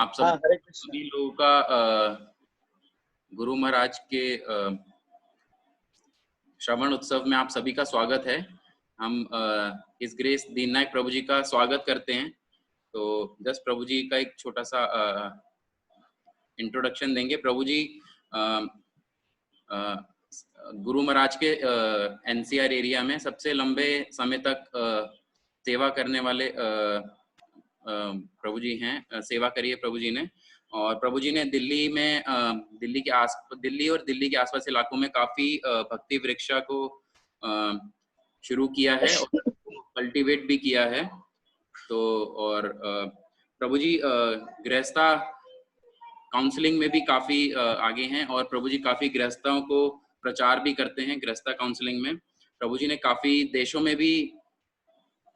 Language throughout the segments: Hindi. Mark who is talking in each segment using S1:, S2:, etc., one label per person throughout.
S1: आप
S2: हाँ, हरे कृष्ण।
S1: सभी लोगों का गुरु महाराज के श्रवण उत्सव में आप सभी का स्वागत है। हम इस ग्रेस दीननायक प्रभु जी का स्वागत करते हैं। तो जस्ट प्रभु जी का एक छोटा सा इंट्रोडक्शन देंगे। प्रभु जी गुरु महाराज के एनसीआर एरिया में सबसे लंबे समय तक सेवा करने वाले प्रभु जी हैं। सेवा करी है प्रभु जी ने, और प्रभु जी ने दिल्ली में दिल्ली और दिल्ली के आसपास इलाकों में काफी भक्ति वृक्षा को शुरू किया है और कल्टीवेट भी किया है। तो और प्रभु जी गृहस्था काउंसलिंग में भी काफी आगे हैं, और प्रभु जी काफी गृहस्थों को प्रचार भी करते हैं। गृहस्था काउंसलिंग में प्रभु जी ने काफी देशों में भी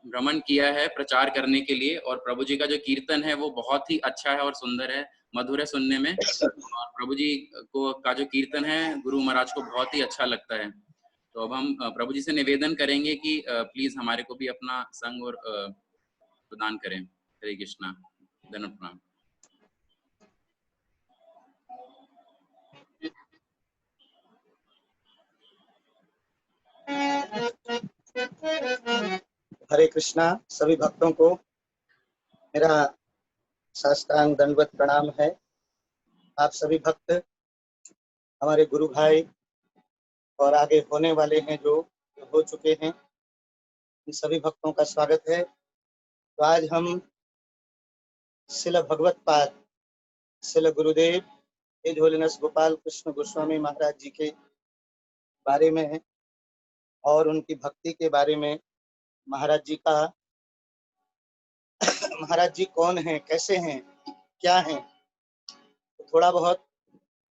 S1: भ्रमण किया है प्रचार करने के लिए, और प्रभु जी का जो कीर्तन है वो बहुत ही अच्छा है और सुंदर है, मधुर है सुनने में। और प्रभु जी का जो कीर्तन है गुरु महाराज को बहुत ही अच्छा लगता है। तो अब हम प्रभु जी से निवेदन करेंगे कि प्लीज हमारे को भी अपना संग और प्रदान करें। हरे कृष्णा, धन्यवाद, प्रणाम।
S2: हरे कृष्णा। सभी भक्तों को मेरा साष्टांग दंडवत प्रणाम है। आप सभी भक्त हमारे गुरु भाई और आगे होने वाले हैं, जो हो चुके हैं, इन सभी भक्तों का स्वागत है। तो आज हम श्रील भगवत पाद श्रील गुरुदेव हिज होलीनेस गोपाल कृष्ण गोस्वामी महाराज जी के बारे में है और उनकी भक्ति के बारे में, महाराज जी कौन हैं, कैसे हैं, क्या हैं, तो थोड़ा बहुत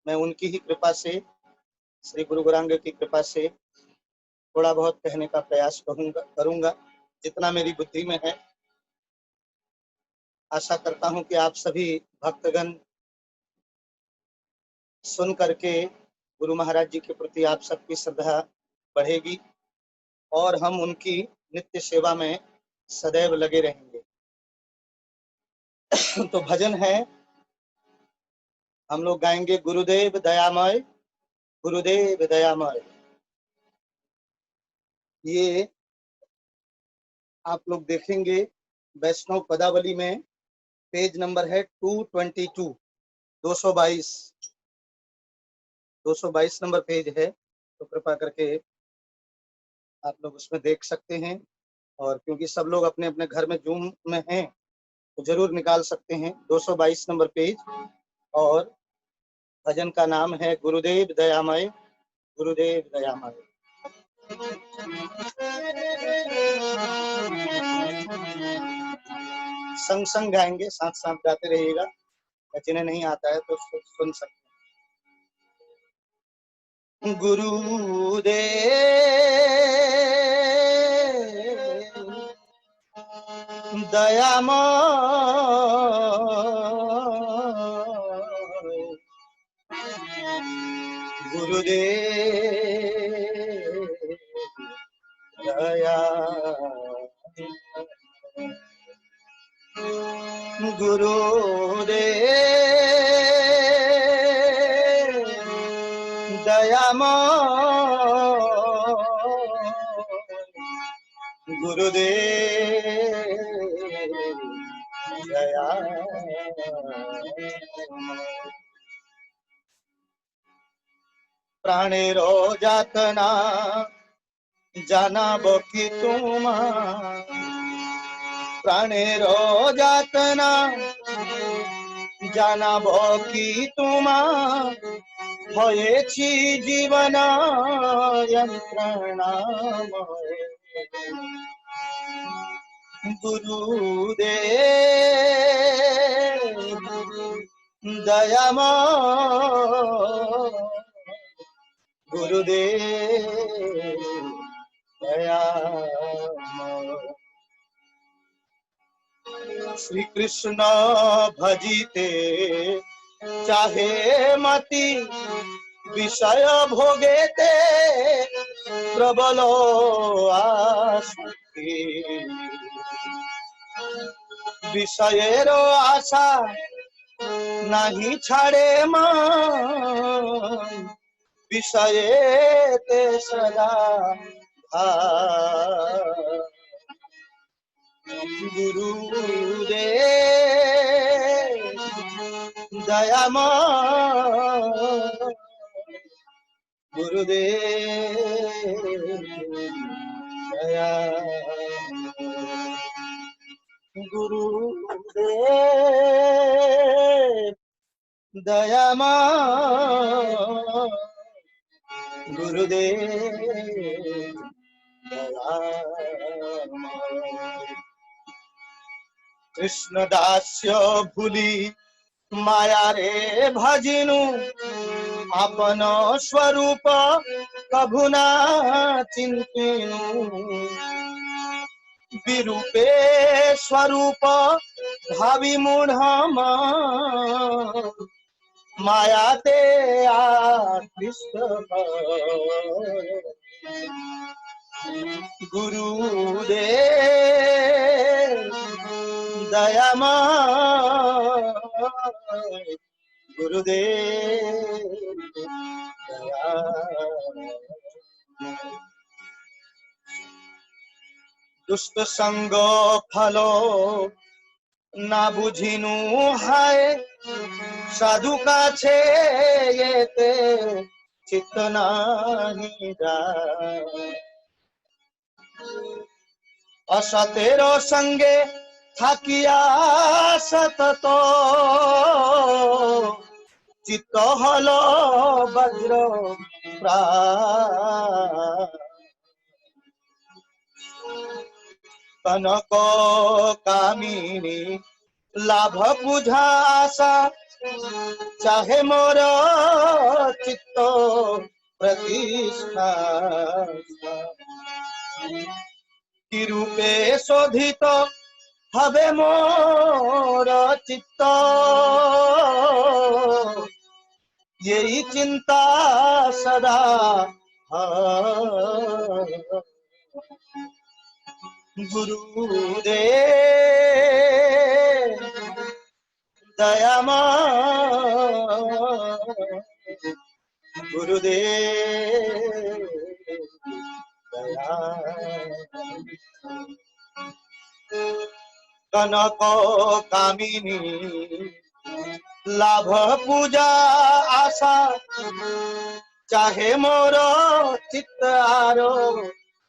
S2: मैं उनकी ही कृपा से, श्री गुरु गौरांग की कृपा से थोड़ा बहुत कहने का प्रयास करूंगा जितना मेरी बुद्धि में है। आशा करता हूं कि आप सभी भक्तगण सुन करके गुरु महाराज जी के प्रति आप सबकी श्रद्धा बढ़ेगी और हम उनकी नित्य सेवा में सदैव लगे रहेंगे। तो भजन है, हम लोग गाएंगे गुरुदेव दयामय, गुरुदेव दयामय। ये आप लोग देखेंगे वैष्णव पदावली में पेज नंबर है 222, 222 नंबर पेज है। तो कृपा करके आप लोग उसमें देख सकते हैं, और क्योंकि सब लोग अपने अपने घर में जूम में हैं तो जरूर निकाल सकते हैं 222 नंबर पेज। और भजन का नाम है गुरुदेव दयामय, गुरुदेव दयामय। संग संग गाएंगे, साथ साथ गाते रहिएगा, जिन्हें नहीं आता है तो सुन सकते हैं। गुरुदेव दयामय, गुरुदेव दयामय, गुरुदेव दयामय, गुरुदेव दयामय। प्राणेरो जातना জানাবো কি তোমার, প্রাণের যাতনা জানাবো কি তোমার, হয়েছি জীবন যন্ত্রণাময়। গুরুদেব দয়াময়, गुरुदेव दयामय। श्री कृष्ण भजिते चाहे मति, विषय भोगेते प्रबल आसक्ति। विषयेर आशा नहीं छाड़े मन विषय ते सदा गुरुदेव दयामय गुरुदेव दया गुरुदेव दयामय गुरुदेव दयामय कृष्ण दास्य भूली माया रे भजिनु अपन स्वरूप कभुना चिंतिनु विरूपे स्वरूप भावी मूढ़ माया ते आकृष्ट गुरुदेव दयामय गुरुदेव दयामय दुष्ट संग फलो ना बुझिनु हाय साधु का छे ये ते चित्त नाही जाय असतेरो संगे থাকিয়া সতত চিত্ত হল বজ্র কনক কামিনী লাভ বুঝা আশা চাহে মোর চিত্ত প্রতিষ্ঠা কি রূপে শোধিত হবে মোর চিত্ত यही चिंता सदा गुरुदेव दयामय गुरुदेव कनक कामिनी लाभ पूजा आशा चाहे मोर चित्त आरो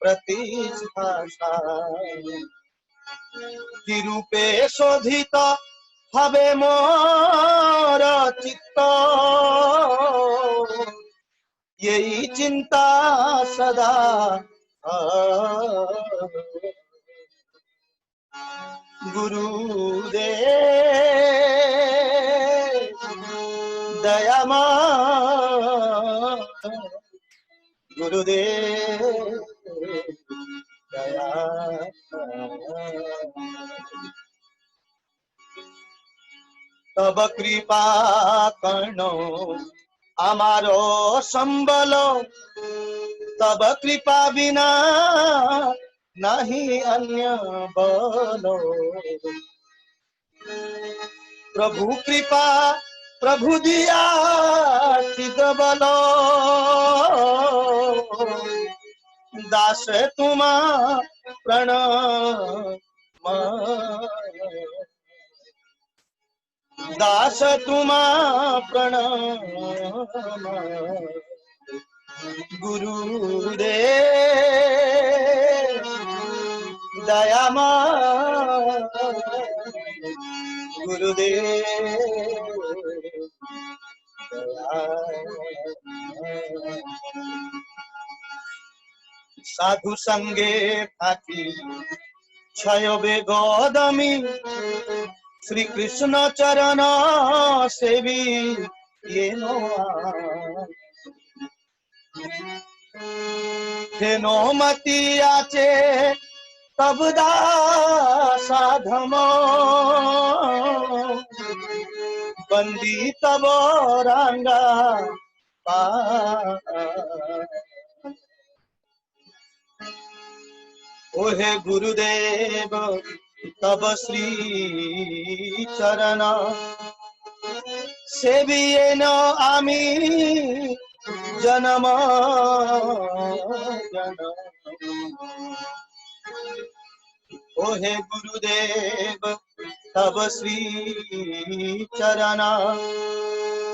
S2: प्रतिष्ठा कि रूपे शोधित हबे मोर चित्त यही चिंता सदा गुरुदेव दयामय गुरुदेव दयामय तब कृपा कर्णो आमारो संबल तब कृपा बिना नहीं अन्य बलो प्रभु कृपा प्रभु दिया चिद बलो दास तुमा प्रणम दास तुमा प्रणम गुरुदेव दयामय गुरुदेव साधु संगे थाकी क्षय बेगोदमी श्री कृष्ण चरण सेवी ये नो हेनो मती आचे तब दासाधम बंदी तब रंगा ओहे गुरुदेव तब श्री चरण सेवियेन आमी जन्म जन्म। ओहे गुरुदेव तब श्री चरण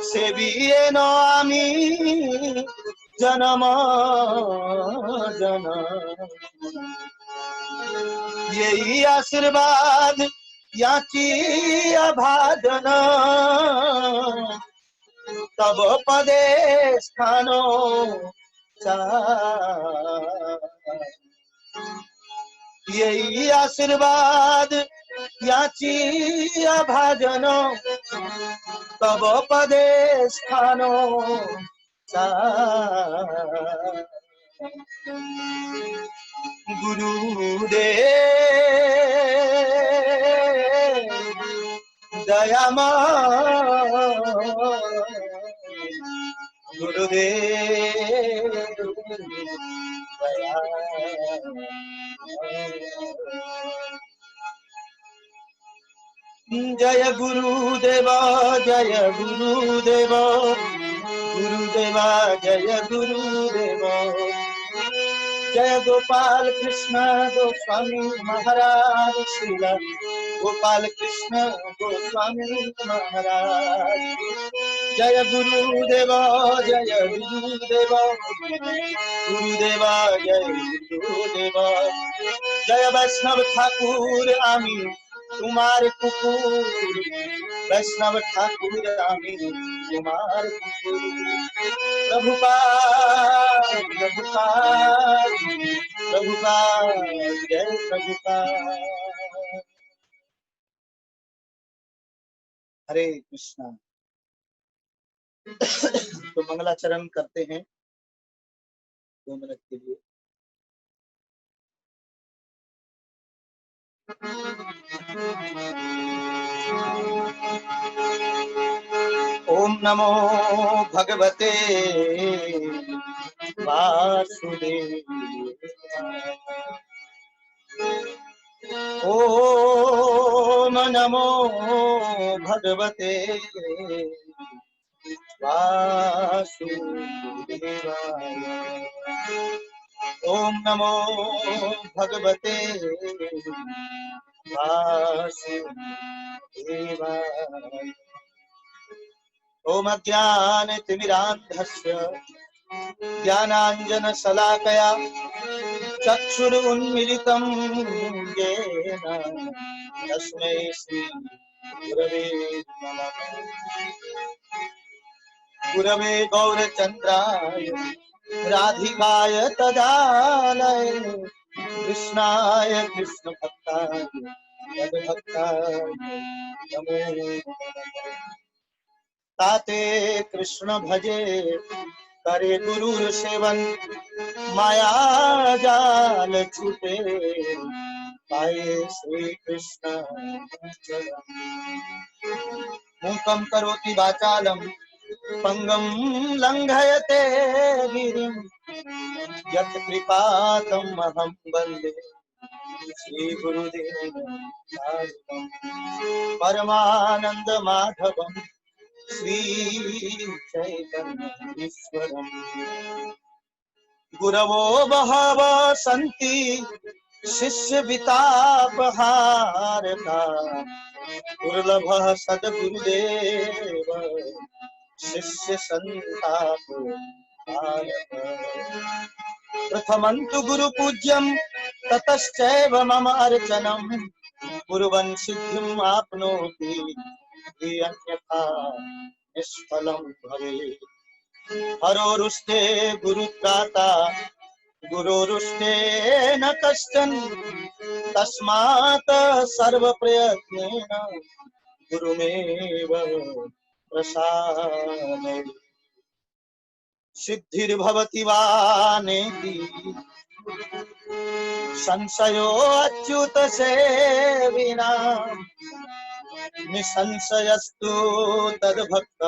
S2: सेवियेन आमी जन्म जन्म। यही आशीर्वाद याची अभाजन तब पदे स्थानो यही आशीर्वाद याची अभाजन तब पदे स्थानो गुरुदेव दयामय गुरुदेव जय गुरुदेव जय गुरुदेव गुरुदेवा जय गुरुदेव। जय गोपाल कृष्ण गोस्वामी महाराज श्रीला गोपाल कृष्ण गोस्वामी महाराज। जय गुरुदेव जय गुरुदेव गुरुदेवा जय गुरुदेव। जय वैष्णव ठाकुर आमी तुम्हार कुकुर वैष्णव ठाकुर आमी तुम्हार कुकुर। प्रभुपाद प्रभुपाद प्रभुपाद जय प्रभुपाद। हरे कृष्णा। तो मंगलाचरण करते हैं 2 मिनट के लिए। ओम नमो भगवते वासुदेवाय। ओम नमो भगवते वासुदेवाय। ओम नमो भगवते वासुदेवाय। ओम अज्ञानतिमिरान्धस्य ज्ञानाञ्जनशलाकया चक्षुरुन्मीलितं येन तस्मै श्री गुरवे नमः। गुरवे गौरचन्द्राय राधिकाय तदालय कृष्णाय कृष्णभक्ताय तद्भक्ताय नमो नमः। ताते कृष्ण भजे करे गुरुर सेवन माया जाल छूटे पाए श्री कृष्ण चरण। मूकं करोति वाचालं पंगं लंघयते गिरिं यत् कृपातम् अहं वन्दे श्री गुरुदेव परमानंद माधवं श्री चैतन्येश्वरम्। गुरवो बहव सन्ति शिष्य वितापहारका दुर्लभः सद्गुरुदेव शिष्य संताप हारका। प्रथमं तु गुरु पूज्यं ततश्चैव मम अर्चनं कुर्वन् सिद्धिम् आप्नोति अन्यथा निष्फलं भवेत्। हरोरुष्टे गुरुत्राता गुरोरुष्टे न कश्चन तस्मात् सर्वप्रयत्नेन गुरुमेव प्रसादय। सिद्धिर्भवति वा नेति संशयो अच्युत सेविनां निसंशयस्तु तद्भक्त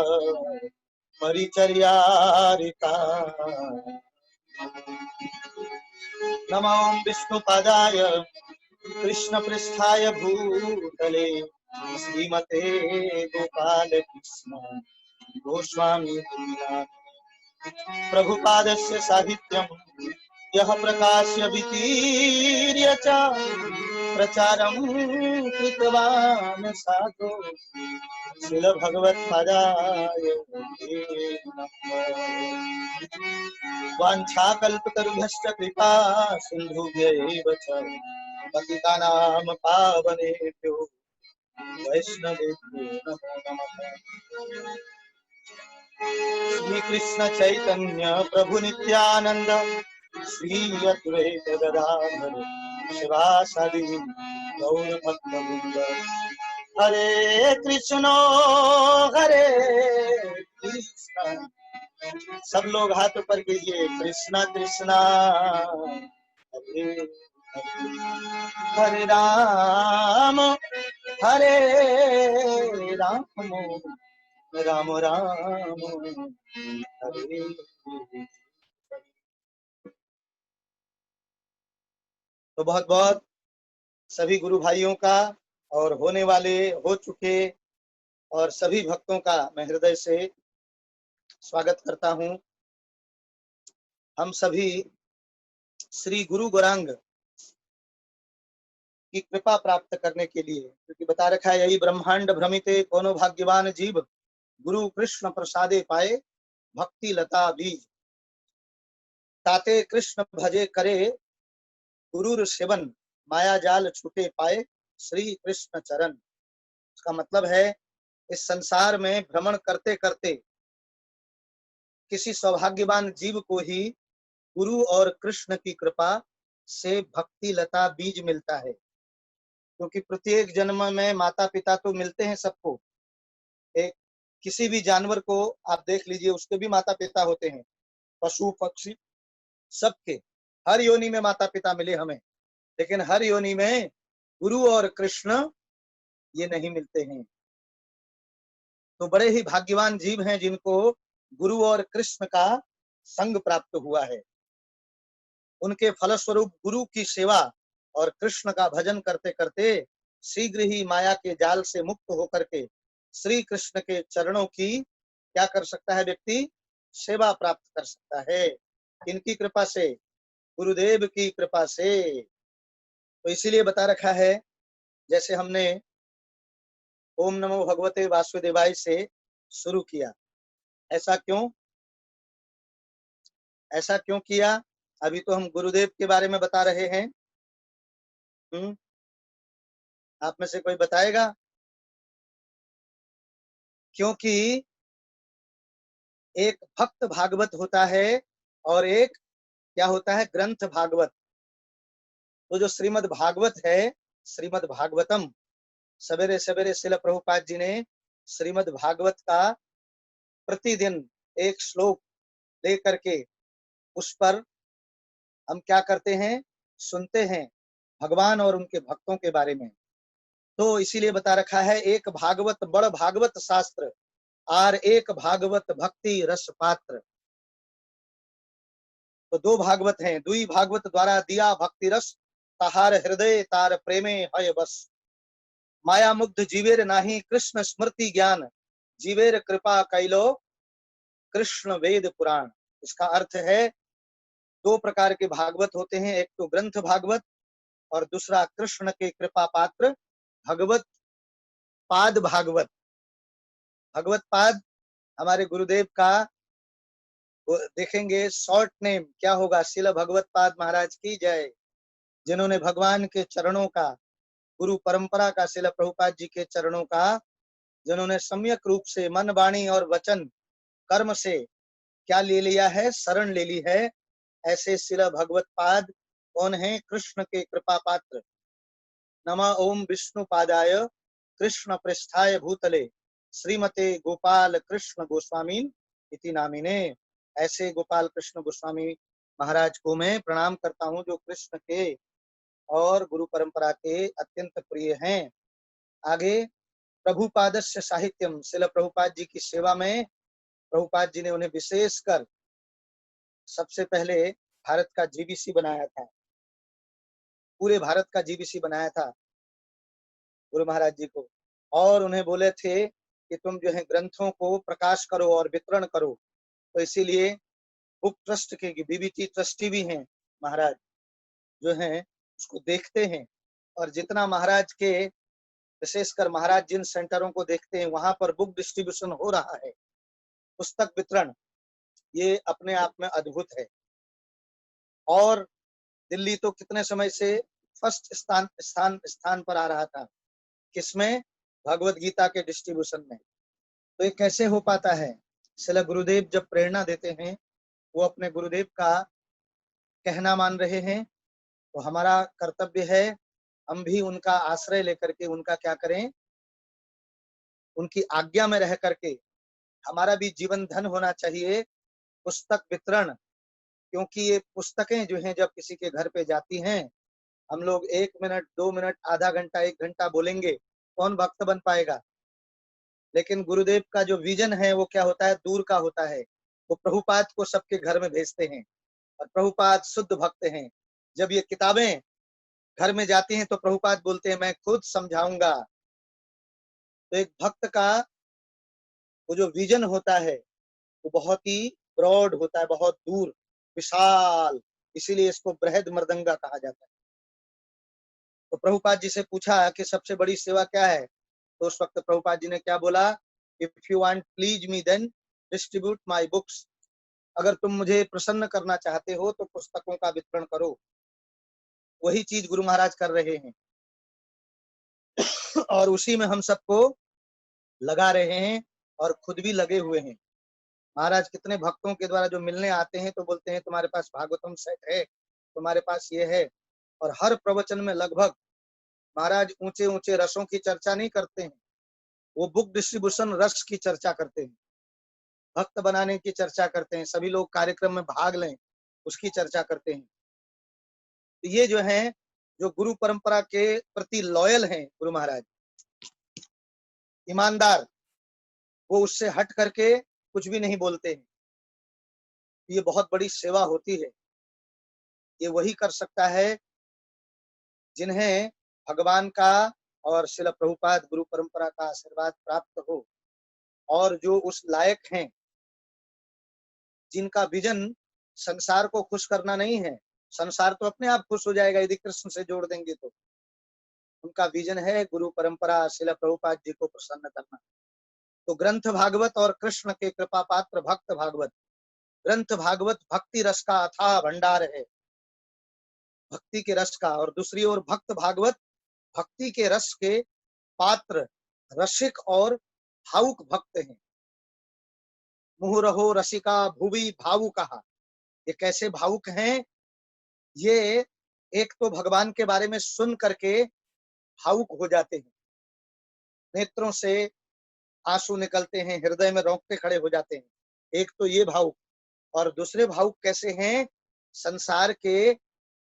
S2: परिचर्यारिता। नमो विष्णुपादाय कृष्णपृष्ठाय भूतले श्रीमते गोपाल कृष्ण गोस्वामी प्रभुपादस्य साहित्यम यह प्रकाश्य वितीर्य च प्रचारं कृतवान् साधु शिल भगवत्पादाय वाञ्छाकल्पतरुभ्यश्च कृपा सिन्धुभ्यैव च पतितानां पावनेभ्यो वैष्णवेभ्यो नमो नमः। श्री कृष्ण चैतन्य प्रभु नित्यानंद श्री अद्वैत गदाधर शिवासादि गौर भक्तवृंद। हरे कृष्ण सब लोग हाथ ऊपर कीजिए। कृष्णा कृष्णा हरे हरे, हरे राम राम राम हरे। तो बहुत बहुत सभी गुरु भाइयों का और होने वाले, हो चुके और सभी भक्तों का मैं हृदय से स्वागत करता हूं। हम सभी श्री गुरु गौरांग की कृपा प्राप्त करने के लिए, क्योंकि बता रखा है यही ब्रह्मांड भ्रमिते कोनो भाग्यवान जीव गुरु कृष्ण प्रसादे पाए भक्ति लता बीज। ताते कृष्ण भजे करे गुरुर सेवन माया जाल छूटे पाए श्री कृष्ण चरण। इसका मतलब है इस संसार में भ्रमण करते करते किसी सौभाग्यवान जीव को ही गुरु और कृष्ण की कृपा से भक्ति लता बीज मिलता है। क्योंकि प्रत्येक जन्म में माता पिता तो मिलते हैं सबको। एक किसी भी जानवर को आप देख लीजिए, उसके भी माता पिता होते हैं, पशु पक्षी सबके। हर योनि में माता पिता मिले हमें, लेकिन हर योनि में गुरु और कृष्ण ये नहीं मिलते हैं। तो बड़े ही भाग्यवान जीव हैं जिनको गुरु और कृष्ण का संग प्राप्त हुआ है। उनके फलस्वरूप गुरु की सेवा और कृष्ण का भजन करते करते शीघ्र ही माया के जाल से मुक्त होकर के श्री कृष्ण के चरणों की क्या कर सकता है व्यक्ति? सेवा प्राप्त कर सकता है। किनकी कृपा से? गुरुदेव की कृपा से। तो इसीलिए बता रखा है, जैसे हमने ओम नमो भगवते वासुदेवाय से शुरू किया। ऐसा क्यों किया? अभी तो हम गुरुदेव के बारे में बता रहे हैं। आप में से कोई बताएगा? क्योंकि एक भक्त भागवत होता है और एक क्या होता है? ग्रंथ भागवत। तो जो श्रीमद् भागवत है, श्रीमद् भागवतम, सवेरे सवेरे श्रील प्रभुपाद जी ने श्रीमद् भागवत का प्रतिदिन एक श्लोक लेकर के उस पर हम क्या करते हैं? सुनते हैं भगवान और उनके भक्तों के बारे में। तो इसीलिए बता रखा है, एक भागवत बड़ भागवत शास्त्र और एक भागवत भक्ति रस पात्र। तो दो भागवत हैं। दुई भागवत द्वारा दिया भक्ति रस, ताहार हृदय तार प्रेमे हय बस। माया मुग्ध जीवेर नाही कृष्ण स्मृति ज्ञान, जीवेर कृपा कैलो कृष्ण वेद पुराण। इसका अर्थ है, दो प्रकार के भागवत होते हैं, एक तो ग्रंथ भागवत और दूसरा कृष्ण के कृपा पात्र भगवत पाद भागवत। भगवत पाद हमारे गुरुदेव का देखेंगे शॉर्ट नेम क्या होगा? शिल भगवत पाद महाराज की जय। जिन्होंने भगवान के चरणों का, गुरु परंपरा का, शिल प्रभुपाद जी के चरणों का जिन्होंने सम्यक रूप से मन वाणी और वचन कर्म से क्या ले लिया है? शरण ले ली है। ऐसे शिल भगवत पाद कौन है? कृष्ण के कृपा पात्र। नमः ओम विष्णु पादाय कृष्ण पृष्ठाय भूतले श्रीमते गोपाल कृष्ण गोस्वामी इति नामिने। ऐसे गोपाल कृष्ण गोस्वामी महाराज को मैं प्रणाम करता हूँ, जो कृष्ण के और गुरु परंपरा के अत्यंत प्रिय हैं। आगे प्रभुपादस्य साहित्यम, श्रील प्रभुपाद जी की सेवा में प्रभुपाद जी ने उन्हें विशेषकर सबसे पहले भारत का जीबीसी बनाया था। पूरे भारत का जीबीसी बनाया था गुरु महाराज जी को। और उन्हें बोले थे कि तुम जो है ग्रंथों को प्रकाश करो और वितरण करो। तो इसीलिए बुक ट्रस्ट के बीबीटी ट्रस्टी भी हैं महाराज, जो हैं उसको देखते हैं। और जितना महाराज के, विशेषकर महाराज जिन सेंटरों को देखते हैं वहां पर बुक डिस्ट्रीब्यूशन हो रहा है, पुस्तक वितरण, ये अपने आप में अद्भुत है। और दिल्ली तो कितने समय से फर्स्ट स्थान स्थान स्थान पर आ रहा था, किसमें? भगवत गीता के डिस्ट्रीब्यूशन में। तो ये कैसे हो पाता है? श्रील गुरुदेव जब प्रेरणा देते हैं, वो अपने गुरुदेव का कहना मान रहे हैं, तो हमारा कर्तव्य है हम भी उनका आश्रय लेकर के उनका क्या करें, उनकी आज्ञा में रह करके हमारा भी जीवन धन होना चाहिए पुस्तक वितरण। क्योंकि ये पुस्तकें जो हैं जब किसी के घर पे जाती हैं, हम लोग 1 मिनट 2 मिनट आधा घंटा 1 घंटा बोलेंगे, कौन भक्त बन पाएगा? लेकिन गुरुदेव का जो विजन है वो क्या होता है, दूर का होता है। वो प्रभुपाद को सबके घर में भेजते हैं और प्रभुपाद शुद्ध भक्त हैं। जब ये किताबें घर में जाती हैं तो प्रभुपाद बोलते हैं मैं खुद समझाऊंगा। तो एक भक्त का वो जो विजन होता है वो बहुत ही ब्रॉड होता है, बहुत दूर, विशाल, इसीलिए इसको बृहद मृदंगा कहा जाता है। तो प्रभुपाद जी से पूछा कि सबसे बड़ी सेवा क्या है, तो उस वक्त प्रभुपाद जी ने क्या बोला, if you want please me then distribute my books. अगर तुम मुझे प्रसन्न करना चाहते हो तो पुस्तकों का वितरण करो। वही चीज गुरु महाराज कर रहे हैं और उसी में हम सबको लगा रहे हैं और खुद भी लगे हुए हैं। महाराज कितने भक्तों के द्वारा जो मिलने आते हैं तो बोलते हैं तुम्हारे पास भागवतम सेट है, तुम्हारे पास ये है। और हर प्रवचन में लगभग महाराज ऊंचे ऊंचे रसों की चर्चा नहीं करते हैं, वो बुक डिस्ट्रीब्यूशन रस की चर्चा करते हैं, भक्त बनाने की चर्चा करते हैं, सभी लोग कार्यक्रम में भाग लें उसकी चर्चा करते हैं। तो ये जो है जो गुरु परंपरा के प्रति लॉयल हैं गुरु महाराज, ईमानदार, वो उससे हट करके कुछ भी नहीं बोलते हैं। ये बहुत बड़ी सेवा होती है। ये वही कर सकता है जिन्हें भगवान का और श्रील प्रभुपाद गुरु परंपरा का आशीर्वाद प्राप्त हो, और जो उस लायक हैं जिनका विजन संसार को खुश करना नहीं है, संसार तो अपने आप खुश हो जाएगा यदि कृष्ण से जोड़ देंगे तो। उनका विजन है गुरु परंपरा श्रील प्रभुपाद जी को प्रसन्न करना। तो ग्रंथ भागवत और कृष्ण के कृपा पात्र भक्त भागवत, ग्रंथ भागवत भक्ति रस का अथाह भंडार है, भक्ति के रस का। और दूसरी ओर भक्त भागवत भक्ति के रस के पात्र, रसिक और भावुक भक्त हैं। मुहुरहो रसिका भुवि भावुकः, ये कैसे भावुक हैं? ये एक तो भगवान के बारे में सुन करके भावुक हो जाते हैं, नेत्रों से आंसू निकलते हैं, हृदय में रोंगटे खड़े हो जाते हैं। एक तो ये भावुक, और दूसरे भावुक कैसे हैं? संसार के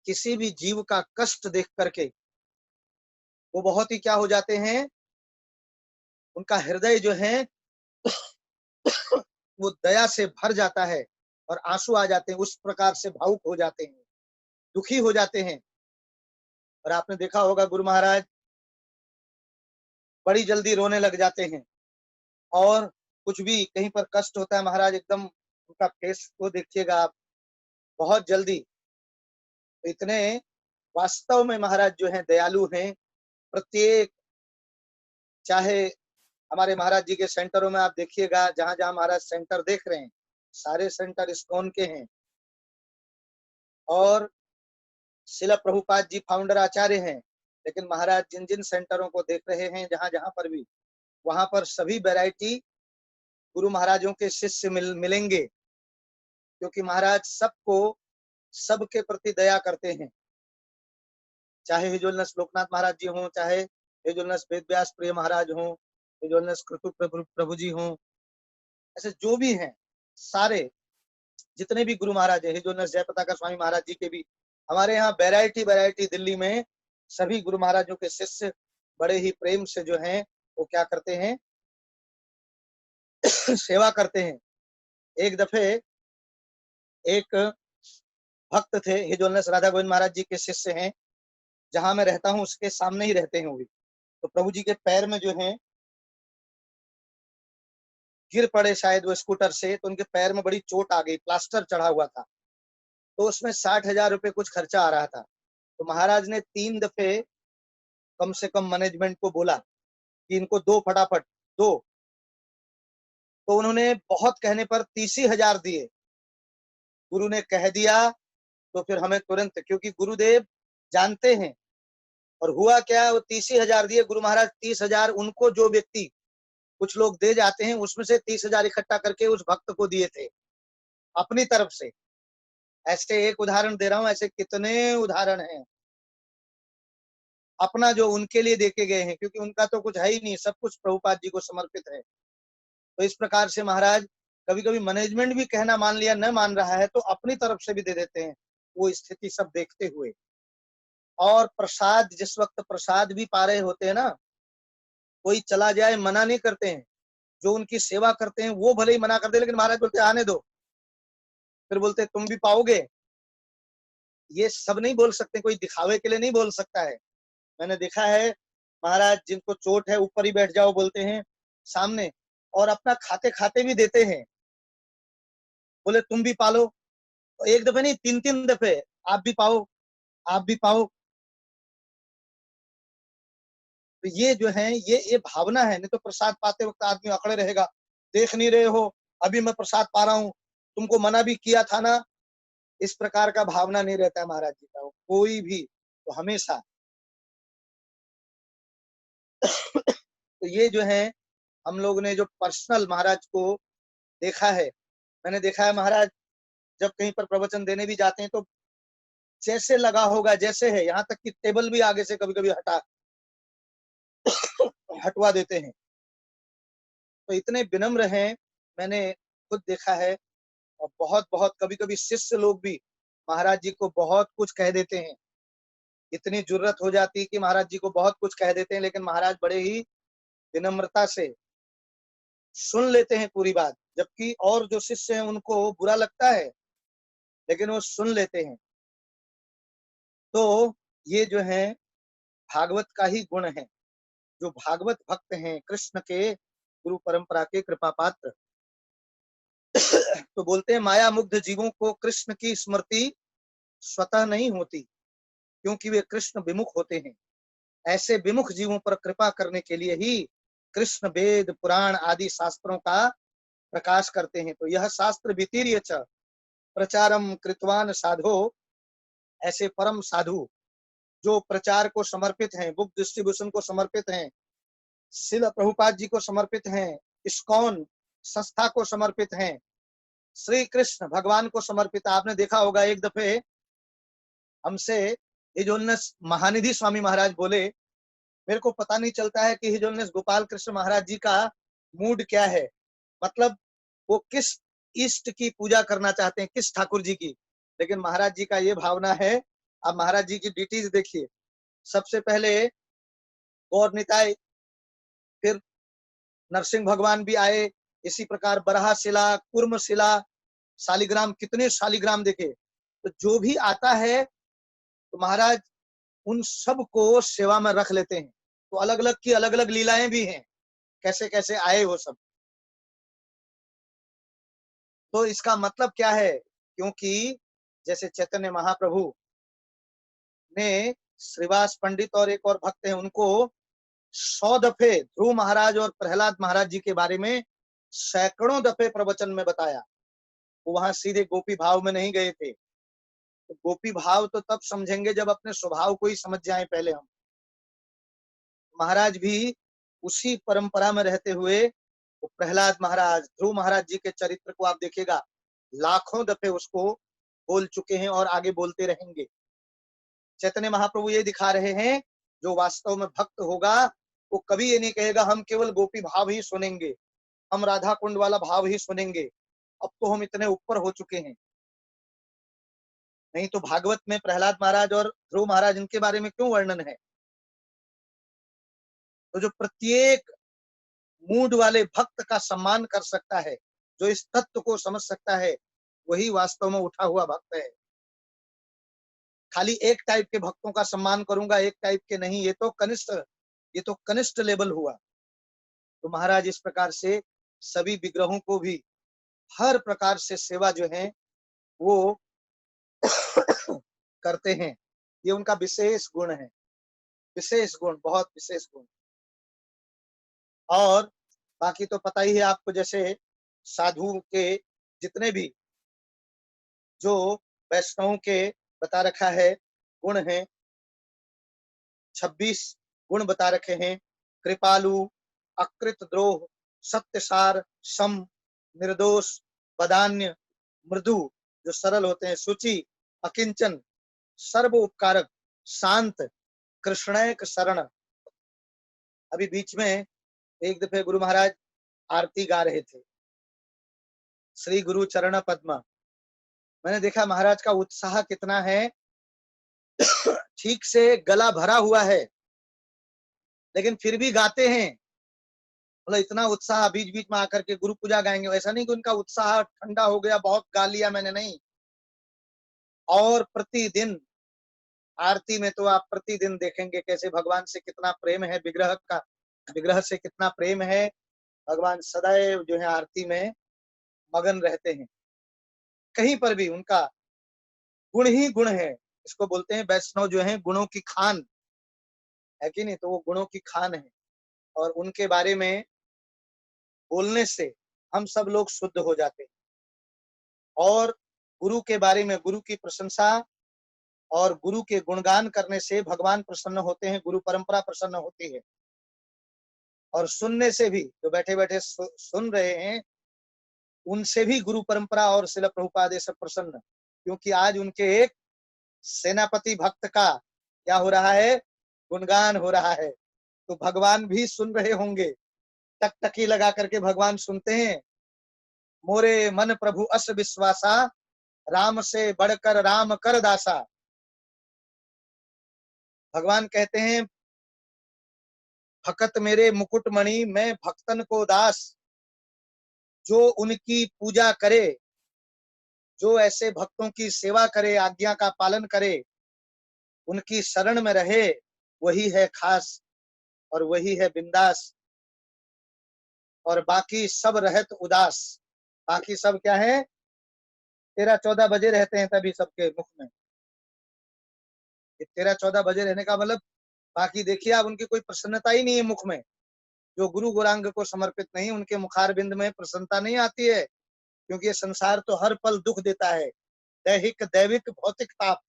S2: किसी भी जीव का कष्ट देख करके वो बहुत ही क्या हो जाते हैं, उनका हृदय जो है वो दया से भर जाता है और आंसू आ जाते हैं, उस प्रकार से भावुक हो जाते हैं, दुखी हो जाते हैं। और आपने देखा होगा गुरु महाराज बड़ी जल्दी रोने लग जाते हैं, और कुछ भी कहीं पर कष्ट होता है महाराज एकदम उनका फेस को देखिएगा आप, बहुत जल्दी। इतने वास्तव में महाराज जो हैं दयालु हैं। प्रत्येक, चाहे हमारे महाराज जी के सेंटरों में आप देखिएगा, जहां जहां महाराज सेंटर देख रहे हैं सारे सेंटर इस्कॉन के हैं, और श्रील प्रभुपाद जी फाउंडर आचार्य हैं। लेकिन महाराज जिन जिन सेंटरों को देख रहे हैं जहां जहां पर भी, वहां पर सभी वैरायटी गुरु महाराजों के शिष्य मिलेंगे, क्योंकि महाराज सबको सबके प्रति दया करते हैं। चाहे हिजोलनस लोकनाथ महाराज जी हों, चाहे हिजोलनस वेद व्यास प्रिय महाराज हों, हिजोलनस कृतु प्रभु जी हों, ऐसे जो भी हैं सारे जितने भी गुरु महाराज है, हिजोलनस जयप्रताका स्वामी महाराज जी के भी, हमारे यहाँ वैरायटी वैरायटी दिल्ली में सभी गुरु महाराजों के शिष्य बड़े ही प्रेम से जो हैं वो क्या करते हैं सेवा करते हैं। एक दफे एक भक्त थे, हिजोलनस राधा गोविंद महाराज जी के शिष्य हैं, जहां मैं रहता हूँ उसके सामने ही रहते हैं वो भी। तो प्रभु जी के पैर में जो है गिर पड़े शायद वो स्कूटर से, तो उनके पैर में बड़ी चोट आ गई, प्लास्टर चढ़ा हुआ था, तो उसमें 60,000 रुपये कुछ खर्चा आ रहा था। तो महाराज ने 3 दफे कम से कम मैनेजमेंट को बोला कि इनको दो फटाफट दो, तो उन्होंने बहुत कहने पर 30,000 दिए। गुरु ने कह दिया तो फिर हमें तुरंत, क्योंकि गुरुदेव जानते हैं, और हुआ क्या, वो 30,000 दिए। गुरु महाराज 30,000 उनको, जो व्यक्ति, कुछ लोग दे जाते हैं, उसमें से 30,000 इकट्ठा करके उस भक्त को दिए थे अपनी तरफ से। ऐसे एक उदाहरण दे रहा हूं, ऐसे कितने उदाहरण हैं अपना जो उनके लिए देके गए हैं, क्योंकि उनका तो कुछ है ही नहीं, सब कुछ प्रभुपाद जी को समर्पित है। तो इस प्रकार से महाराज कभी कभी मैनेजमेंट भी कहना मान लिया, न मान रहा है तो अपनी तरफ से भी दे देते हैं, वो स्थिति सब देखते हुए। और प्रसाद, जिस वक्त प्रसाद भी पा रहे होते हैं ना, कोई चला जाए मना नहीं करते हैं, जो उनकी सेवा करते हैं वो भले ही मना करते, लेकिन महाराज बोलते आने दो, फिर बोलते तुम भी पाओगे। ये सब नहीं बोल सकते, कोई दिखावे के लिए नहीं बोल सकता है। मैंने देखा है महाराज जिनको चोट है ऊपर ही बैठ जाओ बोलते हैं सामने, और अपना खाते खाते भी देते हैं, बोले तुम भी पालो। तो एक दफे नहीं, 3-3 दफे, आप भी पाओ, आप भी पाओ। तो ये जो है, ये भावना है। नहीं तो प्रसाद पाते वक्त आदमी अकड़े रहेगा, देख नहीं रहे हो, अभी मैं प्रसाद पा रहा हूँ, तुमको मना भी किया था ना। इस प्रकार का भावना नहीं रहता है महाराज जी का, कोई भी। तो हमेशा तो ये जो है, हम लोग ने जो पर्सनल महाराज को देखा है, मैंने देखा है महाराज जब कहीं पर प्रवचन देने भी जाते हैं तो जैसे लगा होगा जैसे है, यहाँ तक कि टेबल भी आगे से कभी कभी हटवा देते हैं। तो इतने विनम्र हैं, मैंने खुद देखा है। और बहुत बहुत कभी कभी शिष्य लोग भी महाराज जी को बहुत कुछ कह देते हैं, इतनी जुर्रत हो जाती है कि महाराज जी को बहुत कुछ कह देते हैं, लेकिन महाराज बड़े ही विनम्रता से सुन लेते हैं पूरी बात। जबकि और जो शिष्य हैं उनको बुरा लगता है, लेकिन वो सुन लेते हैं। तो ये जो है भागवत का ही गुण है। जो भागवत भक्त हैं, कृष्ण के गुरु परंपरा के कृपा पात्र, तो बोलते हैं माया मुग्ध जीवों को कृष्ण की स्मृति स्वतः नहीं होती, क्योंकि वे कृष्ण विमुख होते हैं। ऐसे विमुख जीवों पर कृपा करने के लिए ही कृष्ण वेद पुराण आदि शास्त्रों का प्रकाश करते हैं। तो यह शास्त्र वितीर्य च प्रचारम कृतवान साधो, ऐसे परम साधु जो प्रचार को समर्पित हैं, बुक डिस्ट्रीब्यूशन को समर्पित हैं, शिल प्रभुपाद जी को समर्पित हैं, इस्कॉन संस्था को समर्पित हैं, श्री कृष्ण भगवान को समर्पित। आपने देखा होगा एक दफे हमसे हिजोलनेस महानिधि स्वामी महाराज बोले, मेरे को पता नहीं चलता है कि हिजोलनेस गोपाल कृष्ण महाराज जी का मूड क्या है, मतलब वो किस इष्ट की पूजा करना चाहते हैं, किस ठाकुर जी की। लेकिन महाराज जी का ये भावना है। अब महाराज जी की डिटीज देखिए, सबसे पहले गौर निताय, फिर नरसिंह भगवान भी आए, इसी प्रकार बरहा शिला, कुर्म शिला, शालिग्राम, कितने शालिग्राम देखे। तो जो भी आता है तो महाराज उन सब को सेवा में रख लेते हैं। तो अलग अलग की अलग अलग लीलाएं भी हैं, कैसे कैसे आए वो सब। तो इसका मतलब क्या है, क्योंकि जैसे चैतन्य महाप्रभु ने श्रीवास पंडित और एक और भक्त हैं उनको 100 दफे ध्रुव महाराज और प्रहलाद महाराज जी के बारे में सैकड़ों दफे प्रवचन में बताया। वो वहां सीधे गोपी भाव में नहीं गए थे। तो गोपी भाव तो तब समझेंगे जब अपने स्वभाव को ही समझ जाएं पहले हम। महाराज भी उसी परंपरा में रहते हुए वो प्रहलाद महाराज, ध्रुव महाराज जी के चरित्र को आप देखिएगा, लाखों दफे उसको बोल चुके हैं और आगे बोलते रहेंगे। चैतन्य महाप्रभु ये दिखा रहे हैं, जो वास्तव में भक्त होगा वो कभी ये नहीं कहेगा हम केवल गोपी भाव ही सुनेंगे, हम राधा कुंड वाला भाव ही सुनेंगे, अब तो हम इतने ऊपर हो चुके हैं। नहीं तो भागवत में प्रहलाद महाराज और ध्रुव महाराज इनके बारे में क्यों वर्णन है। तो जो प्रत्येक मूड वाले भक्त का सम्मान कर सकता है, जो इस तत्व को समझ सकता है, वही वास्तव में उठा हुआ भक्त है। खाली एक टाइप के भक्तों का सम्मान करूंगा, एक टाइप के नहीं, ये तो कनिष्ठ लेवल हुआ। तो महाराज इस प्रकार से सभी विग्रहों को भी हर प्रकार से सेवा जो है वो करते हैं। ये उनका विशेष गुण है, विशेष गुण, बहुत विशेष गुण। और बाकी तो पता ही है आपको, जैसे साधु के जितने भी जो वैष्णवों के बता रखा है गुण हैं, 26 गुण बता रखे हैं। कृपालु, अकृत द्रोह, सत्यसार, सम, निर्दोष, बदान्य, मृदु, जो सरल होते हैं, शुचि, अकिंचन, सर्व उपकारक, शांत, कृष्णैक शरण। अभी बीच में एक दफे गुरु महाराज आरती गा रहे थे, श्री गुरु चरण पद्म। मैंने देखा महाराज का उत्साह कितना है, ठीक से गला भरा हुआ है लेकिन फिर भी गाते हैं। मतलब इतना उत्साह, बीच बीच में आकर के गुरु पूजा गाएंगे, ऐसा नहीं कि उनका उत्साह ठंडा हो गया, बहुत गा लिया मैंने, नहीं। और प्रतिदिन आरती में तो आप प्रतिदिन देखेंगे कैसे भगवान से कितना प्रेम है, विग्रह का, विग्रह से कितना प्रेम है। भगवान सदैव जो है आरती में मगन रहते हैं, कहीं पर भी उनका गुण ही गुण है। इसको बोलते हैं वैष्णव जो है गुणों की खान है कि नहीं, तो वो गुणों की खान है। और उनके बारे में बोलने से हम सब लोग शुद्ध हो जाते हैं। और गुरु के बारे में, गुरु की प्रशंसा और गुरु के गुणगान करने से भगवान प्रसन्न होते हैं, गुरु परंपरा प्रसन्न होती है। और सुनने से भी, जो बैठे बैठे सुन रहे हैं, उनसे भी गुरु परंपरा और शिल प्रभुपाद सब प्रसन्न, क्योंकि आज उनके एक सेनापति भक्त का क्या हो रहा है, गुणगान हो रहा है। तो भगवान भी सुन रहे होंगे, टकटकी लगा करके भगवान सुनते हैं। मोरे मन प्रभु अस विश्वासा, राम से बढ़कर राम कर दासा। भगवान कहते हैं, भक्त मेरे मुकुटमणि, मैं भक्तन को दास। जो उनकी पूजा करे, जो ऐसे भक्तों की सेवा करे, आज्ञा का पालन करे, उनकी शरण में रहे, वही है खास और वही है बिंदास। और बाकी सब रहत उदास। बाकी सब क्या है, 13-14 बजे रहते हैं तभी सबके मुख में। 13-14 बजे रहने का मतलब, बाकी देखिए आप उनकी कोई प्रसन्नता ही नहीं है मुख में। जो गुरु गुरांग को समर्पित नहीं, उनके मुखार बिंद में प्रसन्नता नहीं आती है, क्योंकि ये संसार तो हर पल दुख देता है, दैहिक दैविक भौतिक ताप।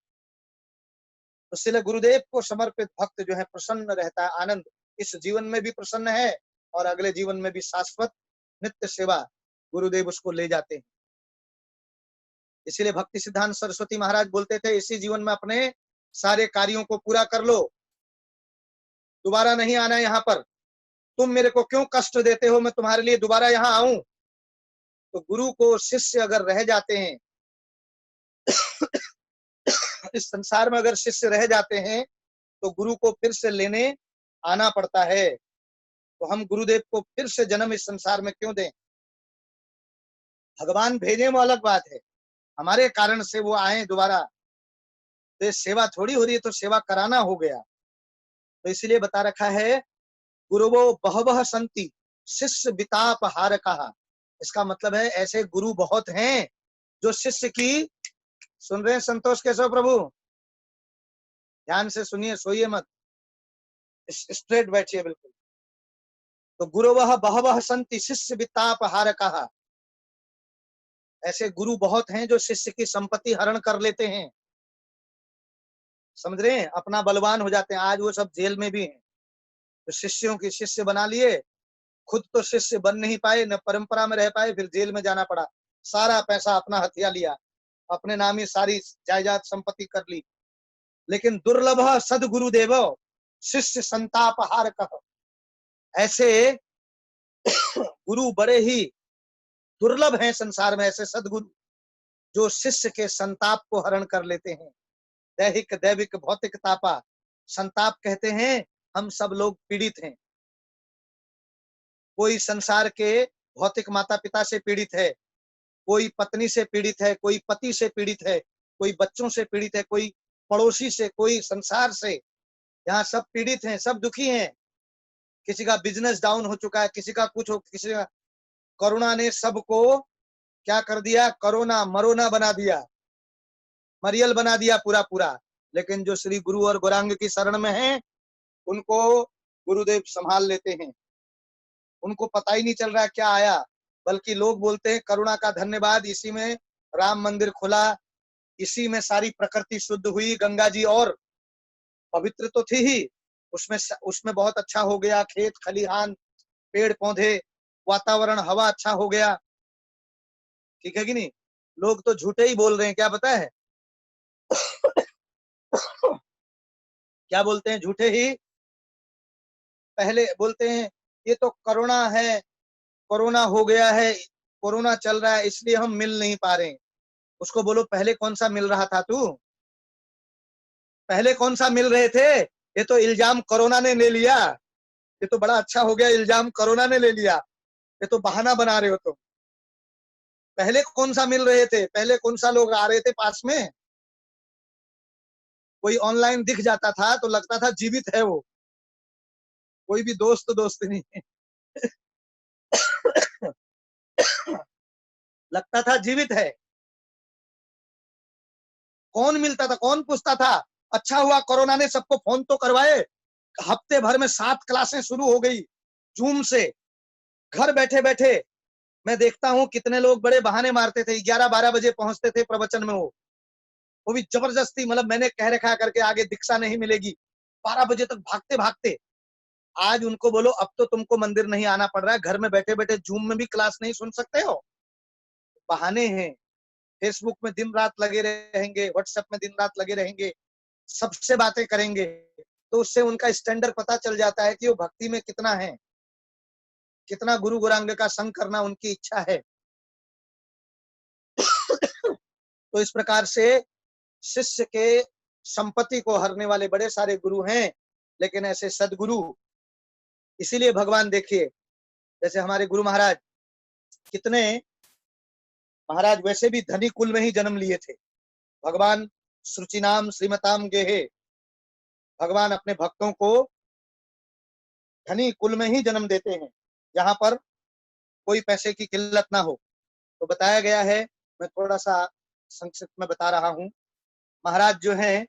S2: तो इसलिए गुरुदेव को समर्पित भक्त जो है प्रसन्न रहता है, आनंद इस जीवन में भी प्रसन्न है और अगले जीवन में भी शाश्वत नित्य सेवा गुरुदेव उसको ले जाते हैं। इसीलिए भक्ति सिद्धांत सरस्वती महाराज बोलते थे, इसी जीवन में अपने सारे कार्यों को पूरा कर लो, दोबारा नहीं आना यहाँ पर। तुम मेरे को क्यों कष्ट देते हो, मैं तुम्हारे लिए दोबारा यहाँ आऊं। तो गुरु को शिष्य अगर रह जाते हैं इस संसार में, अगर शिष्य रह जाते हैं तो गुरु को फिर से लेने आना पड़ता है। तो हम गुरुदेव को फिर से जन्म इस संसार में क्यों दें। भगवान भेजे वो अलग बात है, हमारे कारण से वो आए दोबारा, तो ये सेवा थोड़ी हो रही है, तो सेवा कराना हो गया। तो इसलिए बता रखा है, गुरुवो बहवः संति, शिष्य विताप हार कहा। इसका मतलब है ऐसे गुरु बहुत हैं जो शिष्य की, सुन रहे हैं संतोष केशव प्रभु, ध्यान से सुनिए, सोइए मत, स्ट्रेट बैठिए बिल्कुल। तो गुरुवः बहवः संति, शिष्य विताप हार कहा। ऐसे गुरु बहुत हैं जो शिष्य की संपत्ति हरण कर लेते हैं, समझ रहे हैं, अपना बलवान हो जाते हैं। आज वो सब जेल में भी हैं, तो शिष्यों की शिष्य बना लिए, खुद तो शिष्य बन नहीं पाए, न परंपरा में रह पाए, फिर जेल में जाना पड़ा, सारा पैसा अपना हथिया लिया, अपने नाम ही सारी जायदाद संपत्ति कर ली। लेकिन दुर्लभ सदगुरु देव, शिष्य संताप हार कह। ऐसे गुरु बड़े ही दुर्लभ हैं संसार में, ऐसे सदगुरु जो शिष्य के संताप को हरण कर लेते हैं। दैहिक दैविक भौतिक तापा, संताप कहते हैं हम सब लोग पीड़ित हैं। कोई संसार के भौतिक माता पिता से पीड़ित है, कोई पत्नी से पीड़ित है, कोई पति से पीड़ित है, कोई बच्चों से पीड़ित है, कोई पड़ोसी से, कोई संसार से। यहाँ सब पीड़ित हैं, सब दुखी हैं। किसी का बिजनेस डाउन हो चुका है, किसी का कुछ हो, किसी का करुणा ने सबको क्या कर दिया, करोना मरोना बना दिया, मरियल बना दिया पूरा पूरा। लेकिन जो श्री गुरु और गौरांग की शरण में है, उनको गुरुदेव संभाल लेते हैं, उनको पता ही नहीं चल रहा क्या आया। बल्कि लोग बोलते हैं करुणा का धन्यवाद, इसी में राम मंदिर खुला, इसी में सारी प्रकृति शुद्ध हुई, गंगा जी और पवित्र तो थी ही, उसमें बहुत अच्छा हो गया, खेत खलिहान पेड़ पौधे वातावरण हवा अच्छा हो गया, ठीक है कि नहीं। लोग तो झूठे ही बोल रहे हैं, क्या पता है क्या बोलते हैं, झूठे ही पहले बोलते हैं ये तो कोरोना है, कोरोना हो गया है, कोरोना चल रहा है इसलिए हम मिल नहीं पा रहे हैं। उसको बोलो पहले कौन सा मिल रहा था तू, पहले कौन सा मिल रहे थे। ये तो इल्जाम कोरोना ने ले लिया, ये तो बड़ा अच्छा हो गया, इल्जाम कोरोना ने ले लिया, ये तो बहाना बना रहे हो तुम। पहले कौन सा मिल रहे थे, पहले कौन सा लोग आ रहे थे पास में, कोई ऑनलाइन दिख जाता था तो लगता था जीवित है वो, कोई भी दोस्त नहीं लगता था जीवित है। कौन मिलता था, कौन पूछता था। अच्छा हुआ कोरोना ने सबको फोन तो करवाए, हफ्ते भर में 7 क्लासें शुरू हो गई जूम से, घर बैठे बैठे। मैं देखता हूँ कितने लोग बड़े बहाने मारते थे, 11-12 बजे पहुंचते थे प्रवचन में, वो भी जबरदस्ती, मतलब मैंने कह रखा करके आगे दीक्षा नहीं मिलेगी, 12 बजे तक भागते भागते। आज उनको बोलो अब तो तुमको मंदिर नहीं आना पड़ रहा है, घर में बैठे बैठे जूम में भी क्लास नहीं सुन सकते हो। बहाने हैं, फेसबुक में दिन रात लगे रहेंगे, व्हाट्सएप में दिन रात लगे रहेंगे, सबसे बातें करेंगे, तो उससे उनका स्टैंडर्ड पता चल जाता है कि वो भक्ति में कितना है, कितना गुरु गुरांग का संग करना उनकी इच्छा है। तो इस प्रकार से शिष्य के संपत्ति को हरने वाले बड़े सारे गुरु हैं, लेकिन ऐसे सदगुरु, इसीलिए भगवान देखिए, जैसे हमारे गुरु महाराज कितने, महाराज वैसे भी धनी कुल में ही जन्म लिए थे। भगवान सुचिनाम श्रीमताम गेहे, भगवान अपने भक्तों को धनी कुल में ही जन्म देते हैं, जहां पर कोई पैसे की किल्लत ना हो। तो बताया गया है, मैं थोड़ा सा संक्षिप्त में बता रहा हूं। महाराज जो हैं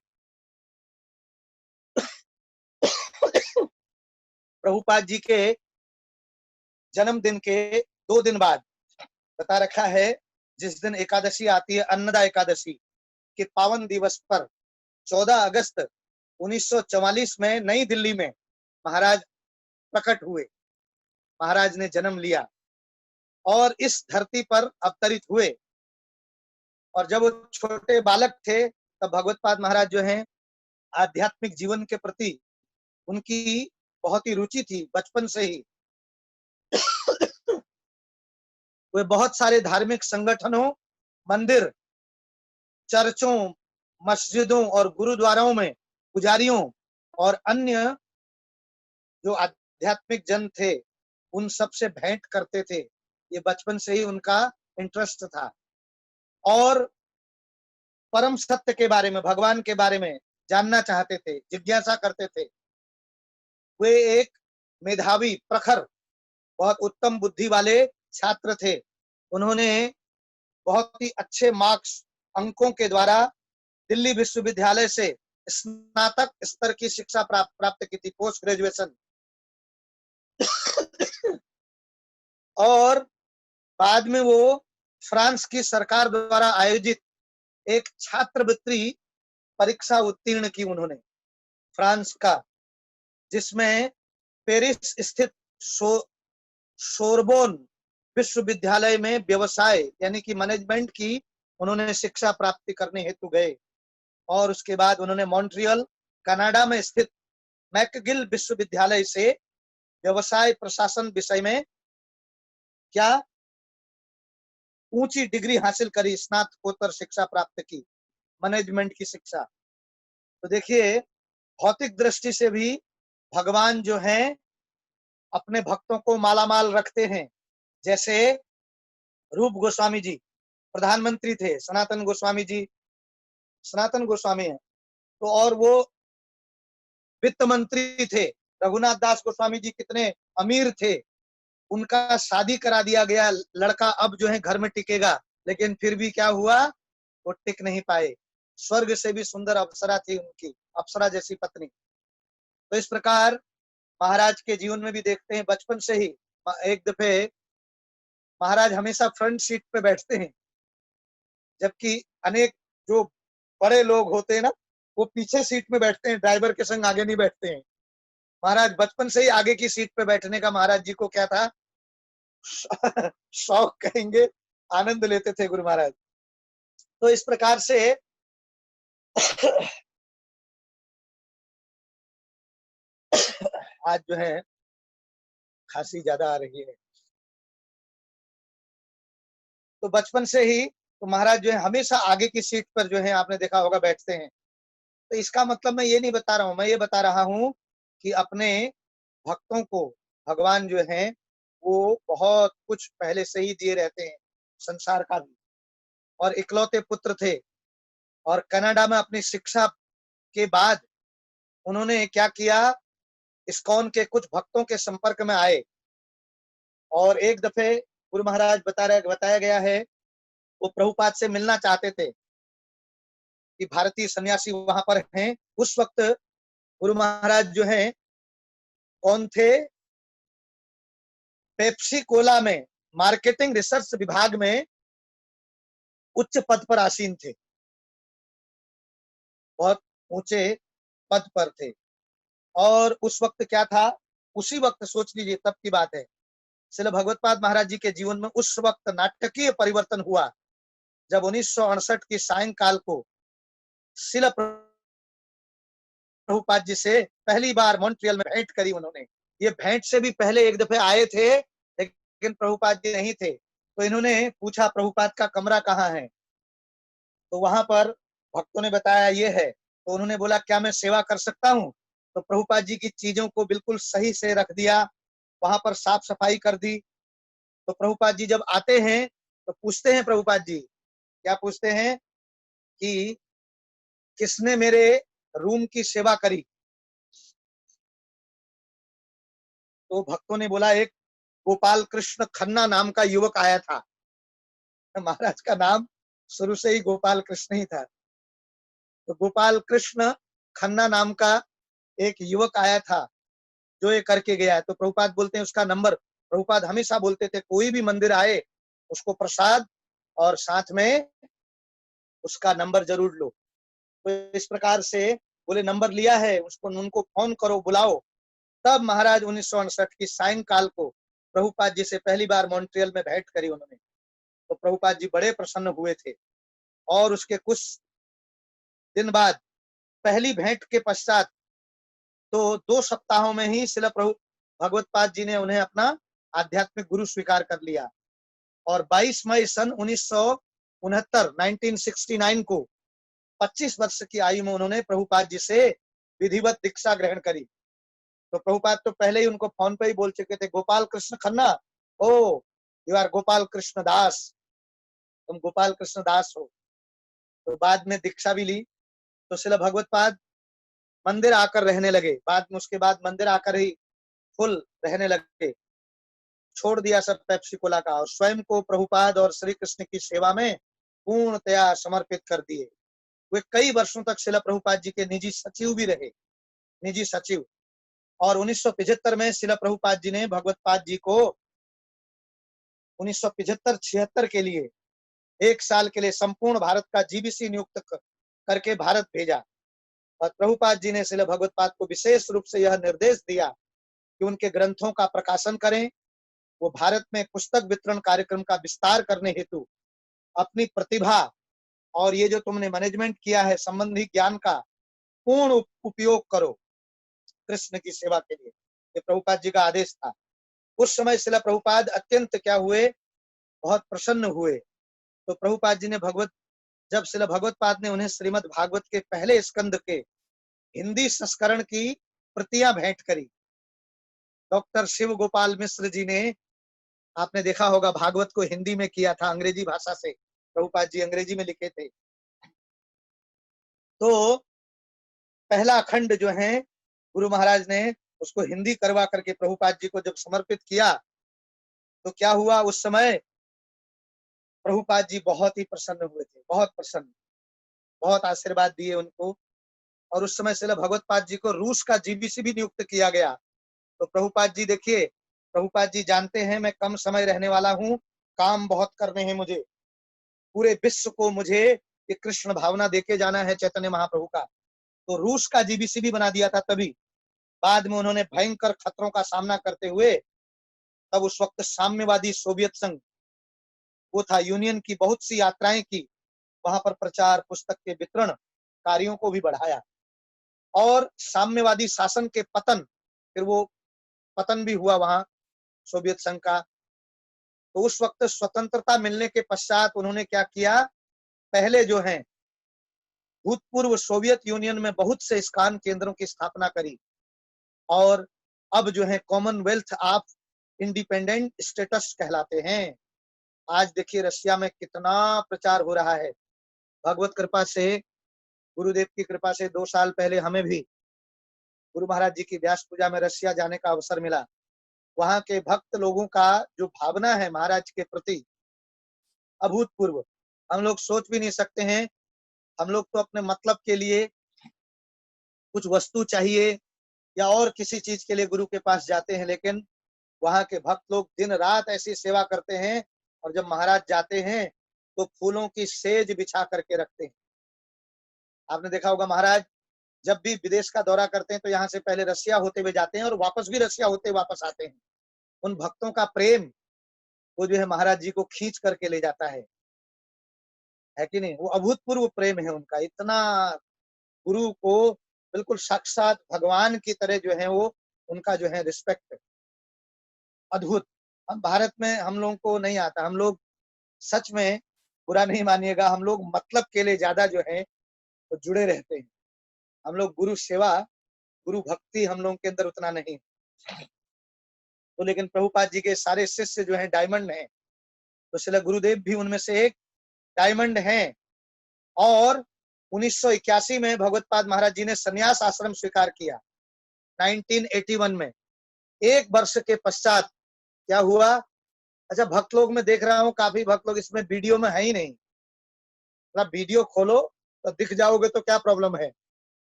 S2: प्रभुपाद जी के जन्मदिन के 2 दिन बाद बता रखा है, जिस दिन एकादशी आती है, अन्नदा एकादशी के पावन दिवस पर 14 अगस्त 1944 में नई दिल्ली में महाराज प्रकट हुए, महाराज ने जन्म लिया और इस धरती पर अवतरित हुए। और जब वो छोटे बालक थे तब भगवतपाद महाराज जो हैं आध्यात्मिक जीवन के प्रति उनकी बहुत ही रुचि थी बचपन से ही। वे बहुत सारे धार्मिक संगठनों, मंदिर, चर्चों, मस्जिदों और गुरुद्वाराओं में पुजारियों और अन्य जो आध्यात्मिक जन थे उन सब से भेंट करते थे। ये बचपन से ही उनका इंटरेस्ट था और परम सत्य के बारे में, भगवान के बारे में जानना चाहते थे, जिज्ञासा करते थे। वे एक मेधावी, प्रखर, बहुत उत्तम बुद्धि वाले छात्र थे। उन्होंने बहुत ही अच्छे मार्क्स, अंकों के द्वारा दिल्ली विश्वविद्यालय से स्नातक स्तर की शिक्षा प्राप्त की थी, पोस्ट ग्रेजुएशन। और बाद में वो फ्रांस की सरकार द्वारा आयोजित एक छात्रवृत्ति परीक्षा उत्तीर्ण की उन्होंने, फ्रांस का, जिसमें पेरिस स्थित सोरबोन विश्वविद्यालय में व्यवसाय यानी कि मैनेजमेंट की उन्होंने शिक्षा प्राप्ति करने हेतु गए। और उसके बाद उन्होंने मॉन्ट्रियल कनाडा में स्थित मैकगिल विश्वविद्यालय से व्यवसाय प्रशासन विषय में क्या ऊंची डिग्री हासिल करी, स्नातकोत्तर शिक्षा प्राप्त की, मैनेजमेंट की शिक्षा। तो देखिए भौतिक दृष्टि से भी भगवान जो हैं अपने भक्तों को मालामाल रखते हैं। जैसे रूप गोस्वामी जी प्रधानमंत्री थे, सनातन गोस्वामी जी सनातन गोस्वामी हैं, तो और वो वित्त मंत्री थे। रघुनाथ दास गोस्वामी जी कितने अमीर थे, उनका शादी करा दिया गया, लड़का अब जो है घर में टिकेगा, लेकिन फिर भी क्या हुआ, वो टिक नहीं पाए। स्वर्ग से भी सुंदर अप्सरा थी उनकी, अप्सरा जैसी पत्नी। तो इस प्रकार महाराज के जीवन में भी देखते हैं, बचपन से ही एक दफे महाराज हमेशा फ्रंट सीट पे बैठते हैं, जबकि अनेक जो बड़े लोग होते हैं ना, वो पीछे सीट में बैठते हैं, ड्राइवर के संग आगे नहीं बैठते हैं। महाराज बचपन से ही आगे की सीट पे बैठने का महाराज जी को क्या था, शौक कहेंगे, आनंद लेते थे गुरु महाराज। तो इस प्रकार से आज जो है खांसी ज्यादा आ रही है। तो बचपन से ही तो महाराज जो है हमेशा आगे की सीट पर जो है आपने देखा होगा बैठते हैं। तो इसका मतलब मैं ये नहीं बता रहा हूं, मैं ये बता रहा हूं कि अपने भक्तों को भगवान जो है वो बहुत कुछ पहले से ही दिए रहते हैं, संसार का भी। और इकलौते पुत्र थे, और कनाडा में अपनी शिक्षा के बाद उन्होंने क्या किया, इस्कॉन के कुछ भक्तों के संपर्क में आए, और एक दफे गुरु महाराज बताया गया है, वो प्रभुपाद से मिलना चाहते थे कि भारतीय सन्यासी वहां पर हैं। उस वक्त गुरु महाराज जो है कौन थे, पेप्सी कोला में मार्केटिंग रिसर्च विभाग में उच्च पद पर आसीन थे, बहुत ऊंचे पद पर थे। और उस वक्त क्या था, उसी वक्त सोच लीजिए तब की बात है, श्रील भगवत्पाद महाराज जी के जीवन में उस वक्त नाटकीय परिवर्तन हुआ, जब 1968 की सायंकाल को श्रील प्रभुपाद जी से पहली बार मॉन्ट्रियल में भेंट करी उन्होंने। ये भेंट से भी पहले एक दफे आए थे, लेकिन प्रभुपाद जी नहीं थे। तो इन्होंने पूछा प्रभुपाद का कमरा कहाँ है, तो वहां पर भक्तों ने बताया ये है। तो उन्होंने बोला क्या मैं सेवा कर सकता हूँ, तो प्रभुपाद जी की चीजों को बिल्कुल सही से रख दिया, वहां पर साफ सफाई कर दी। तो प्रभुपाद जी जब आते हैं तो पूछते हैं, प्रभुपाद जी क्या पूछते हैं कि किसने मेरे रूम की सेवा करी। तो भक्तों ने बोला एक गोपाल कृष्ण खन्ना नाम का युवक आया था। महाराज का नाम शुरू से ही गोपाल कृष्ण ही था। तो गोपाल कृष्ण खन्ना नाम का एक युवक आया था जो ये करके गया है। तो प्रभुपाद बोलते हैं उसका नंबर, प्रभुपाद हमेशा बोलते थे कोई भी मंदिर आए उसको प्रसाद और साथ में उसका नंबर जरूर लो। तो इस प्रकार से बोले नंबर लिया है, उसको उनको फोन करो, बुलाओ। तब महाराज 1968 की सायंकाल को प्रभुपाद जी से पहली बार मॉन्ट्रियल में भेंट करी उन्होंने। तो प्रभुपाद जी बड़े प्रसन्न हुए थे, और उसके कुछ दिन बाद पहली भेंट के पश्चात तो 2 सप्ताहों में ही श्रील प्रभु भगवत्पाद जी ने उन्हें अपना आध्यात्मिक गुरु स्वीकार कर लिया। और 22 मई सन 1969 को 25 वर्ष की आयु में उन्होंने प्रभुपाद जी से विधिवत दीक्षा ग्रहण करी। तो प्रभुपाद तो पहले ही उनको फोन पे ही बोल चुके थे, गोपाल कृष्ण खन्ना, ओ यू आर गोपाल कृष्ण दास, तुम गोपाल कृष्ण दास हो। तो बाद में दीक्षा भी ली। तो श्रील भगवत्पाद मंदिर आकर रहने लगे, बाद में उसके बाद मंदिर आकर ही फुल रहने लगे, छोड़ दिया सब पेप्सी कोला का, और स्वयं को प्रभुपाद और श्री कृष्ण की सेवा में पूर्णतया समर्पित कर दिए। वे कई वर्षों तक श्रील प्रभुपाद जी के निजी सचिव भी रहे, निजी सचिव। और 1975 में श्रील प्रभुपाद जी ने भगवत्पाद जी को 1975-76 के लिए 1 साल के लिए संपूर्ण भारत का जीबीसी नियुक्त करके भारत भेजा। और प्रभुपाद जी ने श्रील भगवत्पाद को विशेष रूप से यह निर्देश दिया कि उनके ग्रंथों का प्रकाशन करें। वो भारत में पुस्तक वितरण कार्यक्रम का विस्तार करने हेतु अपनी प्रतिभा और ये जो तुमने मैनेजमेंट किया है संबंधी ज्ञान का पूर्ण उपयोग करो कृष्ण की सेवा के लिए। ये प्रभुपाद जी का आदेश था। उस समय श्रील प्रभुपाद अत्यंत क्या हुए, बहुत प्रसन्न हुए। तो प्रभुपाद जी ने जब श्रील भगवत्पाद ने उन्हें श्रीमद् भागवत के पहले स्कंद के हिंदी संस्करण की प्रतियां भेंट करी। डॉक्टर शिव गोपाल मिश्र जी ने, आपने देखा होगा, भागवत को हिंदी में किया था अंग्रेजी भाषा से, प्रभुपाद जी अंग्रेजी में लिखे थे। तो पहला खंड जो है गुरु महाराज ने उसको हिंदी करवा करके प्रभुपाद जी को जब समर्पित किया, तो क्या हुआ, उस समय प्रभुपाद जी बहुत ही प्रसन्न हुए थे, बहुत प्रसन्न, बहुत आशीर्वाद दिए उनको। और उस समय श्रील भगवत्पाद जी को रूस का जीबीसी भी नियुक्त किया गया। तो प्रभुपाद जी देखिए, प्रभुपाद जी जानते हैं मैं कम समय रहने वाला हूँ, काम बहुत करने हैं मुझे, पूरे विश्व को मुझे ये कृष्ण भावना देके जाना है चैतन्य महाप्रभु का। तो रूस का जीबीसी भी बना दिया था तभी। बाद में उन्होंने भयंकर खतरों का सामना करते हुए, तब उस वक्त साम्यवादी सोवियत संघ वो था, यूनियन की बहुत सी यात्राएं की, वहां पर प्रचार, पुस्तक के वितरण कार्यों को भी बढ़ाया, और साम्यवादी शासन के पतन, फिर वो पतन भी हुआ वहां सोवियत संघ का। तो उस वक्त स्वतंत्रता मिलने के पश्चात उन्होंने क्या किया, पहले जो है भूतपूर्व सोवियत यूनियन में बहुत से इस्कान केंद्रों की स्थापना करी, और अब जो है कॉमनवेल्थ ऑफ इंडिपेंडेंट स्टेटस कहलाते हैं। आज देखिए रशिया में कितना प्रचार हो रहा है। भगवत कृपा से, गुरुदेव की कृपा से 2 साल पहले हमें भी गुरु महाराज जी की व्यास पूजा में रशिया जाने का अवसर मिला। वहां के भक्त लोगों का जो भावना है महाराज के प्रति, अभूतपूर्व, हम लोग सोच भी नहीं सकते हैं। हम लोग तो अपने मतलब के लिए, कुछ वस्तु चाहिए या और किसी चीज के लिए गुरु के पास जाते हैं, लेकिन वहां के भक्त लोग दिन रात ऐसी सेवा करते हैं, और जब महाराज जाते हैं तो फूलों की सेज बिछा करके रखते हैं। आपने देखा होगा महाराज जब भी विदेश का दौरा करते हैं तो यहाँ से पहले रसिया होते हुए जाते हैं और वापस भी रसिया होते वापस आते हैं। उन भक्तों का प्रेम वो जो है महाराज जी को खींच करके ले जाता है कि नहीं? वो अभूतपूर्व प्रेम है उनका, इतना गुरु को बिल्कुल साक्षात भगवान की तरह जो है वो उनका जो है रिस्पेक्ट अद्भुत। हम भारत में हम लोगों को नहीं आता, हम लोग सच में बुरा नहीं मानिएगा, हम लोग मतलब के लिए ज्यादा जो है वो जुड़े रहते हैं। हम लोग गुरु सेवा, गुरु भक्ति हम लोगों के अंदर उतना नहीं। तो लेकिन प्रभुपाद जी के सारे शिष्य जो है डायमंड हैं, तो श्रील गुरुदेव भी उनमें से एक डायमंड हैं। और 1981 में भगवत्पाद महाराज जी ने संन्यास आश्रम स्वीकार किया, 1981 में। 1 वर्ष के पश्चात क्या हुआ, अच्छा भक्त लोग में देख रहा हूँ काफी भक्त लोग इसमें वीडियो में है ही नहीं। वीडियो खोलो तो दिख जाओगे तो क्या प्रॉब्लम है,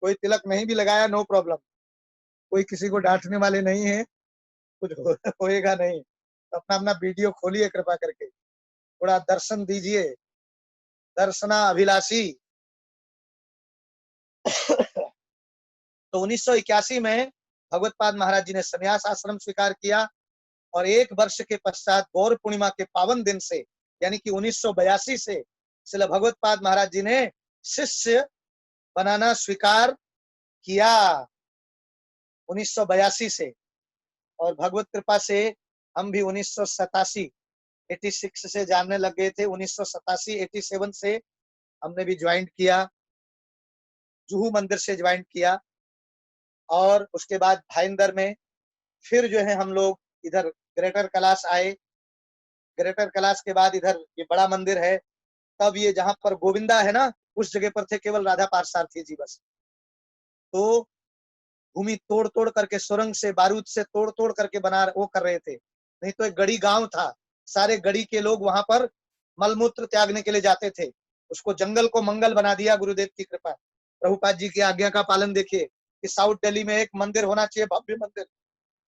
S2: कोई तिलक नहीं भी लगाया नो प्रॉब्लम, कोई किसी को डांटने वाले नहीं है, कुछ होएगा नहीं। तो अपना अपना वीडियो खोलिए कृपा करके, थोड़ा दर्शन दीजिए, दर्शना अभिलाषी। तो 1981 में भगवत्पाद महाराज जी ने संन्यास आश्रम स्वीकार किया, और 1 वर्ष के पश्चात गौर पूर्णिमा के पावन दिन से, यानी कि 1982 से श्रील भगवत्पाद महाराज जी ने शिष्य बनाना स्वीकार किया, 1982 से। और भगवत कृपा से हम भी 1987 86 से जानने लग गए थे। 1987 87 से हमने भी ज्वाइन किया, जुहू मंदिर से ज्वाइन किया, और उसके बाद भाईंदर में फिर जो है हम लोग इधर ग्रेटर कैलाश आए। ग्रेटर कैलाश के बाद इधर ये बड़ा मंदिर है, तब ये जहां पर गोविंदा है ना, उस जगह पर थे केवल राधा पारसारथी जी बस। तो भूमि तोड़ तोड़ करके, सुरंग से, बारूद से तोड़ तोड़ करके बना वो कर रहे थे, नहीं तो एक गढ़ी गांव था, सारे गढ़ी के लोग वहां पर मलमूत्र त्यागने के लिए जाते थे। उसको जंगल को मंगल बना दिया गुरुदेव की कृपा। प्रभुपाद जी की आज्ञा का पालन देखिए कि साउथ दिल्ली में एक मंदिर होना चाहिए, भव्य मंदिर,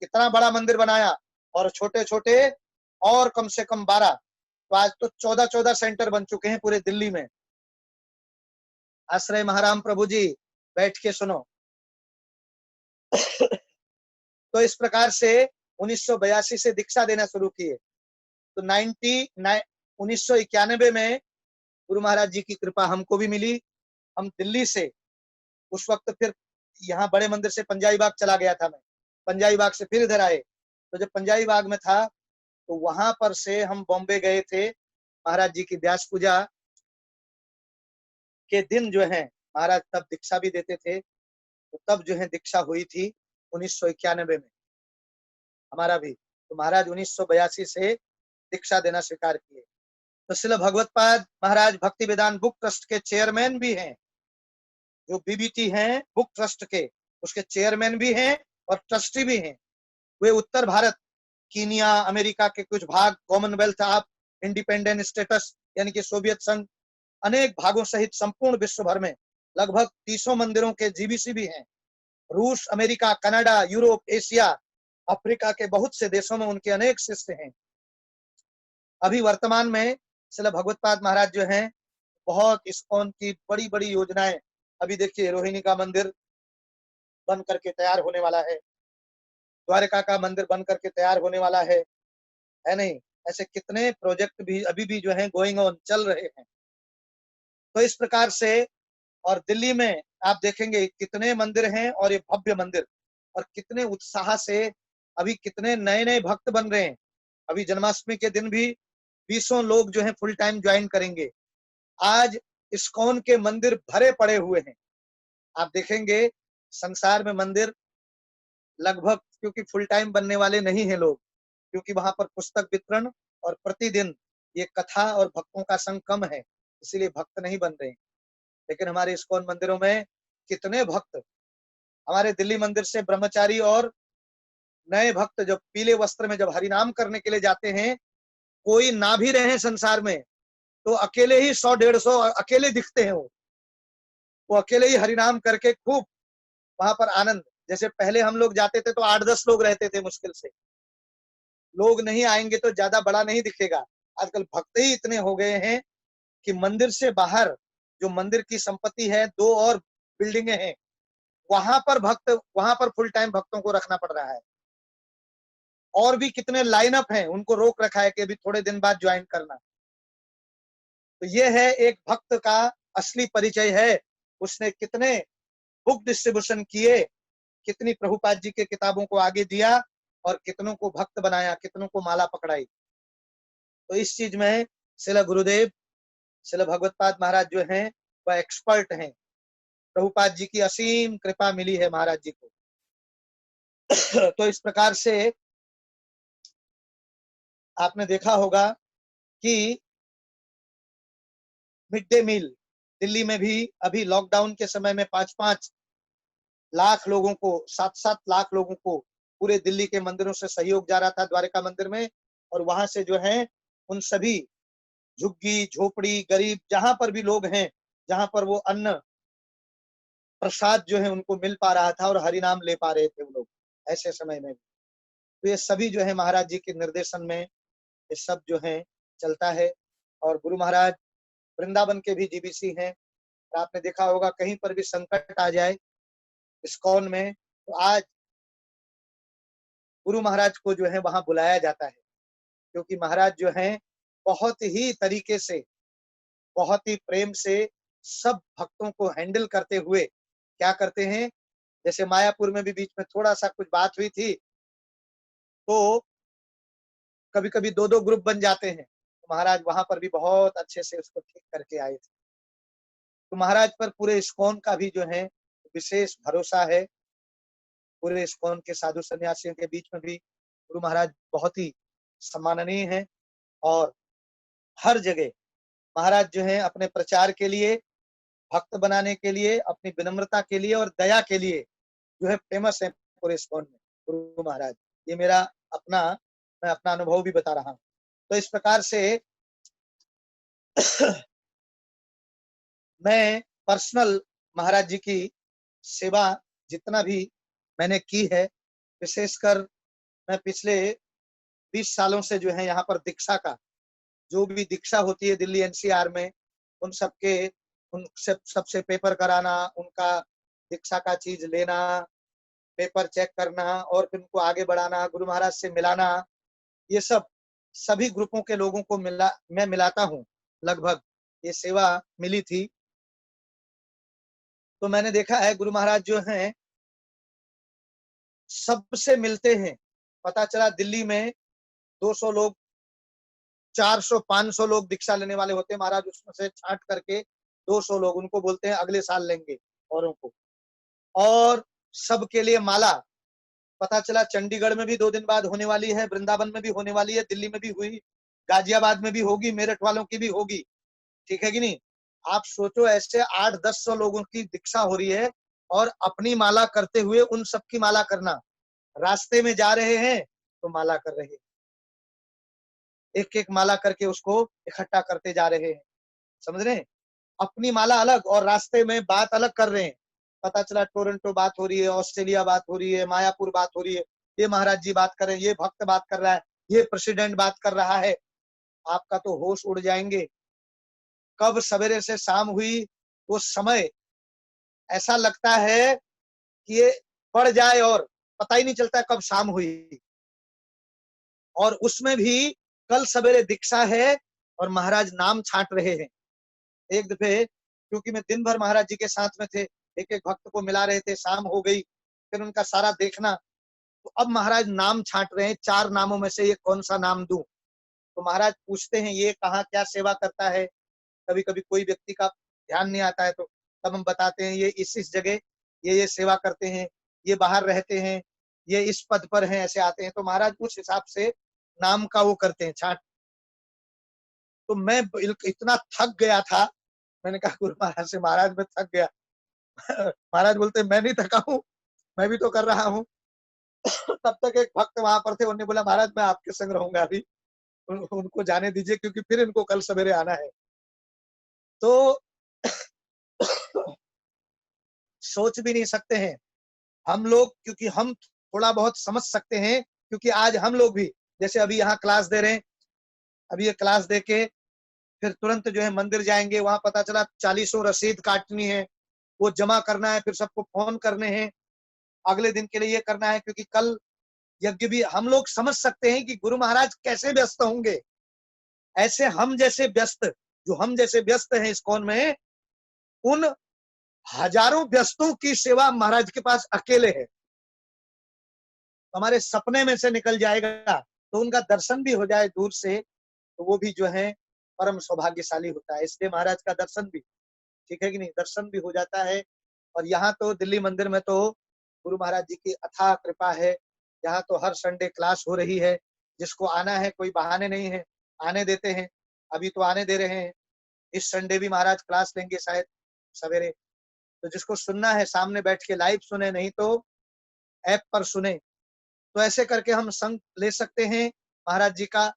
S2: कितना बड़ा मंदिर बनाया, और छोटे छोटे और कम से कम 12, तो आज तो 14 सेंटर बन चुके हैं पूरे दिल्ली में। आश्रय महाराम प्रभु जी बैठ के सुनो। तो इस प्रकार से 1982 से दीक्षा देना शुरू किए। तो 1991 में गुरु महाराज जी की कृपा हमको भी मिली। हम दिल्ली से उस वक्त फिर यहाँ बड़े मंदिर से पंजाबी बाग चला गया था मैं, पंजाबी बाग से फिर इधर आए। तो जब पंजाबी बाग में था तो वहां पर से हम बॉम्बे गए थे, महाराज जी की व्यास पूजा के दिन जो है महाराज तब दीक्षा भी देते थे। तो तब जो है दीक्षा हुई थी 1991 में हमारा भी। तो महाराज 1982 से दीक्षा देना स्वीकार किए। तो श्रील भगवत्पाद महाराज भक्ति वेदांत बुक ट्रस्ट के चेयरमैन भी हैं, जो बीबीटी हैं बुक ट्रस्ट के, उसके चेयरमैन भी हैं और ट्रस्टी भी हैं। वे उत्तर भारत कीनिया, अमेरिका के कुछ भाग, कॉमनवेल्थ ऑफ इंडिपेंडेंट स्टेटस यानी कि सोवियत संघ, अनेक भागों सहित संपूर्ण विश्व भर में लगभग 300 मंदिरों के जीबीसी भी हैं। रूस, America, Canada, Europe, Asia, Africa के बहुत से देशों में उनके अनेक शिष्य हैं। अभी वर्तमान में श्रील भगवत्पाद महाराज जो हैं, बहुत इस्कॉन की बड़ी बड़ी योजनाएं, अभी देखिए रोहिणी का मंदिर बन करके तैयार होने वाला है, द्वारका का मंदिर बन करके तैयार होने वाला है नहीं? ऐसे कितने प्रोजेक्ट भी अभी भी जो है गोइंग ऑन, चल रहे हैं। तो इस प्रकार से, और दिल्ली में आप देखेंगे कितने मंदिर हैं और ये भव्य मंदिर, और कितने उत्साह से अभी कितने नए नए भक्त बन रहे हैं। अभी जन्माष्टमी के दिन भी 20 लोग जो है फुल टाइम ज्वाइन करेंगे। आज इस्कॉन के मंदिर भरे पड़े हुए हैं। आप देखेंगे संसार में मंदिर लगभग, क्योंकि फुल टाइम बनने वाले नहीं हैं लोग, क्योंकि वहां पर पुस्तक वितरण और प्रतिदिन ये कथा और भक्तों का संग कम है, इसीलिए भक्त नहीं बन रहे। लेकिन हमारे इस्कॉन मंदिरों में कितने भक्त, हमारे दिल्ली मंदिर से ब्रह्मचारी और नए भक्त जब पीले वस्त्र में जब हरिनाम करने के लिए जाते हैं, कोई ना भी रहे संसार में, तो अकेले ही 100-150 अकेले दिखते हैं। वो अकेले ही हरिनाम करके खूब वहां पर आनंद, जैसे पहले हम लोग जाते थे तो 8-10 लोग रहते थे, मुश्किल से लोग नहीं आएंगे तो ज्यादा बड़ा नहीं दिखेगा। आजकल भक्त ही इतने हो गए हैं कि मंदिर से बाहर जो मंदिर की संपत्ति है, 2 और बिल्डिंगें हैं, वहां पर फुल टाइम भक्तों को रखना पड़ रहा है। और भी कितने लाइनअप हैं, उनको रोक रखा है कि अभी थोड़े दिन बाद ज्वाइन करना। तो ये है एक भक्त का असली परिचय है, उसने कितने बुक डिस्ट्रीब्यूशन किए, कितनी प्रभुपाद जी के किताबों को आगे दिया, और कितनों को भक्त बनाया, कितनों को माला पकड़ाई। तो इस चीज में श्रील गुरुदेव, श्रील भगवत्पाद महाराज जो हैं वह एक्सपर्ट हैं। प्रभुपाद जी की असीम कृपा मिली है महाराज जी को। तो इस प्रकार से आपने देखा होगा कि मिड डे मील दिल्ली में भी अभी लॉकडाउन के समय में 5-5 लाख लोगों को, 7-7 लाख लोगों को पूरे दिल्ली के मंदिरों से सहयोग जा रहा था द्वारका मंदिर में। और वहां से जो है उन सभी झुग्गी झोपड़ी गरीब जहां पर भी लोग हैं, जहां पर वो अन्न प्रसाद जो है उनको मिल पा रहा था और हरिनाम ले पा रहे थे वो लोग ऐसे समय में। तो ये सभी जो है महाराज जी के निर्देशन में ये सब जो है चलता है। और गुरु महाराज वृंदावन के भी जीबीसी हैं। आपने देखा होगा कहीं पर भी संकट आ जाए इस्कॉन में, तो आज गुरु महाराज को जो है वहां बुलाया जाता है, क्योंकि महाराज जो हैं बहुत ही तरीके से, बहुत ही प्रेम से सब भक्तों को हैंडल करते हुए क्या करते हैं। जैसे मायापुर में भी बीच में थोड़ा सा कुछ बात हुई थी, तो कभी कभी 2-2 ग्रुप बन जाते हैं, तो महाराज वहां पर भी बहुत अच्छे से उसको ठीक करके आए थे। तो महाराज पर पूरे इस्कॉन का भी जो है विशेष भरोसा है। पूरे इस्कॉन के साधु सन्यासियों के बीच में भी गुरु महाराज बहुत ही सम्माननीय हैं। और हर जगह महाराज जो है अपने प्रचार के लिए, भक्त बनाने के लिए, अपनी विनम्रता के लिए और दया के लिए जो है फेमस है पूरे इस्कॉन में गुरु महाराज। ये मेरा अपना, मैं अपना अनुभव भी बता रहा हूँ। तो इस प्रकार से मैं पर्सनल महाराज जी की सेवा जितना भी मैंने की है, विशेषकर मैं पिछले 20 सालों से जो है यहाँ पर दीक्षा का, जो भी दीक्षा होती है दिल्ली एनसीआर में, उन सबसे पेपर कराना, उनका दीक्षा का चीज लेना, पेपर चेक करना और फिर उनको आगे बढ़ाना, गुरु महाराज से मिलाना, ये सब सभी ग्रुपों के लोगों को मैं मिलाता हूँ लगभग। ये सेवा मिली थी। तो मैंने देखा है गुरु महाराज जो हैं सबसे मिलते हैं। पता चला दिल्ली में 200 लोग, 400-500 लोग दीक्षा लेने वाले होते हैं, महाराज उसमें से छांट करके 200 लोग, उनको बोलते हैं अगले साल लेंगे औरों को। और सबके लिए माला, पता चला चंडीगढ़ में भी 2 दिन बाद होने वाली है, वृंदावन में भी होने वाली है, दिल्ली में भी हुई, गाजियाबाद में भी होगी, मेरठ वालों की भी होगी। ठीक है कि नहीं? आप सोचो ऐसे 800-1000 लोगों की दीक्षा हो रही है और अपनी माला करते हुए उन सबकी माला करना। रास्ते में जा रहे हैं तो माला कर रहे हैं, एक एक माला करके उसको इकट्ठा करते जा रहे हैं, समझ रहे हैं। अपनी माला अलग और रास्ते में बात अलग कर रहे हैं। पता चला टोरंटो बात हो रही है, ऑस्ट्रेलिया बात हो रही है, मायापुर बात हो रही है, ये महाराज जी बात कर रहे हैं, ये भक्त बात कर रहा है, ये प्रेसिडेंट बात कर रहा है। आपका तो होश उड़ जाएंगे। कब सवेरे से शाम हुई वो समय ऐसा लगता है कि ये बढ़ जाए और पता ही नहीं चलता कब शाम हुई। और उसमें भी कल सवेरे दीक्षा है और महाराज नाम छांट रहे हैं। एक दफे क्योंकि मैं दिन भर महाराज जी के साथ में थे, एक एक भक्त को मिला रहे थे, शाम हो गई, फिर उनका सारा देखना, तो अब महाराज नाम छांट रहे हैं, 4 नामों में से ये कौन सा नाम दूं। तो महाराज पूछते हैं ये कहाँ क्या सेवा करता है। कभी कभी कोई व्यक्ति का ध्यान नहीं आता है तो तब हम बताते हैं ये इस जगह ये सेवा करते हैं, ये बाहर रहते हैं, ये इस पद पर हैं, ऐसे आते हैं। तो महाराज उस हिसाब से नाम का वो करते हैं छांट। तो मैं इतना थक गया था, मैंने कहा गुरु महाराज से, महाराज मैं थक गया। महाराज बोलते मैं नहीं थका हूँ, मैं भी तो कर रहा हूँ। तब तक एक भक्त वहां पर थे, उन्होंने बोला महाराज मैं आपके संग रहूंगा अभी, उनको जाने दीजिए क्योंकि फिर इनको कल सवेरे आना है। तो सोच भी नहीं सकते हैं हम लोग, क्योंकि हम थोड़ा बहुत समझ सकते हैं, क्योंकि आज हम लोग भी जैसे अभी यहाँ क्लास दे रहे हैं, अभी ये क्लास दे के फिर तुरंत जो है मंदिर जाएंगे, वहां पता चला 40 रसीद काटनी है, वो जमा करना है, फिर सबको फोन करने हैं, अगले दिन के लिए ये करना है, क्योंकि कल यज्ञ भी। हम लोग समझ सकते हैं कि गुरु महाराज कैसे व्यस्त होंगे। ऐसे हम जैसे व्यस्त, जो हम जैसे व्यस्त हैं इस्कॉन में, उन हजारों व्यस्तों की सेवा महाराज के पास अकेले है। हमारे सपने में से निकल जाएगा तो उनका दर्शन भी हो जाए दूर से, तो वो भी जो है परम सौभाग्यशाली होता है। इसलिए महाराज का दर्शन भी, ठीक है कि नहीं, दर्शन भी हो जाता है। और यहाँ तो दिल्ली मंदिर में तो गुरु महाराज जी की अथाह कृपा है। यहाँ तो हर संडे क्लास हो रही है, जिसको आना है कोई बहाने नहीं है, आने देते हैं। अभी तो आने दे रहे हैं, इस संडे भी महाराज क्लास लेंगे शायद सवेरे। तो जिसको सुनना है सामने बैठ के लाइव सुने, नहीं तो ऐप पर सुने। तो ऐसे करके हम संग ले सकते हैं महाराज जी का,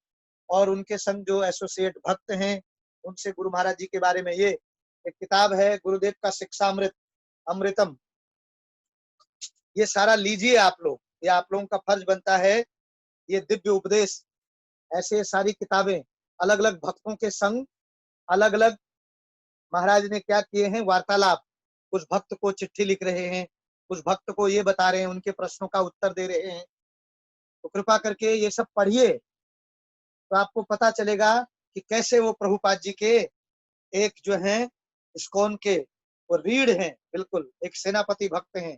S2: और उनके संग जो एसोसिएट भक्त हैं उनसे गुरु महाराज जी के बारे में। ये एक किताब है गुरुदेव का शिक्षा अमृत, अमृतम, ये सारा लीजिए आप लोग, ये आप लोगों का फर्ज बनता है। ये दिव्य उपदेश, ऐसे सारी किताबें अलग अलग भक्तों के संग, अलग अलग महाराज ने क्या किए हैं वार्तालाप। कुछ भक्त को चिट्ठी लिख रहे हैं, कुछ भक्त को ये बता रहे हैं, उनके प्रश्नों का उत्तर दे रहे हैं। तो कृपा करके ये सब पढ़िए, तो आपको पता चलेगा कि कैसे वो प्रभुपाद जी के एक जो हैं इस्कॉन के वो रीढ़ हैं, बिल्कुल एक सेनापति भक्त हैं,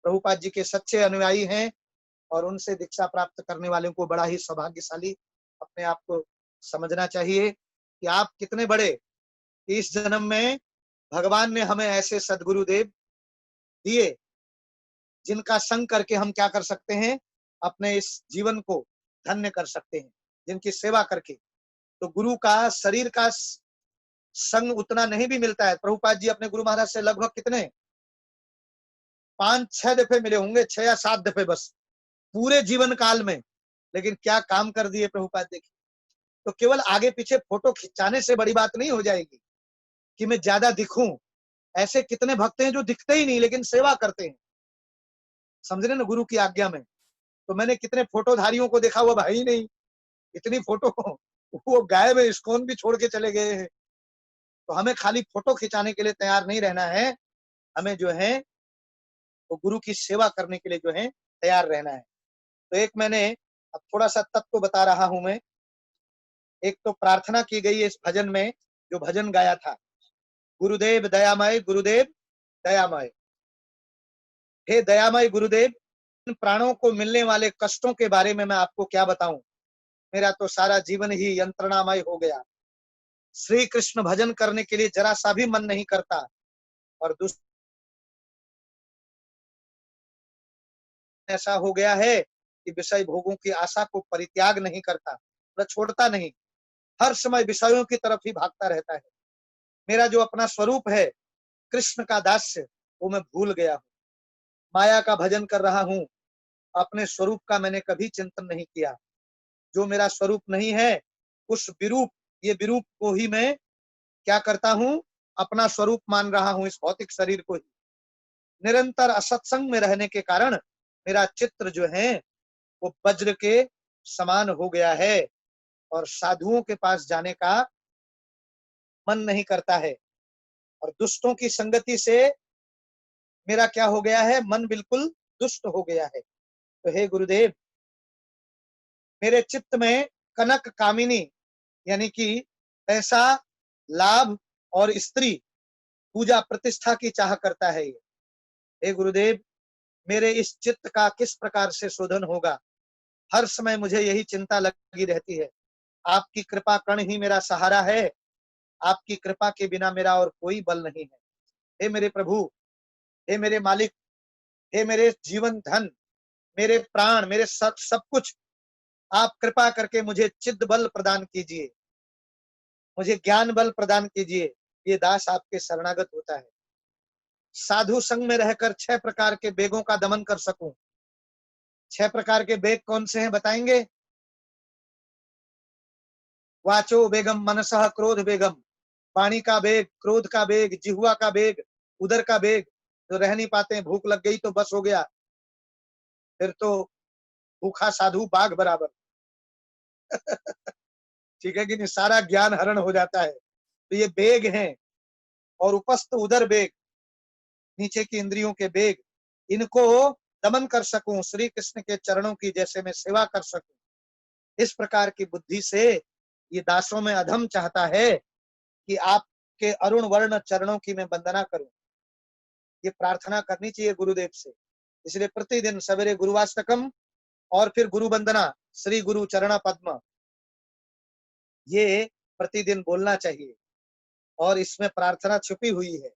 S2: प्रभुपाद जी के सच्चे अनुयायी हैं। और उनसे दीक्षा प्राप्त करने वालों को बड़ा ही सौभाग्यशाली अपने आप को समझना चाहिए कि आप कितने बड़े, इस जन्म में भगवान ने हमें ऐसे सदगुरुदेव दिए जिनका संग करके हम क्या कर सकते हैं, अपने इस जीवन को धन्य कर सकते हैं, जिनकी सेवा करके। तो गुरु का शरीर का संग उतना नहीं भी मिलता है। प्रभुपाद जी अपने गुरु महाराज से लगभग कितने 5-6 दफे मिले होंगे, 6 या 7 दफे बस पूरे जीवन काल में। लेकिन क्या काम कर दिए प्रभुपाद। देखिए, तो केवल आगे पीछे फोटो खिंचाने से बड़ी बात नहीं हो जाएगी कि मैं ज्यादा दिखूं। ऐसे कितने भक्त हैं जो दिखते ही नहीं लेकिन सेवा करते हैं, समझ रहे ना, गुरु की आज्ञा में। तो मैंने कितने फोटोधारियों को देखा, हुआ भाई नहीं, इतनी फोटो वो गायब है, इस्कॉन भी छोड़ के चले गए हैं। तो हमें खाली फोटो खिंचाने के लिए तैयार नहीं रहना है, हमें जो है वो गुरु की सेवा करने के लिए जो है तैयार रहना है। तो एक मैंने अब थोड़ा सा तत्व बता रहा हूं मैं। एक तो प्रार्थना की गई है इस भजन में, जो भजन गाया था, गुरुदेव दयामय, गुरुदेव दयामय, हे दयामय गुरुदेव, इन प्राणों को मिलने वाले कष्टों के बारे में मैं आपको क्या बताऊं, मेरा तो सारा जीवन ही यंत्रणामय हो गया। श्री कृष्ण भजन करने के लिए जरा सा भी मन नहीं करता, और दूसरा ऐसा हो गया है कि विषय भोगों की आशा को परित्याग नहीं करता, वह छोड़ता नहीं, हर समय विषयों की तरफ ही भागता रहता है। मेरा जो अपना स्वरूप है कृष्ण का दास्य, वो मैं भूल गया हूँ। माया का भजन कर रहा हूँ, अपने स्वरूप का मैंने कभी चिंतन नहीं किया। जो मेरा स्वरूप नहीं है उस विरूप, ये विरूप को ही मैं क्या करता हूँ, अपना स्वरूप मान रहा हूँ, इस भौतिक शरीर को ही। निरंतर असत्संग में रहने के कारण मेरा चित्र जो है वो वज्र के समान हो गया है और साधुओं के पास जाने का मन नहीं करता है। और दुष्टों की संगति से मेरा क्या हो गया है, मन बिल्कुल दुष्ट हो गया है। तो हे गुरुदेव, मेरे चित्त में कनक कामिनी यानी कि पैसा, लाभ और स्त्री, पूजा प्रतिष्ठा की चाह करता है ये। हे गुरुदेव, मेरे इस चित्त का किस प्रकार से शोधन होगा, हर समय मुझे यही चिंता लगी रहती है। आपकी कृपा कण ही मेरा सहारा है, आपकी कृपा के बिना मेरा और कोई बल नहीं है। हे मेरे प्रभु, हे मेरे मालिक, हे मेरे जीवन धन, मेरे प्राण, मेरे सब कुछ, आप कृपा करके मुझे चित्त बल प्रदान कीजिए, मुझे ज्ञान बल प्रदान कीजिए। ये दास आपके शरणागत होता है। साधु संग में रहकर 6 प्रकार के वेगों का दमन कर सकूं। 6 प्रकार के वेग कौन से हैं बताएंगे? वाचो वेगम, मनसः क्रोध वेगम, वाणी का वेग, क्रोध का वेग, जिह्वा का वेग, उदर का वेग। तो रह नहीं पाते हैं, भूख लग गई तो बस हो गया, फिर तो भूखा साधु बाघ बराबर। ठीक है कि नहीं, सारा ज्ञान हरण हो जाता है। तो ये वेग हैं। और उपस्थ उदर वेग, नीचे की इंद्रियों के वेग, इनको दमन कर सकूं, श्री कृष्ण के चरणों की जैसे मैं सेवा कर सकूं, इस प्रकार की बुद्धि से ये दासों में अधम चाहता है कि आपके अरुण वर्ण चरणों की मैं वंदना करूं। ये प्रार्थना करनी चाहिए गुरुदेव से। इसलिए प्रतिदिन सवेरे गुरुवाष्टकम और फिर गुरु वंदना, श्री गुरु चरण पद्म, ये प्रतिदिन बोलना चाहिए। और इसमें प्रार्थना छुपी हुई है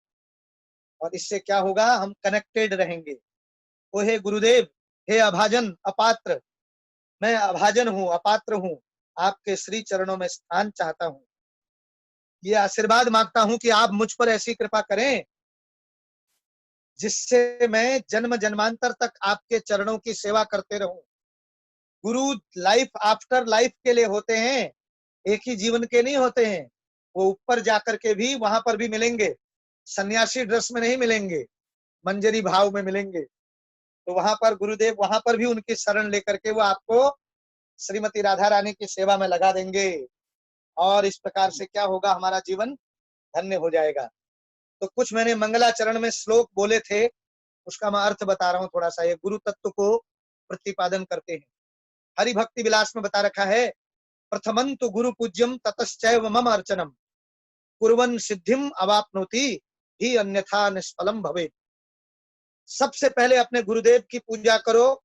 S2: और इससे क्या होगा, हम कनेक्टेड रहेंगे। ओ हे गुरुदेव, हे अभाजन अपात्र, मैं अभाजन हूँ, अपात्र हूँ, आपके श्री चरणों में स्थान चाहता हूँ। ये आशीर्वाद मांगता हूँ कि आप मुझ पर ऐसी कृपा करें जिससे मैं जन्म जन्मांतर तक आपके चरणों की सेवा करते रहूं। गुरु लाइफ आफ्टर लाइफ के लिए होते हैं, एक ही जीवन के नहीं होते हैं। वो ऊपर जाकर के भी वहां पर भी मिलेंगे, सन्यासी ड्रेस में नहीं मिलेंगे, मंजरी भाव में मिलेंगे। तो वहां पर गुरुदेव, वहां पर भी उनकी शरण लेकर के वो आपको श्रीमती राधा रानी की सेवा में लगा देंगे और इस प्रकार से क्या होगा, हमारा जीवन धन्य हो जाएगा। तो कुछ मैंने मंगलाचरण में श्लोक बोले थे, उसका मैं अर्थ बता रहा हूँ थोड़ा सा। ये गुरु तत्व को प्रतिपादन करते हैं। हरि भक्ति विलास में बता रखा है, प्रथमं तु गुरु पूज्यम ततश्चैव मम अर्चनम, कुर्वन् सिद्धिम अवाप्नोति ही अन्यथा निष्फलम भवेत्। सबसे पहले अपने गुरुदेव की पूजा करो,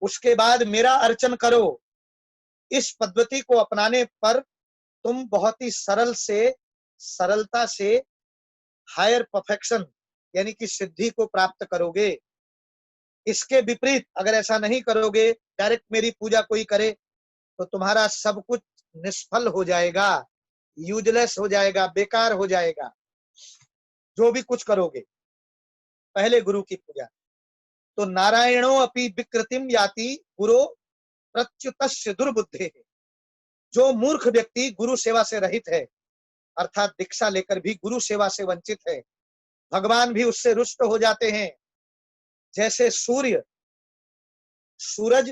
S2: उसके बाद मेरा अर्चन करो। इस पद्धति को अपनाने पर तुम बहुत ही सरलता से हायर परफेक्शन यानी कि सिद्धि को प्राप्त करोगे। इसके विपरीत अगर ऐसा नहीं करोगे, डायरेक्ट मेरी पूजा कोई करे, तो तुम्हारा सब कुछ निष्फल हो जाएगा, यूजलेस हो जाएगा, बेकार हो जाएगा जो भी कुछ करोगे। पहले गुरु की पूजा। तो नारायणो अपि विकृतिम याति गुरु प्रच्युतस्य दुर्बुद्धे। जो मूर्ख व्यक्ति गुरु सेवा से रहित है, अर्थात दीक्षा लेकर भी गुरु सेवा से वंचित है, भगवान भी उससे रुष्ट हो जाते हैं। जैसे सूरज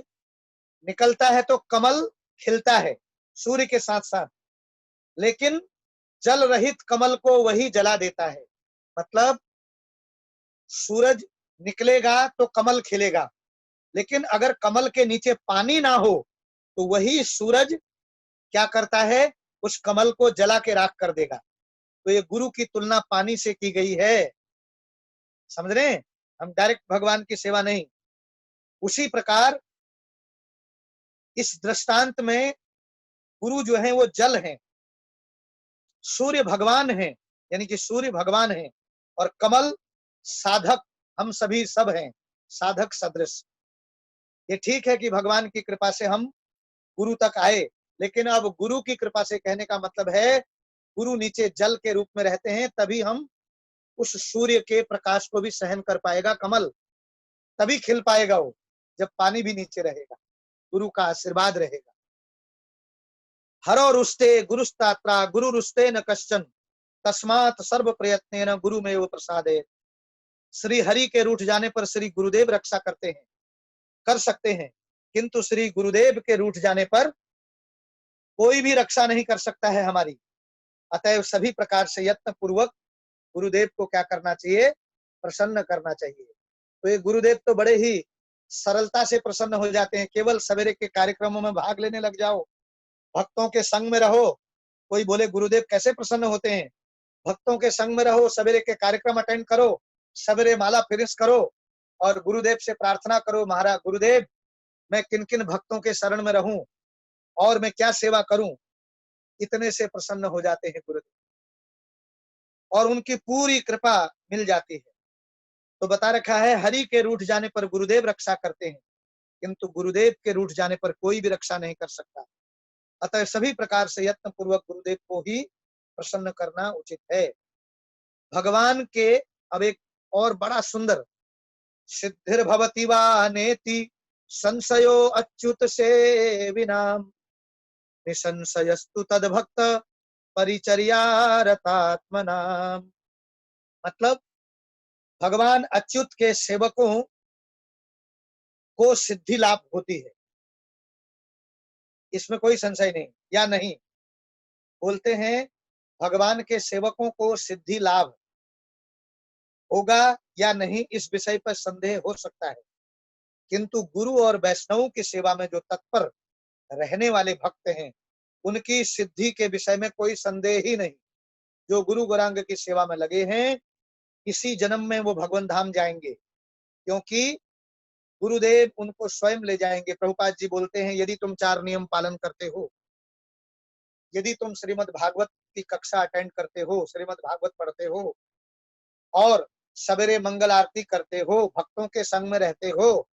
S2: निकलता है तो कमल खिलता है सूर्य के साथ साथ, लेकिन जल रहित कमल को वही जला देता है। मतलब सूरज निकलेगा तो कमल खिलेगा, लेकिन अगर कमल के नीचे पानी ना हो तो वही सूरज क्या करता है, उस कमल को जला के राख कर देगा। तो ये गुरु की तुलना पानी से की गई है, समझ रहे हैं? हम डायरेक्ट भगवान की सेवा नहीं। उसी प्रकार इस दृष्टांत में गुरु जो है वो जल है, सूर्य भगवान है, यानी कि सूर्य भगवान है, और कमल साधक, हम सभी सब हैं साधक सदृश। ये ठीक है कि भगवान की कृपा से हम गुरु तक आए, लेकिन अब गुरु की कृपा से कहने का मतलब है गुरु नीचे जल के रूप में रहते हैं, तभी हम उस सूर्य के प्रकाश को भी सहन कर पाएगा कमल, तभी खिल पाएगा वो। जब पानी भी नीचे रहेगा, गुरु का आशीर्वाद रहेगा। हरो रुष्टे गुरुस्तात्रा गुरु रुष्टे न कश्चन तस्मात् सर्व प्रयत्नेन गुरु में वो प्रसादे। श्री हरि के रूठ जाने पर श्री गुरुदेव रक्षा करते हैं, कर सकते हैं, किंतु श्री गुरुदेव के रूठ जाने पर कोई भी रक्षा नहीं कर सकता है हमारी। अतएव सभी प्रकार से यत्न पूर्वक गुरुदेव को क्या करना चाहिए, प्रसन्न करना चाहिए। तो ये गुरुदेव तो बड़े ही सरलता से प्रसन्न हो जाते हैं। केवल सवेरे के कार्यक्रमों में भाग लेने लग जाओ, भक्तों के संग में रहो। कोई बोले गुरुदेव कैसे प्रसन्न होते हैं, भक्तों के संग में रहो, सवेरे के कार्यक्रम अटेंड करो, सवेरे माला फिनिश करो और गुरुदेव से प्रार्थना करो, महाराज गुरुदेव मैं किन किन भक्तों के शरण में रहूं और मैं क्या सेवा करूं। इतने से प्रसन्न हो जाते हैं गुरुदेव और उनकी पूरी कृपा मिल जाती है। तो बता रखा है हरि के रूठ जाने पर गुरुदेव रक्षा करते हैं, किंतु गुरुदेव के रूठ जाने पर कोई भी रक्षा नहीं कर सकता। अतः सभी प्रकार से यत्न पूर्वक गुरुदेव को ही प्रसन्न करना उचित है। भगवान के अब एक और बड़ा सुंदर, सिद्धिर भवति वा नेति संशयो अच्युत से विनाम निसंशयस्तु तद्भक्त परिचर्यारतात्मनाम। मतलब भगवान अच्युत के सेवकों को सिद्धि लाभ होती है, इसमें कोई संशय नहीं। या नहीं, बोलते हैं भगवान के सेवकों को सिद्धि लाभ होगा या नहीं, इस विषय पर संदेह हो सकता है, किंतु गुरु और वैष्णवों की सेवा में जो तत्पर रहने वाले भक्त हैं उनकी सिद्धि के विषय में कोई संदेह ही नहीं। जो गुरु गौरांग की सेवा में लगे हैं इसी जन्म में वो भगवान धाम जाएंगे, क्योंकि गुरुदेव उनको स्वयं ले जाएंगे। प्रभुपाद जी बोलते हैं यदि तुम 4 नियम पालन करते हो, यदि तुम श्रीमद् भागवत की कक्षा अटेंड करते हो, श्रीमद् भागवत पढ़ते हो और सवेरे मंगल आरती करते हो, भक्तों के संग में रहते हो,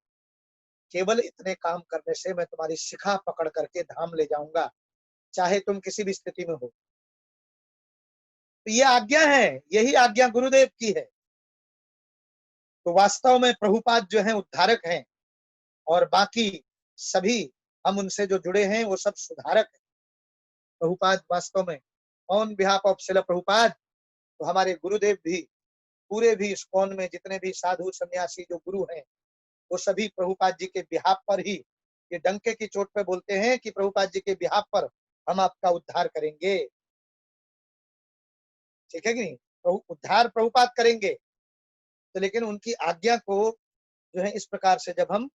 S2: केवल इतने काम करने से मैं तुम्हारी शिखा पकड़ करके धाम ले जाऊंगा, चाहे तुम किसी भी स्थिति में हो। तो ये आज्ञा है, यही आज्ञा गुरुदेव की है। तो वास्तव में प्रभुपाद जो हैं उद्धारक हैं और बाकी सभी हम उनसे जो जुड़े हैं वो सब सुधारक हैं। प्रभुपाद वास्तव में on behalf of Srila Prabhupada, तो हमारे गुरुदेव भी पूरे भी इस्कॉन में जितने भी साधु सन्यासी जो गुरु हैं वो सभी प्रभुपाद जी के बिहाफ पर ही ये डंके की चोट पे बोलते हैं कि प्रभुपाद जी के बिहाफ पर हम आपका उद्धार करेंगे। ठीक है कि नहीं, उद्धार प्रभुपाद करेंगे। तो लेकिन उनकी आज्ञा को जो है इस प्रकार से जब हम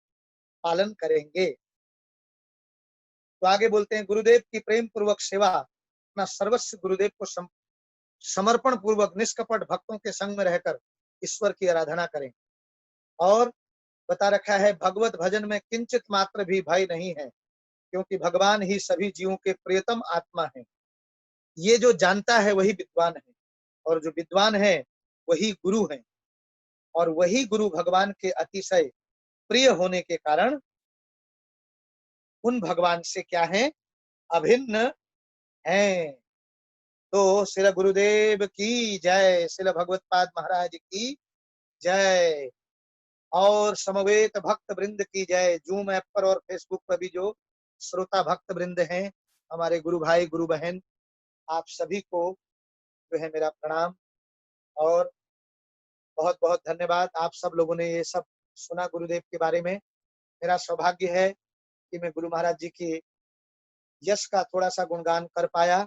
S2: पालन करेंगे, तो आगे बोलते हैं गुरुदेव की प्रेम पूर्वक सेवा, अपना सर्वस्व गुरुदेव को समर्पण पूर्वक निष्कपट भक्तों के संग में रहकर ईश्वर की आराधना करें। और बता रखा है भगवत भजन में किंचित मात्र भी भय नहीं है, क्योंकि भगवान ही सभी जीवों के प्रियतम आत्मा है। ये जो जानता है वही विद्वान है और जो विद्वान है वही गुरु है, और वही गुरु भगवान के अतिशय प्रिय होने के कारण उन भगवान से क्या है, अभिन्न है। तो श्री गुरुदेव की जय, श्री भगवत पाद महाराज की जय और समवेत भक्त वृंद की जय। जूम ऐप पर और फेसबुक पर भी जो श्रोता भक्त वृंद हैं, हमारे गुरु भाई गुरु बहन, आप सभी को जो है मेरा प्रणाम और बहुत बहुत धन्यवाद। आप सब लोगों ने ये सब सुना गुरुदेव के बारे में। मेरा सौभाग्य है कि मैं गुरु महाराज जी की यश का थोड़ा सा गुणगान कर पाया।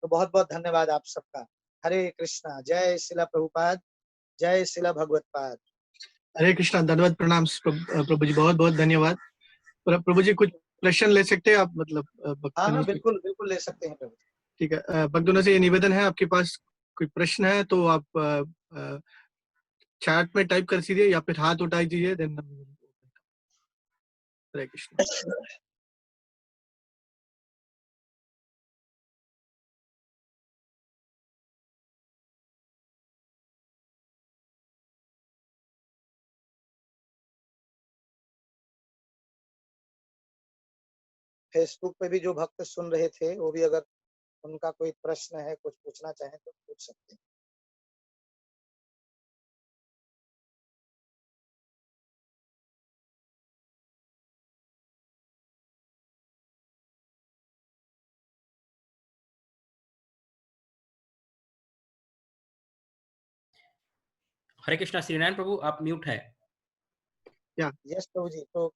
S2: तो बहुत बहुत धन्यवाद आप सबका। हरे कृष्णा, जय शिला प्रभुपाद, जय शिला भगवत पाद।
S3: हरे कृष्णा, धन्यवाद, प्रणाम प्रभु जी, बहुत बहुत धन्यवाद। प्रभु जी कुछ प्रश्न ले सकते हैं आप, मतलब
S2: हाँ बिल्कुल बिल्कुल ले सकते हैं प्रभु।
S3: ठीक है, भक्तों से ये निवेदन है, आपके पास कोई प्रश्न है तो आप चैट में टाइप कर दीजिए या फिर हाथ उठाई दीजिए। देन हरे कृष्ण।
S2: फेसबुक पे भी जो भक्त सुन रहे थे वो भी अगर उनका कोई प्रश्न है, कुछ पूछना चाहें तो पूछ सकते हैं।
S4: हरे कृष्णा श्रीनारायण प्रभु, आप म्यूट है।
S2: यस प्रभु जी। तो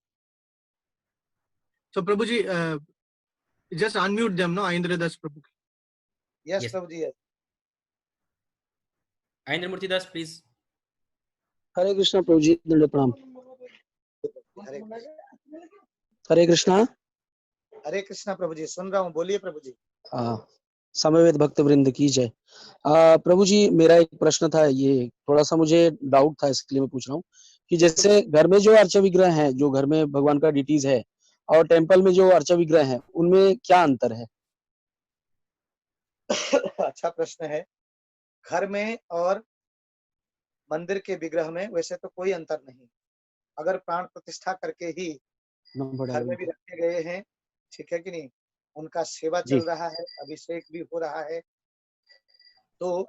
S3: So Prabhuji, just unmute them, no, Aindra Das Prabhu.
S2: Yes
S4: Yes.
S2: Prabhu ji, yes.
S4: Aindra Murti Das please.
S5: Hare Krishna Prabhu ji, दंडवत प्रणाम।
S2: हरे
S5: हरे कृष्णा।
S2: हरे कृष्णा प्रभु जी, सुन रहा हूँ, बोलिए प्रभु जी।
S5: समवेत भक्त वृंद की जय। प्रभु जी, मेरा एक प्रश्न था, ये थोड़ा सा मुझे डाउट था, इसलिए मैं पूछ रहा हूँ कि जैसे घर में जो अर्चा विग्रह हैं, जो घर में भगवान का डिटीज है, और टेम्पल में जो अर्चा विग्रह है, उनमें क्या अंतर है?
S2: अच्छा प्रश्न है। घर में और मंदिर के विग्रह में वैसे तो कोई अंतर नहीं, अगर प्राण प्रतिष्ठा करके ही घर में भी रखे गए हैं, ठीक है कि नहीं, उनका सेवा
S5: जी।
S2: चल रहा है, अभिषेक भी हो रहा है, तो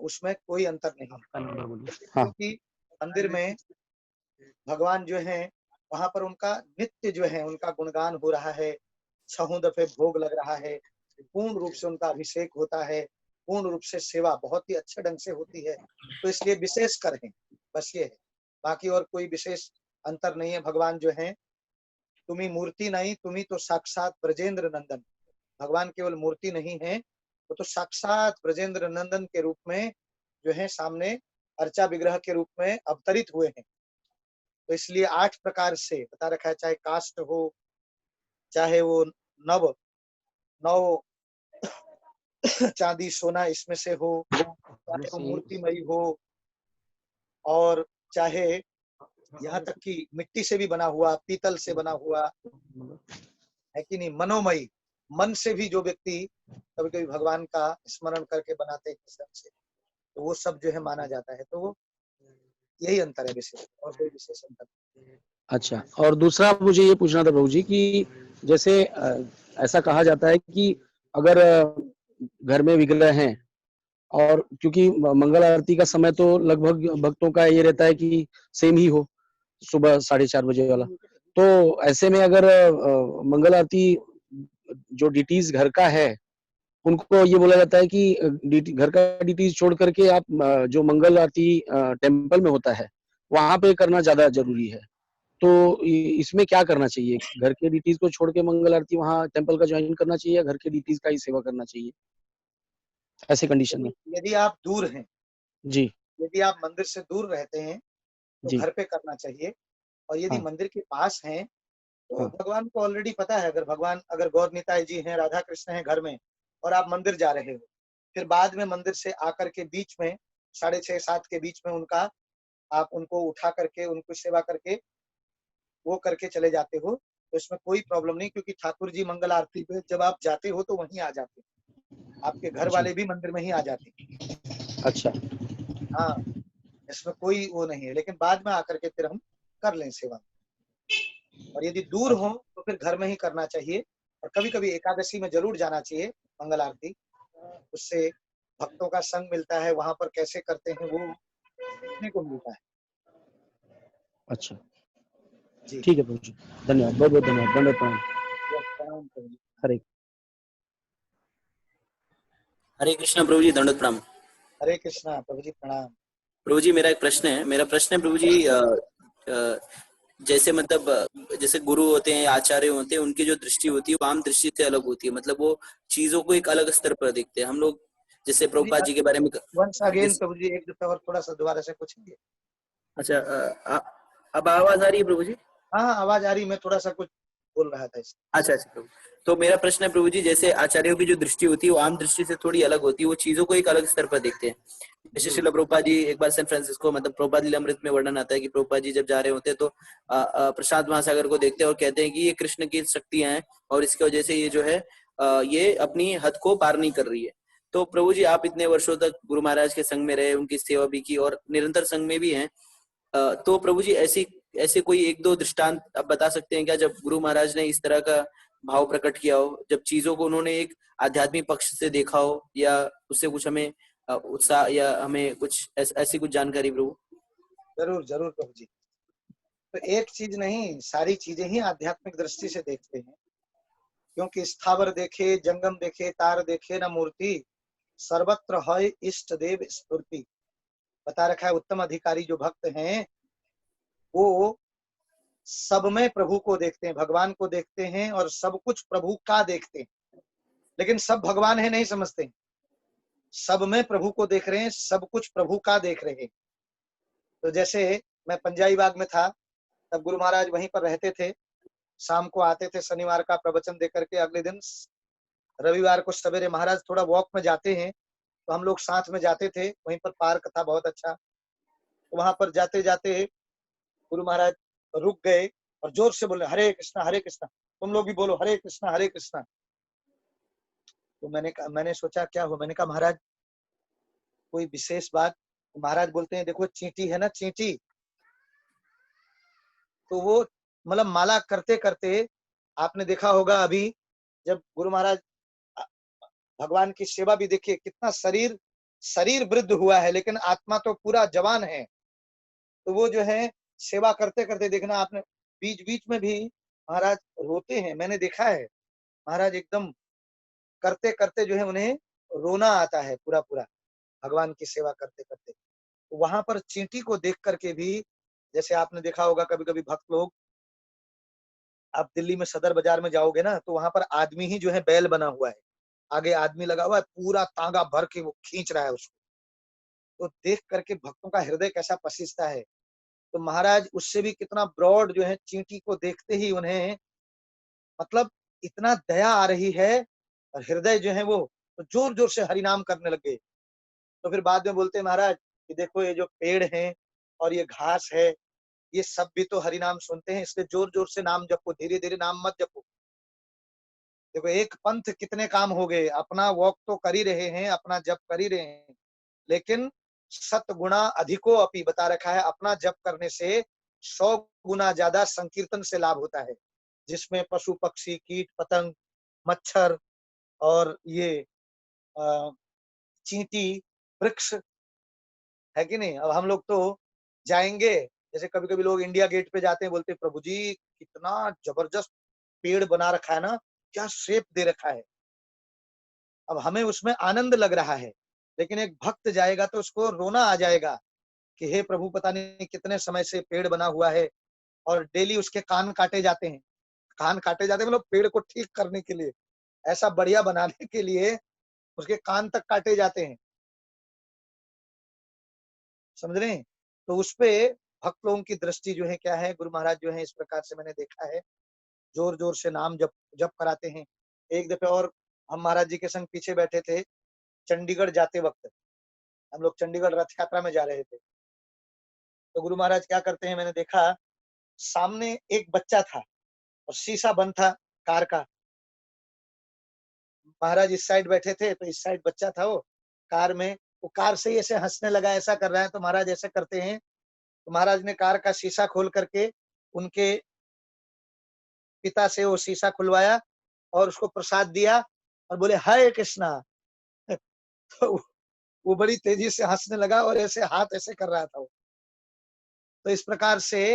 S2: उसमें कोई अंतर नहीं। क्योंकि मंदिर में भगवान जो है, वहां पर उनका नित्य जो है उनका गुणगान हो रहा है, 6 दफे भोग लग रहा है, पूर्ण रूप से उनका अभिषेक होता है, पूर्ण रूप से सेवा बहुत ही अच्छे ढंग से होती है, तो इसलिए विशेष कर है, बस ये है, बाकी और कोई विशेष अंतर नहीं है। भगवान जो है, तुम्ही मूर्ति नहीं, तुम्ही तो साक्षात ब्रजेंद्र नंदन, भगवान केवल मूर्ति नहीं है, वो तो साक्षात ब्रजेंद्र नंदन के रूप में जो है सामने अर्चा विग्रह के रूप में अवतरित हुए हैं। तो इसलिए 8 प्रकार से बता रखा है, चाहे काष्ठ हो, चाहे वो नव चांदी सोना इसमें से हो, चाहे वो मूर्तिमयी हो, और चाहे यहाँ तक कि मिट्टी से भी बना हुआ, पीतल से बना हुआ है कि नहीं, मनोमयी, मन से भी जो व्यक्ति कभी कभी भगवान का स्मरण करके बनाते हैं से, तो वो सब जो है माना जाता है। तो वो यही अंतर है विशेष, और कोई विशेष अंतर नहीं।
S5: अच्छा, और दूसरा मुझे ये पूछना था प्रभु जी कि जैसे ऐसा कहा जाता है कि अगर घर में विग्रह हैं, और क्योंकि मंगल आरती का समय तो लगभग भक्तों का ये रहता है कि सेम ही हो, सुबह 4:30 बजे वाला, तो ऐसे में अगर मंगल आरती जो डिटीज घर का है, उनको ये बोला जाता है कि घर का डिटीज छोड़ करके आप जो मंगल आरती टेम्पल में होता है वहां पे करना ज्यादा जरूरी है, तो इसमें क्या करना चाहिए? घर के डिटीज को छोड़ के मंगल आरती वहां टेम्पल का ज्वाइन करना चाहिए, या घर के डिटीज का ही सेवा करना चाहिए ऐसे कंडीशन में?
S2: यदि आप दूर हैं
S5: जी।
S2: यदि आप मंदिर से दूर रहते हैं तो घर पे करना चाहिए, और यदि मंदिर के पास हैं तो भगवान को ऑलरेडी पता है, अगर गौर निताई जी हैं, राधा कृष्ण हैं घर में, और आप मंदिर जा रहे हो, फिर बाद में मंदिर से आकर के बीच में 6:30-7 के बीच में आप उनको उठा करके उनको सेवा करके वो करके चले जाते हो, तो इसमें कोई प्रॉब्लम नहीं, क्योंकि ठाकुर जी मंगल आरती पे जब आप जाते हो तो वहीं आ जाते हैं, आपके घर वाले भी मंदिर में ही आ जाते हैं।
S5: अच्छा।
S2: हाँ, इसमें कोई वो नहीं है, लेकिन बाद में आकर के फिर हम कर लें सेवा, और यदि दूर हो तो फिर घर में ही करना चाहिए, और कभी कभी एकादशी में जरूर जाना चाहिए मंगल आरती, उससे भक्तों का संग मिलता है, वहां पर कैसे करते हैं वो सीखने को मिलता है।
S5: अच्छा,
S2: जी
S5: ठीक है प्रभु जी, धन्यवाद, बहुत बहुत धन्यवाद, दंडवत प्रणाम। हरे
S4: हरे कृष्णा प्रभु जी, दंडवत प्रणाम।
S2: हरे कृष्णा प्रभु जी, प्रणाम।
S4: प्रभु जी, मेरा एक प्रश्न है प्रभु जी, जैसे मतलब जैसे गुरु होते हैं, आचार्य होते हैं, उनकी जो दृष्टि होती है वो आम दृष्टि से अलग होती है, मतलब वो चीजों को एक अलग स्तर पर देखते हैं। हम लोग जैसे प्रभुपाद जी के बारे में
S2: वंस अगेन प्रभु जी, एक दफा और थोड़ा सा दोबारा से पूछेंगे?
S4: अच्छा, अब आवाज आ रही है प्रभु जी?
S2: हाँ, आवाज आ रही, मैं थोड़ा सा कुछ बोल रहा था इससे।
S4: अच्छा प्रभु, तो मेरा प्रश्न है प्रभु जी, जैसे आचार्यों की जो दृष्टि होती है वो आम दृष्टि से थोड़ी अलग होती है, वो चीजों को एक अलग स्तर पर देखते हैं। जैसे श्रील प्रभुपाद जी एक बार सैन फ्रांसिस्को, मतलब प्रभुपाद लीलामृत में वर्णन आता है कि प्रभुपाद जी जब जा रहे होते हैं तो प्रशांत महासागर को देखते हैं और कहते हैं कि ये कृष्ण की शक्तियां हैं और इसकी वजह से ये जो है ये अपनी हद को पार नहीं कर रही है। तो प्रभु जी, आप इतने वर्षों तक गुरु महाराज के संग में रहे, उनकी सेवा भी की और निरंतर संग में भी हैं, तो प्रभु जी ऐसे कोई एक दो दृष्टांत आप बता सकते हैं क्या, जब गुरु महाराज ने इस तरह का भाव प्रकट किया हो, जब चीजों को उन्होंने एक आध्यात्मिक पक्ष से देखा हो, या उससे कुछ हमें उत्साह या हमें कुछ ऐसी कुछ जानकारी प्रभु?
S2: जरूर जरूर प्रभु जी। तो एक चीज नहीं, सारी चीजें ही आध्यात्मिक दृष्टि से देखते हैं, क्योंकि स्थावर देखे जंगम देखे तार देखे न मूर्ति, सर्वत्र है इष्ट देव स्फूर्ति। बता रखा है उत्तम अधिकारी जो भक्त हैं वो सब में प्रभु को देखते हैं, भगवान को देखते हैं और सब कुछ प्रभु का देखते हैं, लेकिन सब भगवान है नहीं समझते हैं। सब में प्रभु को देख रहे हैं, सब कुछ प्रभु का देख रहे हैं। तो जैसे मैं पंजाबी बाग में था तब गुरु महाराज वहीं पर रहते थे, शाम को आते थे, शनिवार का प्रवचन देकर के अगले दिन रविवार को सवेरे महाराज थोड़ा वॉक में जाते हैं तो हम लोग साथ में जाते थे। वहीं पर पार्क था बहुत अच्छा, तो वहां पर जाते जाते गुरु महाराज रुक गए और जोर से बोले हरे कृष्णा हरे कृष्णा, तुम लोग भी बोलो हरे कृष्णा हरे कृष्णा। तो मैंने सोचा क्या हो, मैंने कहा महाराज कोई विशेष बात? तो महाराज बोलते हैं देखो चींटी है ना चींटी, तो वो मतलब माला करते करते आपने देखा होगा अभी जब गुरु महाराज भगवान की सेवा भी देखिए कितना शरीर वृद्ध हुआ है लेकिन आत्मा तो पूरा जवान है। तो वो जो है सेवा करते करते देखना आपने बीच बीच में भी महाराज रोते हैं, मैंने देखा है। महाराज एकदम करते करते जो है उन्हें रोना आता है पूरा पूरा भगवान की सेवा करते करते। तो वहां पर चींटी को देख करके भी जैसे आपने देखा होगा कभी कभी भक्त लोग, आप दिल्ली में सदर बाजार में जाओगे ना तो वहां पर आदमी ही जो है बैल बना हुआ है, आगे आदमी लगा हुआ है, पूरा तांगा भर के वो खींच रहा है उसको। तो देख करके भक्तों का हृदय कैसा पसीजता है। तो महाराज उससे भी कितना ब्रॉड जो है, चींटी को देखते ही उन्हें मतलब इतना दया आ रही है और हृदय जो है वो तो जोर जोर से हरिनाम करने लगे। तो फिर बाद में बोलते हैं महाराज कि देखो ये जो पेड़ है और ये घास है ये सब भी तो हरिनाम सुनते हैं, इसलिए जोर जोर से नाम जपो, धीरे धीरे नाम मत जपो। देखो एक पंथ कितने काम हो गए, अपना वॉक तो कर ही रहे हैं, अपना जप कर ही रहे हैं, लेकिन 7 गुणा अधिको अपि बता रखा है, अपना जप करने से 100 गुना ज्यादा संकीर्तन से लाभ होता है, जिसमें पशु पक्षी कीट पतंग मच्छर और ये चींटी वृक्ष है कि नहीं। अब हम लोग तो जाएंगे, जैसे कभी कभी लोग इंडिया गेट पे जाते हैं, बोलते हैं प्रभु जी कितना जबरदस्त पेड़ बना रखा है ना, क्या शेप दे रखा है। अब हमें उसमें आनंद लग रहा है, लेकिन एक भक्त जाएगा तो उसको रोना आ जाएगा कि हे प्रभु पता नहीं कितने समय से पेड़ बना हुआ है और डेली उसके कान काटे जाते हैं। कान काटे जाते हैं मतलब पेड़ को ठीक करने के लिए, ऐसा बढ़िया बनाने के लिए उसके कान तक काटे जाते हैं, समझ रहे हैं। तो उस पे भक्त लोगों की दृष्टि जो है क्या है, गुरु महाराज जो है इस प्रकार से मैंने देखा है जोर जोर से नाम जप जप कराते हैं। एक दफे और हम महाराज जी के संग पीछे बैठे थे, चंडीगढ़ जाते वक्त हम लोग चंडीगढ़ रथ यात्रा में जा रहे थे। तो गुरु महाराज क्या करते हैं, मैंने देखा सामने एक बच्चा था और शीशा बंद था कार का। महाराज इस साइड बैठे थे तो इस साइड बच्चा था वो कार में, वो कार से ही ऐसे हंसने लगा, ऐसा कर रहा है। तो महाराज ऐसे करते हैं, तो महाराज ने कार का शीशा खोल करके उनके पिता से वो शीशा खुलवाया और उसको प्रसाद दिया और बोले हरे कृष्णा। तो वो बड़ी तेजी से हंसने लगा और ऐसे हाथ ऐसे कर रहा था वो। तो इस प्रकार से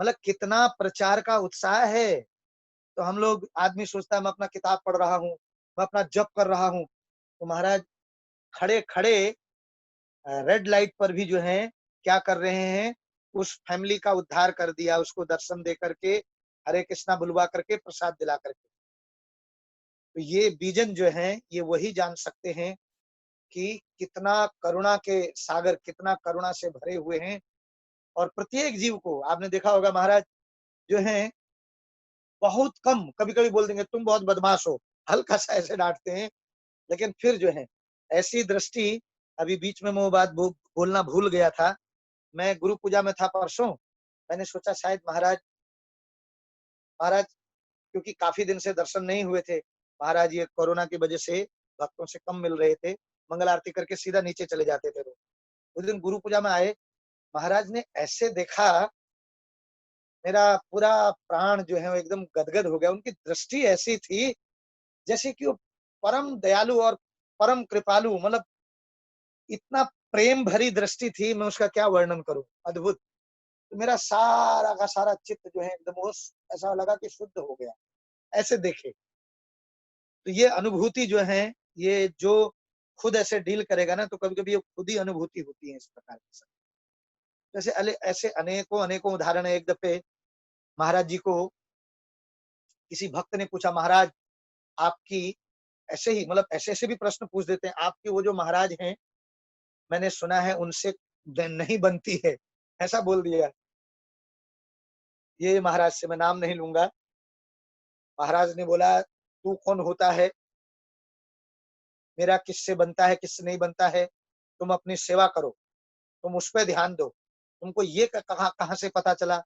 S2: मतलब कितना प्रचार का उत्साह है। तो हम लोग आदमी सोचता है मैं अपना किताब पढ़ रहा हूँ, मैं अपना जप कर रहा हूँ, तो महाराज खड़े खड़े रेड लाइट पर भी जो है क्या कर रहे हैं, उस फैमिली का उद्धार कर दिया, उसको दर्शन दे करके हरे कृष्णा बुलवा करके प्रसाद दिला करके। तो ये बीजन जो है ये वही जान सकते हैं कि कितना करुणा के सागर, कितना करुणा से भरे हुए हैं। और प्रत्येक जीव को आपने देखा होगा महाराज जो है बहुत कम कभी कभी बोल देंगे तुम बहुत बदमाश हो, हल्का सा ऐसे डांटते हैं, लेकिन फिर जो है ऐसी दृष्टि। अभी बीच में मैं वो बात बोलना भूल गया था, मैं गुरु पूजा में था परसों, मैंने सोचा शायद महाराज क्योंकि काफी दिन से दर्शन नहीं हुए थे, महाराज ये कोरोना की वजह से भक्तों से कम मिल रहे थे, मंगल आरती करके सीधा नीचे चले जाते थे। उस दिन गुरु पूजा में आए, महाराज ने ऐसे देखा, मेरा पूरा प्राण जो है वो एकदम गदगद हो गया। उनकी दृष्टि ऐसी थी जैसे कि वो परम दयालु और परम कृपालु, मतलब इतना प्रेम भरी दृष्टि थी, मैं उसका क्या वर्णन करूं, अद्भुत। तो मेरा सारा का सारा चित्त जो है एकदम वो ऐसा लगा कि शुद्ध हो गया, ऐसे देखे। तो ये अनुभूति जो है, ये जो खुद ऐसे डील करेगा ना तो कभी कभी ये खुद ही अनुभूति होती है इस प्रकार की सब। जैसे ऐसे अनेकों अनेकों उदाहरण है। एक दफे महाराज जी को किसी भक्त ने पूछा, महाराज आपकी, ऐसे ही मतलब ऐसे ऐसे भी प्रश्न पूछ देते हैं, आपके वो जो महाराज हैं मैंने सुना है उनसे नहीं बनती है, ऐसा बोल दिया। ये महाराज से मैं नाम नहीं लूंगा। महाराज ने बोला तू कौन होता है, मेरा किससे बनता है किससे नहीं बनता है, तुम अपनी सेवा करो, तुम उस पर ध्यान दो, तुमको ये कहाँ से पता चला।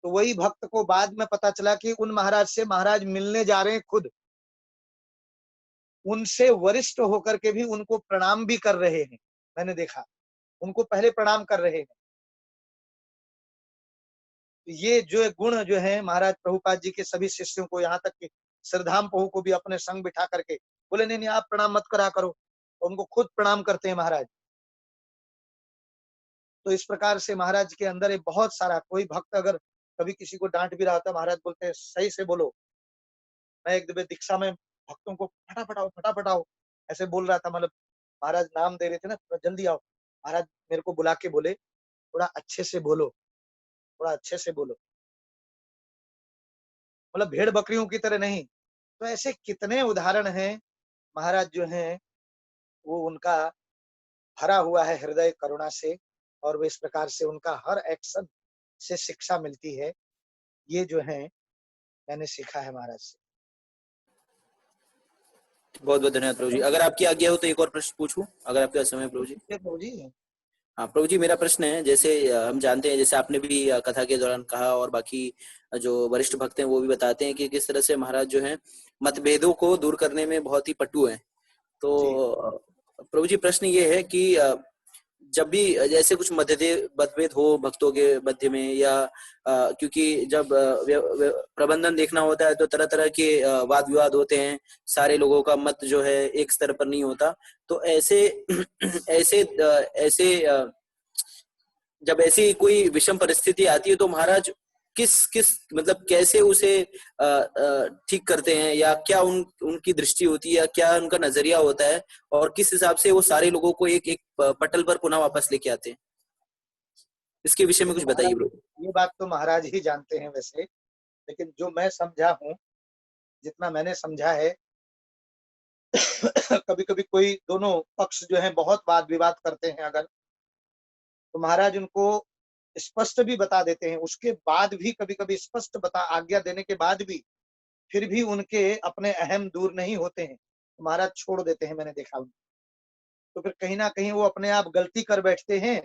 S2: तो वही भक्त को बाद में पता चला कि उन महाराज से महाराज मिलने जा रहे हैं खुद, उनसे वरिष्ठ होकर के भी उनको प्रणाम भी कर रहे हैं। मैंने देखा उनको पहले प्रणाम कर रहे हैं। तो ये जो गुण जो है महाराज प्रभुपाद जी के सभी शिष्यों को, यहाँ तक कि श्रीधाम प्रभु को भी अपने संग बिठा करके बोले नहीं नहीं आप प्रणाम मत करा करो, तो उनको खुद प्रणाम करते हैं महाराज। तो इस प्रकार से महाराज के अंदर एक बहुत सारा, कोई भक्त अगर कभी किसी को डांट भी रहा था महाराज बोलते हैं सही से बोलो। मैं एक दफे दीक्षा में भक्तों को फटाफट आओ ऐसे बोल रहा था, मतलब महाराज नाम दे रहे थे ना, थोड़ा जल्दी आओ। महाराज मेरे को बुला के बोले थोड़ा अच्छे से बोलो, थोड़ा अच्छे से बोलो, मतलब भेड़ बकरियों की तरह नहीं। तो ऐसे कितने उदाहरण हैं। महाराज जो हैं वो उनका भरा हुआ है हृदय करुणा से, और वो इस प्रकार से उनका हर एक्शन से शिक्षा मिलती है। ये जो है मैंने सीखा है महाराज से।
S4: बहुत बहुत धन्यवाद प्रभु जी। अगर आपकी आज्ञा हो तो एक और प्रश्न पूछूं, अगर आपके पास समय है प्रभु जी।
S2: प्रभु जी
S4: हाँ प्रभु जी, मेरा प्रश्न है, जैसे हम जानते हैं, जैसे आपने भी कथा के दौरान कहा और बाकी जो वरिष्ठ भक्त हैं वो भी बताते हैं कि किस तरह से महाराज जो है मतभेदों को दूर करने में बहुत ही पटु हैं। तो प्रभु जी प्रश्न ये है कि जब भी जैसे कुछ मतभेद हो भक्तों के मध्य में, या क्योंकि जब प्रबंधन देखना होता है तो तरह तरह के वाद विवाद होते हैं, सारे लोगों का मत जो है एक स्तर पर नहीं होता। तो ऐसे ऐसे ऐसे जब ऐसी कोई विषम परिस्थिति आती है तो महाराज किस मतलब कैसे उसे ठीक करते हैं, या क्या उनकी दृष्टि होती है, या क्या उनका नजरिया होता है, और किस हिसाब से वो सारे लोगों को एक एक पटल पर पुनः वापस लेके आते हैं, इसके विषय में कुछ बताइए ब्रो।
S2: ये बात तो महाराज ही जानते हैं वैसे, लेकिन जो मैं समझा हूँ, जितना मैंने समझा है कभी कभी कोई दोनों पक्ष जो है बहुत वाद विवाद करते हैं अगर, तो महाराज उनको स्पष्ट भी बता देते हैं। उसके बाद भी कभी कभी स्पष्ट आज्ञा देने के बाद भी फिर भी उनके अपने अहम दूर नहीं होते हैं, तो महाराज छोड़ देते हैं। मैंने देखा उनको, तो फिर कहीं ना कहीं वो अपने आप गलती कर बैठते हैं,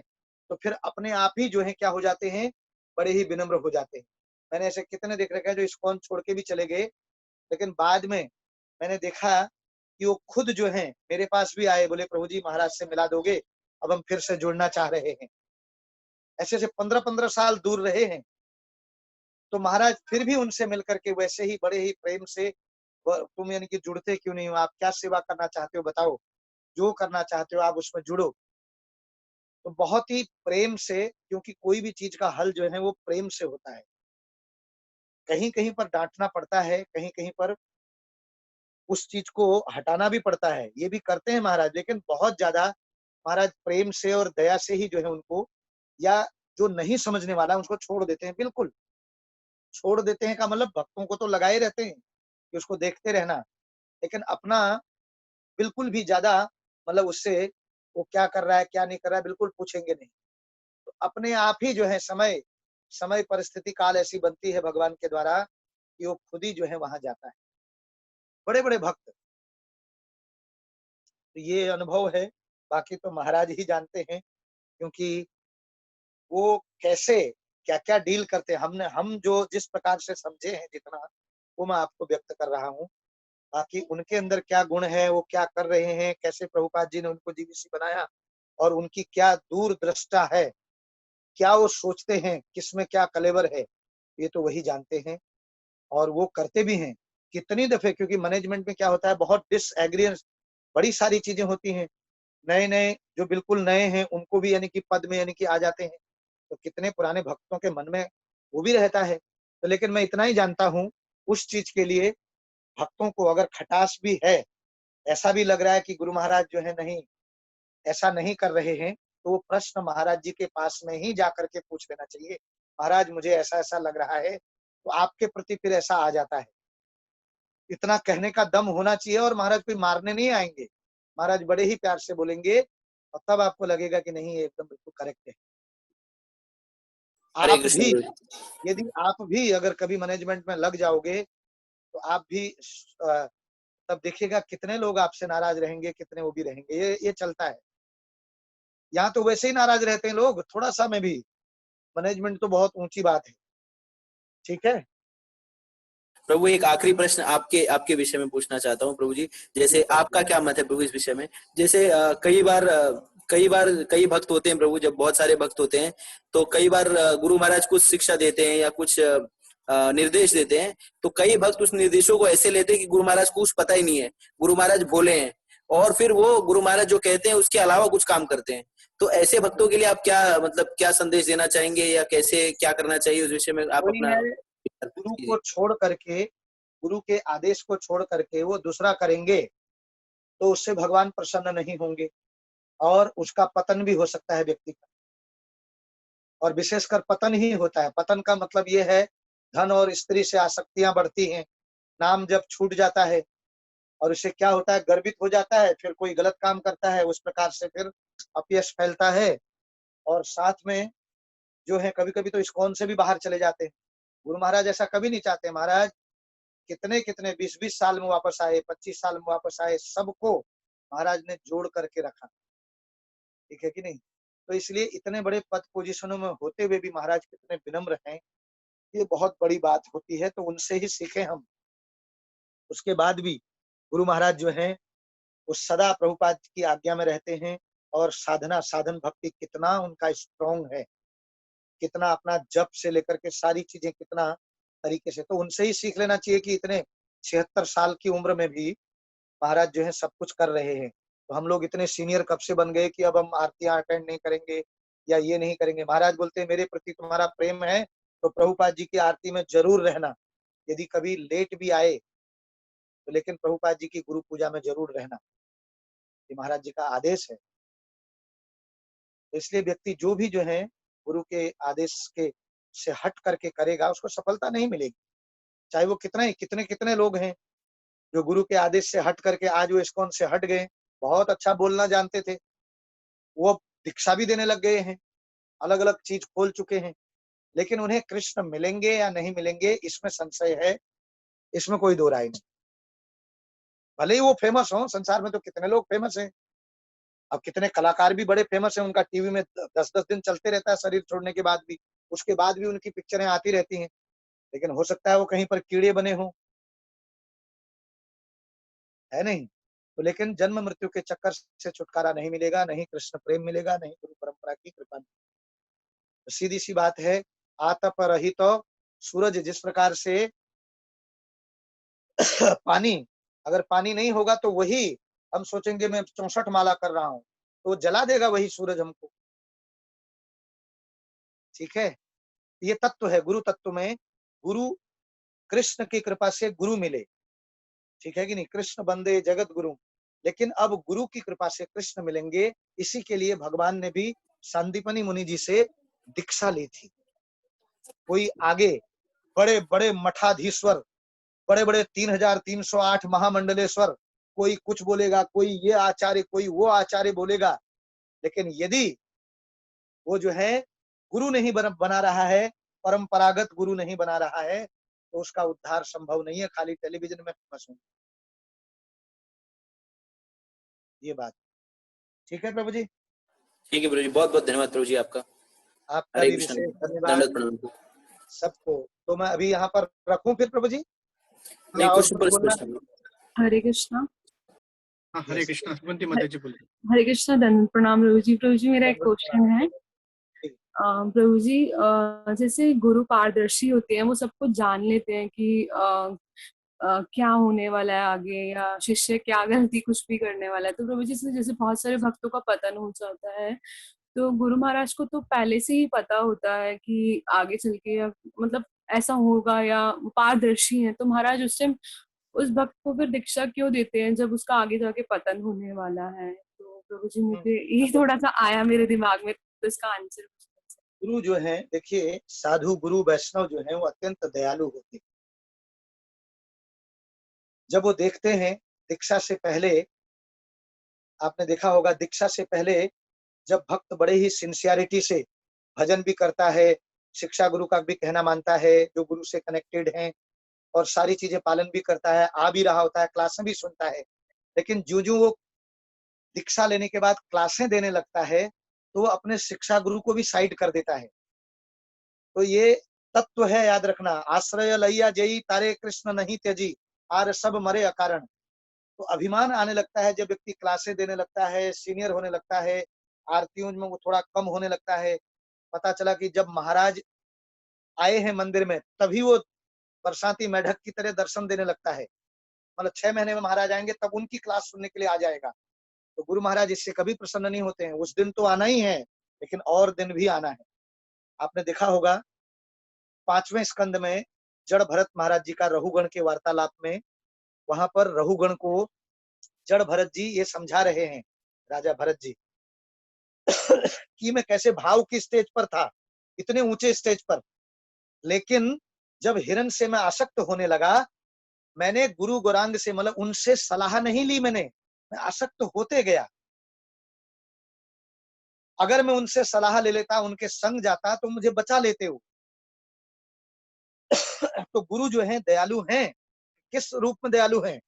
S2: तो फिर अपने आप ही जो है क्या हो जाते हैं, बड़े ही विनम्र हो जाते हैं। मैंने ऐसे कितने देख रखे हैं जो इस्कॉन छोड़ के भी चले गए, लेकिन बाद में मैंने देखा कि वो खुद जो है मेरे पास भी आए, बोले प्रभु जी महाराज से मिला दोगे, अब हम फिर से जुड़ना चाह रहे हैं। ऐसे ऐसे 15-15 साल दूर रहे हैं, तो महाराज फिर भी उनसे मिलकर के वैसे ही बड़े ही प्रेम से, तुम यानी कि जुड़ते क्यों नहीं हो, आप क्या सेवा करना चाहते हो बताओ, जो करना चाहते हो आप उसमें जुड़ो। तो बहुत ही प्रेम से, क्योंकि कोई भी चीज का हल जो है वो प्रेम से होता है। कहीं कहीं पर डांटना पड़ता है, कहीं कहीं पर उस चीज को हटाना भी पड़ता है, ये भी करते हैं महाराज, लेकिन बहुत ज्यादा महाराज प्रेम से और दया से ही जो है उनको, या जो नहीं समझने वाला उसको छोड़ देते हैं। बिल्कुल छोड़ देते हैं का मतलब भक्तों को तो लगाए रहते हैं कि उसको देखते रहना, लेकिन अपना बिल्कुल भी ज्यादा मतलब उससे वो क्या कर रहा है क्या नहीं कर रहा है बिल्कुल पूछेंगे नहीं। तो अपने आप ही जो है समय समय परिस्थिति काल ऐसी बनती है भगवान के द्वारा कि वो खुद ही जो है वहां जाता है। बड़े बड़े भक्त, तो ये अनुभव है, बाकी तो महाराज ही जानते हैं, क्योंकि वो कैसे क्या क्या डील करते हैं। हम जो जिस प्रकार से समझे हैं जितना, वो मैं आपको व्यक्त कर रहा हूँ। बाकी उनके अंदर क्या गुण है, वो क्या कर रहे हैं, कैसे प्रभुपाद जी ने उनको जीवीसी बनाया, और उनकी क्या दूरदृष्टा है, क्या वो सोचते हैं, किसमें क्या कलेवर है, ये तो वही जानते हैं और वो करते भी हैं। कितनी दफे, क्योंकि मैनेजमेंट में क्या होता है, बहुत डिसएग्रीमेंट, बड़ी सारी चीजें होती हैं। नए नए जो बिल्कुल नए हैं उनको भी यानी कि पद में यानी कि आ जाते हैं, तो कितने पुराने भक्तों के मन में वो भी रहता है। तो लेकिन मैं इतना ही जानता हूँ, उस चीज के लिए भक्तों को अगर खटास भी है ऐसा भी लग रहा है कि गुरु महाराज जो है नहीं ऐसा नहीं कर रहे हैं, तो वो प्रश्न महाराज जी के पास में ही जाकर के पूछ लेना चाहिए। महाराज मुझे ऐसा ऐसा लग रहा है, तो आपके प्रति फिर ऐसा आ जाता है। इतना कहने का दम होना चाहिए, और महाराज कोई मारने नहीं आएंगे, महाराज बड़े ही प्यार से बोलेंगे, और तब आपको लगेगा कि नहीं ये एकदम बिल्कुल करेक्ट है।
S4: हरे
S2: आप
S4: कृष्ण
S2: भी,
S4: प्रभु जी।
S2: यदि आप भी अगर कभी मैनेजमेंट में लग जाओगे, तो आप भी तब देखिएगा कितने लोग आपसे नाराज रहेंगे, कितने वो भी रहेंगे। ये चलता है। यहाँ तो वैसे ही नाराज रहते हैं लोग, थोड़ा सा में भी। मैनेजमेंट तो बहुत ऊंची बात है। ठीक है।
S4: प्रभु एक आखिरी प्रश्न आपके विषय में पूछना चाहता हूँ प्रभु जी। जैसे आपका क्या मत है प्रभु इस विषय में? जैसे कई भक्त होते हैं प्रभु, जब बहुत सारे भक्त होते हैं तो कई बार गुरु महाराज कुछ शिक्षा देते हैं या कुछ निर्देश देते हैं, तो कई भक्त उस निर्देशों को ऐसे लेते हैं कि गुरु महाराज को कुछ पता ही नहीं है, गुरु महाराज भोले हैं, और फिर वो गुरु महाराज जो कहते हैं उसके अलावा कुछ काम करते हैं। तो ऐसे भक्तों के लिए आप क्या संदेश देना चाहेंगे, या कैसे क्या करना चाहिए उस विषय में आप
S2: वही
S4: अपना?
S2: है, गुरु को छोड़ करके, गुरु के आदेश को छोड़ करके वो दूसरा करेंगे, तो उससे भगवान प्रसन्न नहीं होंगे, और उसका पतन भी हो सकता है व्यक्ति का। और विशेषकर पतन ही होता है। पतन का मतलब ये है, धन और स्त्री से आसक्तियां बढ़ती हैं, नाम जब छूट जाता है, और इससे क्या होता है, गर्वित हो जाता है, फिर कोई गलत काम करता है, उस प्रकार से फिर अपयश फैलता है। और साथ में जो है कभी कभी तो इस्कॉन से भी बाहर चले जाते हैं। गुरु महाराज ऐसा कभी नहीं चाहते। महाराज कितने कितने 20-20 साल में वापस आए, 25 साल में वापस आए, सबको महाराज ने जोड़ करके रखा। ठीक है कि नहीं? तो इसलिए इतने बड़े पद पोजीशनों में होते हुए भी महाराज कितने विनम्र हैं, ये बहुत बड़ी बात होती है। तो उनसे ही सीखे हम। उसके बाद भी गुरु महाराज जो हैं वो सदा प्रभुपाद की आज्ञा में रहते हैं, और साधना साधन भक्ति कितना उनका स्ट्रॉन्ग है, कितना अपना जप से लेकर के सारी चीजें कितना तरीके से। तो उनसे ही सीख लेना चाहिए कि इतने 76 साल की उम्र में भी महाराज जो है सब कुछ कर रहे हैं। तो हम लोग इतने सीनियर कब से बन गए कि अब हम आरतियां अटेंड नहीं करेंगे या ये नहीं करेंगे। महाराज बोलते हैं मेरे प्रति तुम्हारा प्रेम है तो प्रभुपाद जी की आरती में जरूर रहना, यदि कभी लेट भी आए तो लेकिन प्रभुपाद जी की गुरु पूजा में जरूर रहना, ये महाराज जी का आदेश है। तो इसलिए व्यक्ति जो भी जो है गुरु के आदेश के से हट करके करेगा, उसको सफलता नहीं मिलेगी। चाहे वो कितने कितने लोग हैं जो गुरु के आदेश से हट करके आज वो इस्कॉन से हट गए, बहुत अच्छा बोलना जानते थे, वो दीक्षा भी देने लग गए हैं, अलग अलग चीज खोल चुके हैं, लेकिन उन्हें कृष्ण मिलेंगे या नहीं मिलेंगे इसमें संशय है, इसमें कोई दो राय नहीं। भले ही वो फेमस हो, संसार में तो कितने लोग फेमस हैं। अब कितने कलाकार भी बड़े फेमस हैं, उनका टीवी में 10-10 दिन चलते रहता है शरीर छोड़ने के बाद भी, उसके बाद भी उनकी पिक्चरें आती रहती हैं, लेकिन हो सकता है वो कहीं पर कीड़े बने हों, है नहीं? तो लेकिन जन्म मृत्यु के चक्कर से छुटकारा नहीं मिलेगा, नहीं कृष्ण प्रेम मिलेगा, नहीं गुरु परंपरा की कृपा। तो सीधी सी बात है, आतप रहित सूरज जिस प्रकार से पानी, अगर पानी नहीं होगा तो वही हम सोचेंगे मैं 64 माला कर रहा हूं, तो जला देगा वही सूरज हमको। ठीक है, ये तत्व है गुरु तत्व में। गुरु कृष्ण की कृपा से गुरु मिले, ठीक है कि नहीं? कृष्ण बंदे जगत गुरु, लेकिन अब गुरु की कृपा से कृष्ण मिलेंगे, इसी के लिए भगवान ने भी संदीपनी मुनि जी से दीक्षा ली थी। कोई आगे बड़े बड़े मठाधीश्वर, बड़े बड़े 3308 महामंडलेश्वर, कोई कुछ बोलेगा, कोई ये आचार्य, कोई वो आचार्य बोलेगा, लेकिन यदि वो जो है गुरु नहीं बना रहा है, परंपरागत गुरु नहीं बना रहा है, तो उसका उद्धार संभव नहीं है। खाली टेलीविजन में फेमस होंगे, ये बात। ठीक है प्रभु जी,
S4: ठीक है प्रभु जी, बहुत बहुत धन्यवाद प्रभु जी आपका।
S2: आपका
S4: हरे
S2: भी
S4: कृष्ण,
S2: विशेष धन्यवाद
S4: दंडवत प्रणाम।
S2: सबको। तो मैं अभी यहाँ पर रखूं फिर प्रभु जी,
S4: नहीं,
S2: या और
S4: कुछ
S2: कुछ बोलना है?
S4: प्रश्न।
S6: हरे कृष्णा।
S3: हाँ, हरे कृष्णा। सुमंती माता जी बोलिए।
S6: हरे कृष्णा, दंड प्रणाम प्रभु जी। प्रभु जी मेरा एक क्वेश्चन है। प्रभु जी जैसे गुरु पारदर्शी होते हैं, वो सब कुछ जान लेते हैं कि क्या होने वाला है आगे, या शिष्य क्या गलती कुछ भी करने वाला है, तो प्रभु जी से जैसे बहुत सारे भक्तों का पतन हो जाता है, तो गुरु महाराज को तो पहले से ही पता होता है कि आगे चल के मतलब ऐसा होगा, या पारदर्शी है, तो महाराज उस टाइम उस भक्त को फिर दीक्षा क्यों देते हैं जब उसका आगे जाके पतन होने वाला है? तो प्रभु जी मुझे ये थोड़ा सा आया मेरे दिमाग में, तो इसका आंसर
S2: गुरु जो है, देखिए साधु गुरु वैष्णव जो है वो अत्यंत दयालु होते हैं। जब वो देखते हैं दीक्षा से पहले, आपने देखा होगा दीक्षा से पहले जब भक्त बड़े ही सिंसियरिटी से भजन भी करता है, शिक्षा गुरु का भी कहना मानता है, जो गुरु से कनेक्टेड हैं और सारी चीजें पालन भी करता है, आ भी रहा होता है, क्लासें भी सुनता है, लेकिन जो वो दीक्षा लेने के बाद क्लासें देने लगता है तो वो अपने शिक्षा गुरु को भी साइड कर देता है। तो ये तत्व है, याद रखना, आश्रय लैया जई तारे कृष्ण नहीं त्यजी, आर सब मरे अकारण। तो अभिमान आने लगता है जब व्यक्ति क्लासें देने लगता है, सीनियर होने लगता है, आरतियों में वो थोड़ा कम होने लगता है। पता चला कि जब महाराज आए हैं मंदिर में तभी वो बरसाती मेढक की तरह दर्शन देने लगता है। मतलब 6 महीने में महाराज आएंगे तब उनकी क्लास सुनने के लिए आ जाएगा। तो गुरु महाराज इससे कभी प्रसन्न नहीं होते हैं। उस दिन तो आना ही है, लेकिन और दिन भी आना है। आपने देखा होगा 5वें स्कंद में जड़ भरत महाराज जी का रहुगण के वार्तालाप में, वहां पर रहुगण को जड़ भरत जी ये समझा रहे हैं, राजा भरत जी कि मैं कैसे भाव की स्टेज पर था, इतने ऊंचे स्टेज पर, लेकिन जब हिरण से मैं आसक्त होने लगा, मैंने गुरु गौरांग से, मतलब उनसे सलाह नहीं ली, मैं आसक्त होते गया। अगर मैं उनसे सलाह ले लेता, उनके संग जाता तो मुझे बचा लेते हो। तो गुरु जो है दयालु हैं। किस रूप में दयालु हैं?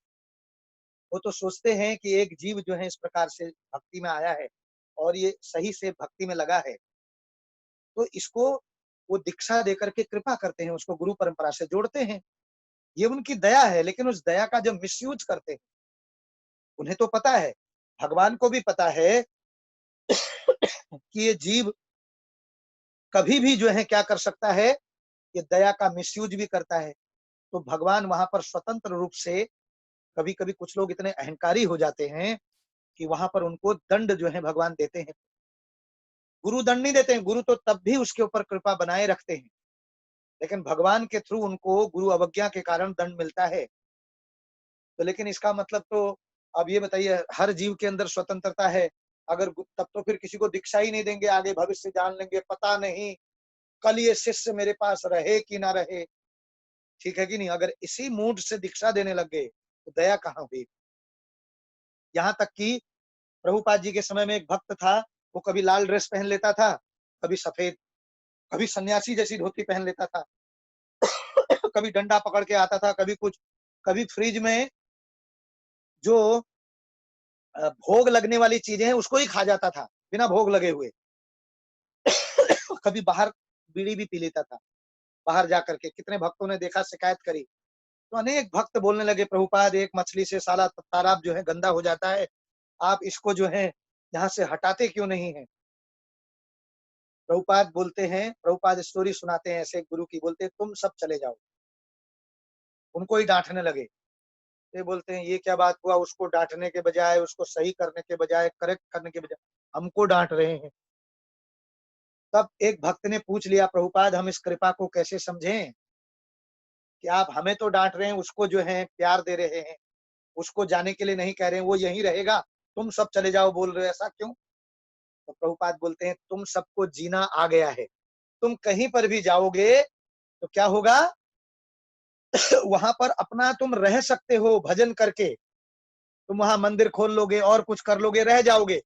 S2: वो तो सोचते हैं कि एक जीव जो है इस प्रकार से भक्ति में आया है और ये सही से भक्ति में लगा है, तो इसको वो दीक्षा देकर के कृपा करते हैं, उसको गुरु परंपरा से जोड़ते हैं। ये उनकी दया है, लेकिन उस दया का जब मिसयूज करते हैं, उन्हें तो पता है, भगवान को भी पता है कि ये जीव कभी भी जो है क्या कर सकता है, ये दया का मिसयूज भी करता है। तो भगवान वहां पर स्वतंत्र रूप से, कभी कभी कुछ लोग इतने अहंकारी हो जाते हैं कि वहां पर उनको दंड जो है भगवान देते हैं। गुरु दंड नहीं देते हैं, गुरु तो तब भी उसके ऊपर कृपा बनाए रखते हैं, लेकिन भगवान के थ्रू उनको गुरु अवज्ञा के कारण दंड मिलता है। तो लेकिन इसका मतलब तो अब ये बताइए, हर जीव के अंदर स्वतंत्रता है। अगर तब तो फिर किसी को दीक्षा ही नहीं देंगे, आगे भविष्य जान लेंगे, पता नहीं कल ये शिष्य मेरे पास रहे कि ना रहे। ठीक है कि नहीं? अगर इसी मूड से दीक्षा देने लग गए तो दया कहाँ हुई? यहाँ तक कि प्रभुपाद जी के समय में एक भक्त था, वो कभी लाल ड्रेस पहन लेता था, कभी सफेद, कभी सन्यासी जैसी धोती पहन लेता था, कभी डंडा पकड़ के आता था, कभी कुछ, कभी फ्रिज में जो भोग लगने वाली चीजें हैं उसको ही खा जाता था बिना भोग लगे हुए। कभी बाहर बीड़ी भी पी लेता था, बाहर जाकर के। कितने भक्तों ने देखा, शिकायत करी। तो अनेक भक्त बोलने लगे, प्रभुपाद एक मछली से सारा तालाब जो है गंदा हो जाता है, आप इसको जो है यहाँ से हटाते क्यों नहीं है? प्रभुपाद बोलते हैं, प्रभुपाद स्टोरी सुनाते हैं ऐसे गुरु की, बोलते हैं तुम सब चले जाओ। उनको ही डांटने लगे। ये बोलते हैं ये क्या बात हुआ, उसको डांटने के बजाय, उसको सही करने के बजाय, करेक्ट करने के बजाय हमको डांट रहे हैं। तब एक भक्त ने पूछ लिया, प्रभुपाद हम इस कृपा को कैसे समझें कि आप हमें तो डांट रहे हैं, उसको जो है प्यार दे रहे हैं, उसको जाने के लिए नहीं कह रहे हैं, वो यहीं रहेगा, तुम सब चले जाओ बोल रहे हो, ऐसा क्यों? तो प्रभुपाद बोलते हैं तुम सबको जीना आ गया है, तुम कहीं पर भी जाओगे तो क्या होगा, वहां पर अपना तुम रह सकते हो भजन करके, तुम वहां मंदिर खोल लोगे और कुछ कर लोगे, रह जाओगे।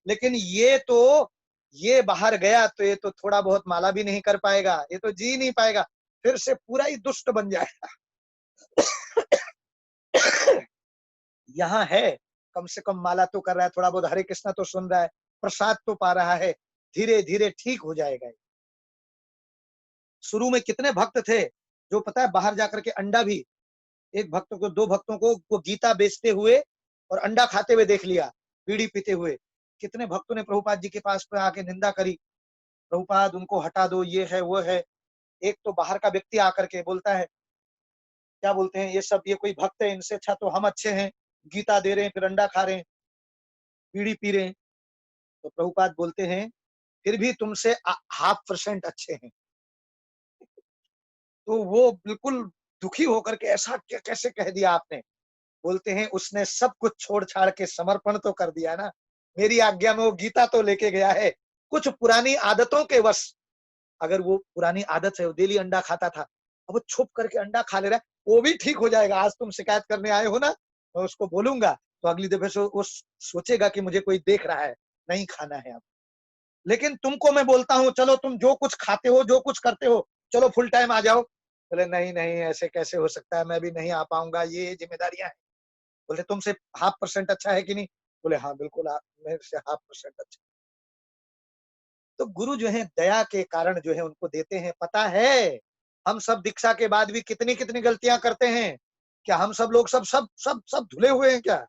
S2: लेकिन ये बाहर गया तो ये तो थोड़ा बहुत माला भी नहीं कर पाएगा, ये तो जी नहीं पाएगा, फिर से पूरा ही दुष्ट बन जाएगा। यहाँ है, कम से कम माला तो कर रहा है, थोड़ा बहुत हरे कृष्णा तो सुन रहा है, प्रसाद तो पा रहा है, धीरे धीरे ठीक हो जाएगा। शुरू में कितने भक्त थे जो पता है बाहर जाकर के अंडा भी, एक भक्त को, दो भक्तों को वो गीता बेचते हुए और अंडा खाते हुए देख लिया, बीड़ी पीते हुए। कितने भक्तों ने प्रभुपाद जी के पास पे आके निंदा करी, प्रभुपाद उनको हटा दो, ये है वो है। एक तो बाहर का व्यक्ति आकर के बोलता है, क्या बोलते हैं, ये सब, ये कोई भक्त है, इनसे अच्छा तो हम अच्छे हैं, गीता दे रहे हैं फिर अंडा खा रहे हैं, बीड़ी पी रहे हैं। तो प्रभुपाद बोलते हैं फिर भी तुमसे 0.5% अच्छे हैं। तो वो बिल्कुल दुखी होकर के ऐसा क्या कैसे कह दिया आपने? बोलते हैं उसने सब कुछ छोड़ छाड़ के समर्पण तो कर दिया ना, मेरी आज्ञा में वो गीता तो लेके गया है। कुछ पुरानी आदतों के वश, अगर वो पुरानी आदत है, वो डेली अंडा खाता था, अब वो छुप करके अंडा खा ले रहा है, वो भी ठीक हो जाएगा। आज तुम शिकायत करने आए हो ना, मैं उसको बोलूंगा तो अगली दफे से वो सोचेगा कि मुझे कोई देख रहा है, नहीं खाना है अब। लेकिन तुमको मैं बोलता हूँ चलो तुम जो कुछ खाते हो, जो कुछ करते हो, चलो फुल टाइम आ जाओ। बोले नहीं नहीं, ऐसे कैसे हो सकता है, मैं भी नहीं आ पाऊंगा, ये जिम्मेदारियां हैं। बोले तुमसे 0.5% अच्छा है कि नहीं? बोले हाँ बिल्कुल, आप मेरे से 0.5% अच्छा। तो गुरु जो है दया के कारण जो है उनको देते हैं। पता है हम सब दीक्षा के बाद भी कितनी कितनी गलतियां करते हैं। क्या हम सब लोग सब सब सब सब धुले हुए हैं क्या?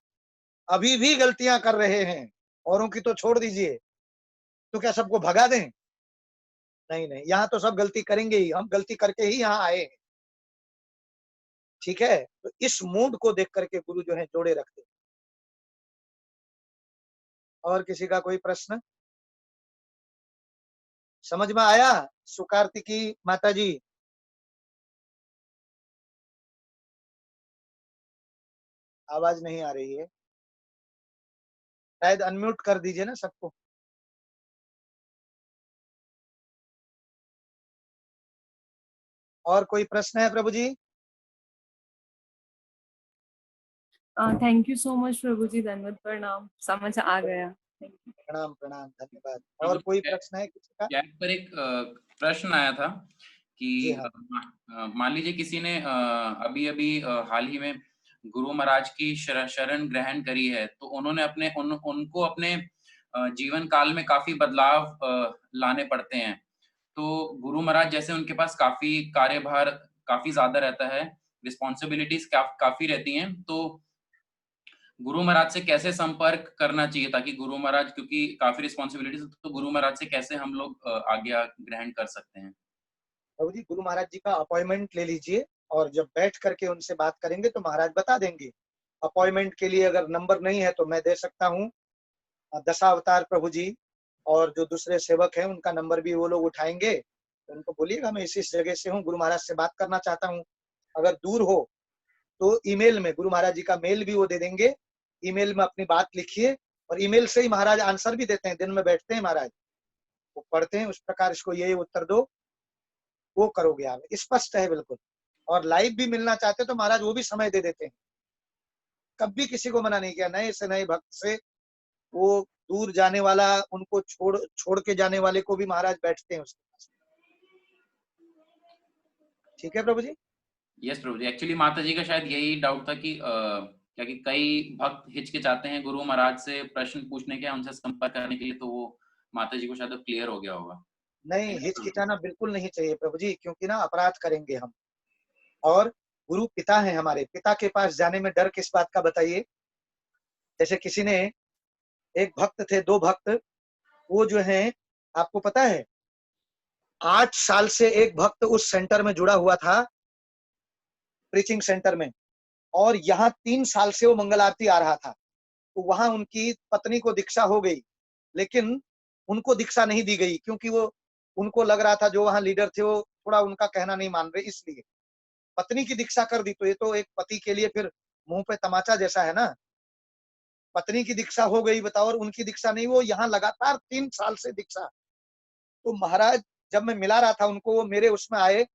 S2: अभी भी गलतियां कर रहे हैं। औरों की तो छोड़ दीजिए, तो क्या सबको भगा दें? नहीं नहीं, यहाँ तो सब गलती करेंगे ही, हम गलती करके ही यहाँ आए हैं। ठीक है, तो इस मूड को देख करके गुरु जो है जोड़े रखते हैं। और किसी का कोई प्रश्न समझ में आया? सुकार्तिकी माता जी, आवाज नहीं आ रही है, शायद अनम्यूट कर दीजिए ना सबको। और कोई प्रश्न है प्रभु जी?
S6: थैंक यू सो मच प्रभु जी, धन्यवाद, प्रणाम, समझ आ गया। Thank you.
S2: प्रणाम प्रणाम, धन्यवाद।
S1: प्रभु
S2: और
S1: जी,
S2: कोई प्रश्न है किसी का?
S1: चैट पर एक प्रश्न आया था कि
S2: जी हाँ।
S1: मान लीजिए किसी ने अभी अभी हाल ही में गुरु महाराज की शरण ग्रहण करी है, तो उन्होंने उनको अपने जीवन काल में काफी बदलाव लाने पड़ते हैं। तो गुरु महाराज जैसे उनके पास काफी कार्यभार काफी ज्यादा रहता है, रिस्पॉन्सिबिलिटीज काफी रहती हैं, तो गुरु महाराज से कैसे संपर्क करना चाहिए ताकि गुरु महाराज, क्योंकि काफी रिस्पॉन्सिबिलिटीज, तो गुरु महाराज से कैसे हम लोग आज्ञा ग्रहण कर सकते हैं?
S2: प्रभु जी गुरु महाराज जी का अपॉइंटमेंट ले लीजिए, और जब बैठ करके उनसे बात करेंगे तो महाराज बता देंगे। अपॉइंटमेंट के लिए अगर नंबर नहीं है तो मैं दे सकता हूँ। दशावतार प्रभु जी और जो दूसरे सेवक हैं उनका नंबर भी वो लोग उठाएंगे, तो उनको बोलिएगा मैं इस जगह से हूँ, गुरु महाराज से बात करना चाहता हूँ। अगर दूर हो तो ईमेल में गुरु महाराज जी का मेल भी वो दे देंगे, ईमेल में अपनी बात लिखिए, और ईमेल से ही महाराज आंसर भी देते हैं। दिन में बैठते हैं महाराज, वो पढ़ते हैं, उस प्रकार इसको ये उत्तर दो, वो करोगे आप, स्पष्ट है बिल्कुल। और लाइव भी मिलना चाहते तो महाराज वो भी समय दे देते हैं, कभी किसी को मना नहीं किया। नए से नए भक्त से वो दूर जाने वाला, उनको छोड़ के जाने वाले को भी महाराज बैठते हैं उसके पास। ठीक है प्रभु जी?
S1: यस प्रभु जी, एक्चुअली माता जी का शायद यही डाउट था कि क्या कि कई भक्त हिचकिचाते हैं गुरु महाराज से प्रश्न पूछने के, उनसे संपर्क करने के लिए, तो वो माता जी को शायद क्लियर हो गया होगा।
S2: नहीं, हिचकिचाना बिल्कुल नहीं चाहिए प्रभु जी, क्योंकि ना अपराध करेंगे हम। और गुरु पिता है हमारे, पिता के पास जाने में डर किस बात का बताइए? जैसे किसी ने, एक भक्त थे, 2 भक्त, वो जो है आपको पता है 8 साल से एक भक्त उस सेंटर में जुड़ा हुआ था, प्रीचिंग सेंटर में, और यहाँ 3 साल से वो मंगल आरती आ रहा था। तो वहां उनकी पत्नी को दीक्षा हो गई, लेकिन उनको दीक्षा नहीं दी गई, क्योंकि वो, उनको लग रहा था जो वहां लीडर थे वो थोड़ा उनका कहना नहीं मान रहे, इसलिए पत्नी की दीक्षा कर दी। तो ये तो एक पति के लिए फिर मुंह पे तमाचा जैसा है ना। पत्नी की दीक्षा हो गई बताओ, और उनकी दीक्षा नहीं, वो यहाँ लगातार 3 साल से दीक्षा। तो महाराज जब मैं मिला रहा था उनको, वो मेरे उसमें आए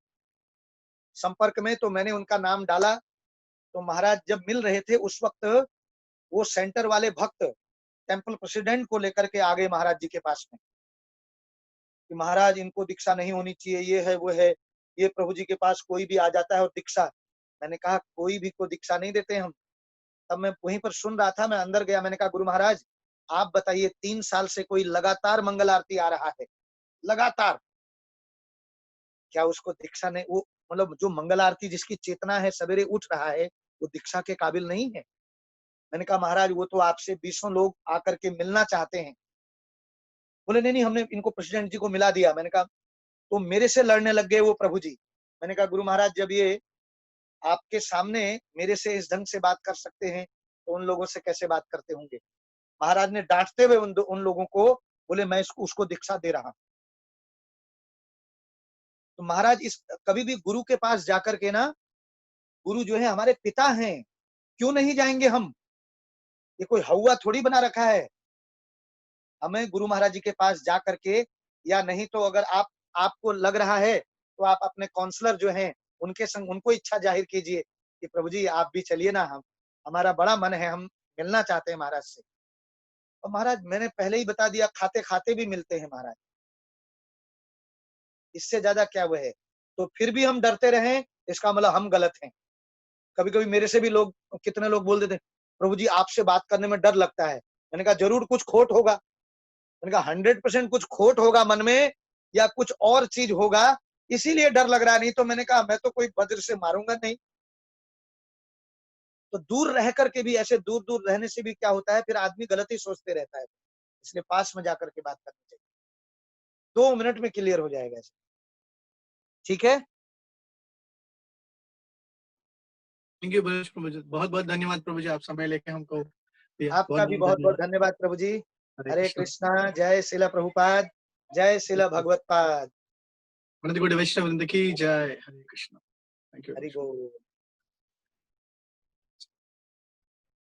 S2: संपर्क में, तो मैंने उनका नाम डाला। तो महाराज जब मिल रहे थे उस वक्त वो सेंटर वाले भक्त टेम्पल प्रेसिडेंट को लेकर के आ गए महाराज जी के पास में कि महाराज इनको दीक्षा नहीं होनी चाहिए, ये है वो है, ये प्रभु जी के पास कोई भी आ जाता है और दीक्षा। मैंने कहा कोई भी को दीक्षा नहीं देते हम। तब मैं वहीं पर सुन रहा था, मैं अंदर गया, मैंने कहा गुरु महाराज आप बताइए, 3 साल से कोई लगातार मंगल आरती आ रहा है, लगातार, क्या उसको दीक्षा नहीं? वो मतलब जो मंगल आरती जिसकी चेतना है, सवेरे उठ रहा है, वो दीक्षा के काबिल नहीं है? मैंने कहा महाराज वो तो आपसे 20 लोग आकर के मिलना चाहते हैं। बोले नहीं नहीं, हमने इनको प्रेसिडेंट जी को मिला दिया। मैंने कहा तो मेरे से लड़ने लग गए वो प्रभु जी। मैंने कहा गुरु महाराज जब ये आपके सामने मेरे से इस ढंग से बात कर सकते हैं, तो उन लोगों से कैसे बात करते होंगे? महाराज ने डांटते हुए उन लोगों को बोले मैं उसको दीक्षा दे रहा हूं। तो महाराज इस कभी भी गुरु के पास जाकर के ना गुरु जो है हमारे पिता हैं, क्यों नहीं जाएंगे हम? ये कोई हौवा थोड़ी बना रखा है। हमें गुरु महाराज जी के पास जा करके, या नहीं तो अगर आपको लग रहा है तो आप अपने काउंसलर जो हैं उनके संग उनको इच्छा जाहिर कीजिए कि प्रभु जी आप भी चलिए ना, हमारा बड़ा मन है, हम मिलना चाहते हैं महाराज से। और महाराज मैंने पहले ही बता दिया, खाते खाते भी मिलते हैं महाराज, इससे ज्यादा क्या वो है। तो फिर भी हम डरते रहें, इसका मतलब हम गलत हैं। कभी कभी मेरे से भी लोग, कितने लोग बोल देते प्रभु जी आपसे बात करने में डर लगता है। मैंने कहा जरूर कुछ खोट होगा। मैंने कहा 100% कुछ खोट होगा मन में, या कुछ और चीज होगा, इसीलिए डर लग रहा। नहीं तो मैंने कहा मैं तो कोई वज्र से मारूंगा नहीं। तो दूर रह करके भी, ऐसे दूर दूर रहने से भी क्या होता है, फिर आदमी गलत ही सोचते रहता है। इसलिए पास में जाकर के बात करनी चाहिए, 2 मिनट में क्लियर हो जाएगा ऐसे। ठीक है,
S3: थैंक यू प्रभु जी, बहुत बहुत धन्यवाद प्रभु जी, आप समय लेके हमको दिया।
S2: आपका भी बहुत बहुत धन्यवाद प्रभु जी। हरे कृष्णा, जय शिला प्रभुपाद, जय शिला भगवत पाद,
S3: वैष्णव की जय। हरे कृष्ण। Thank you.
S2: हरि बोल।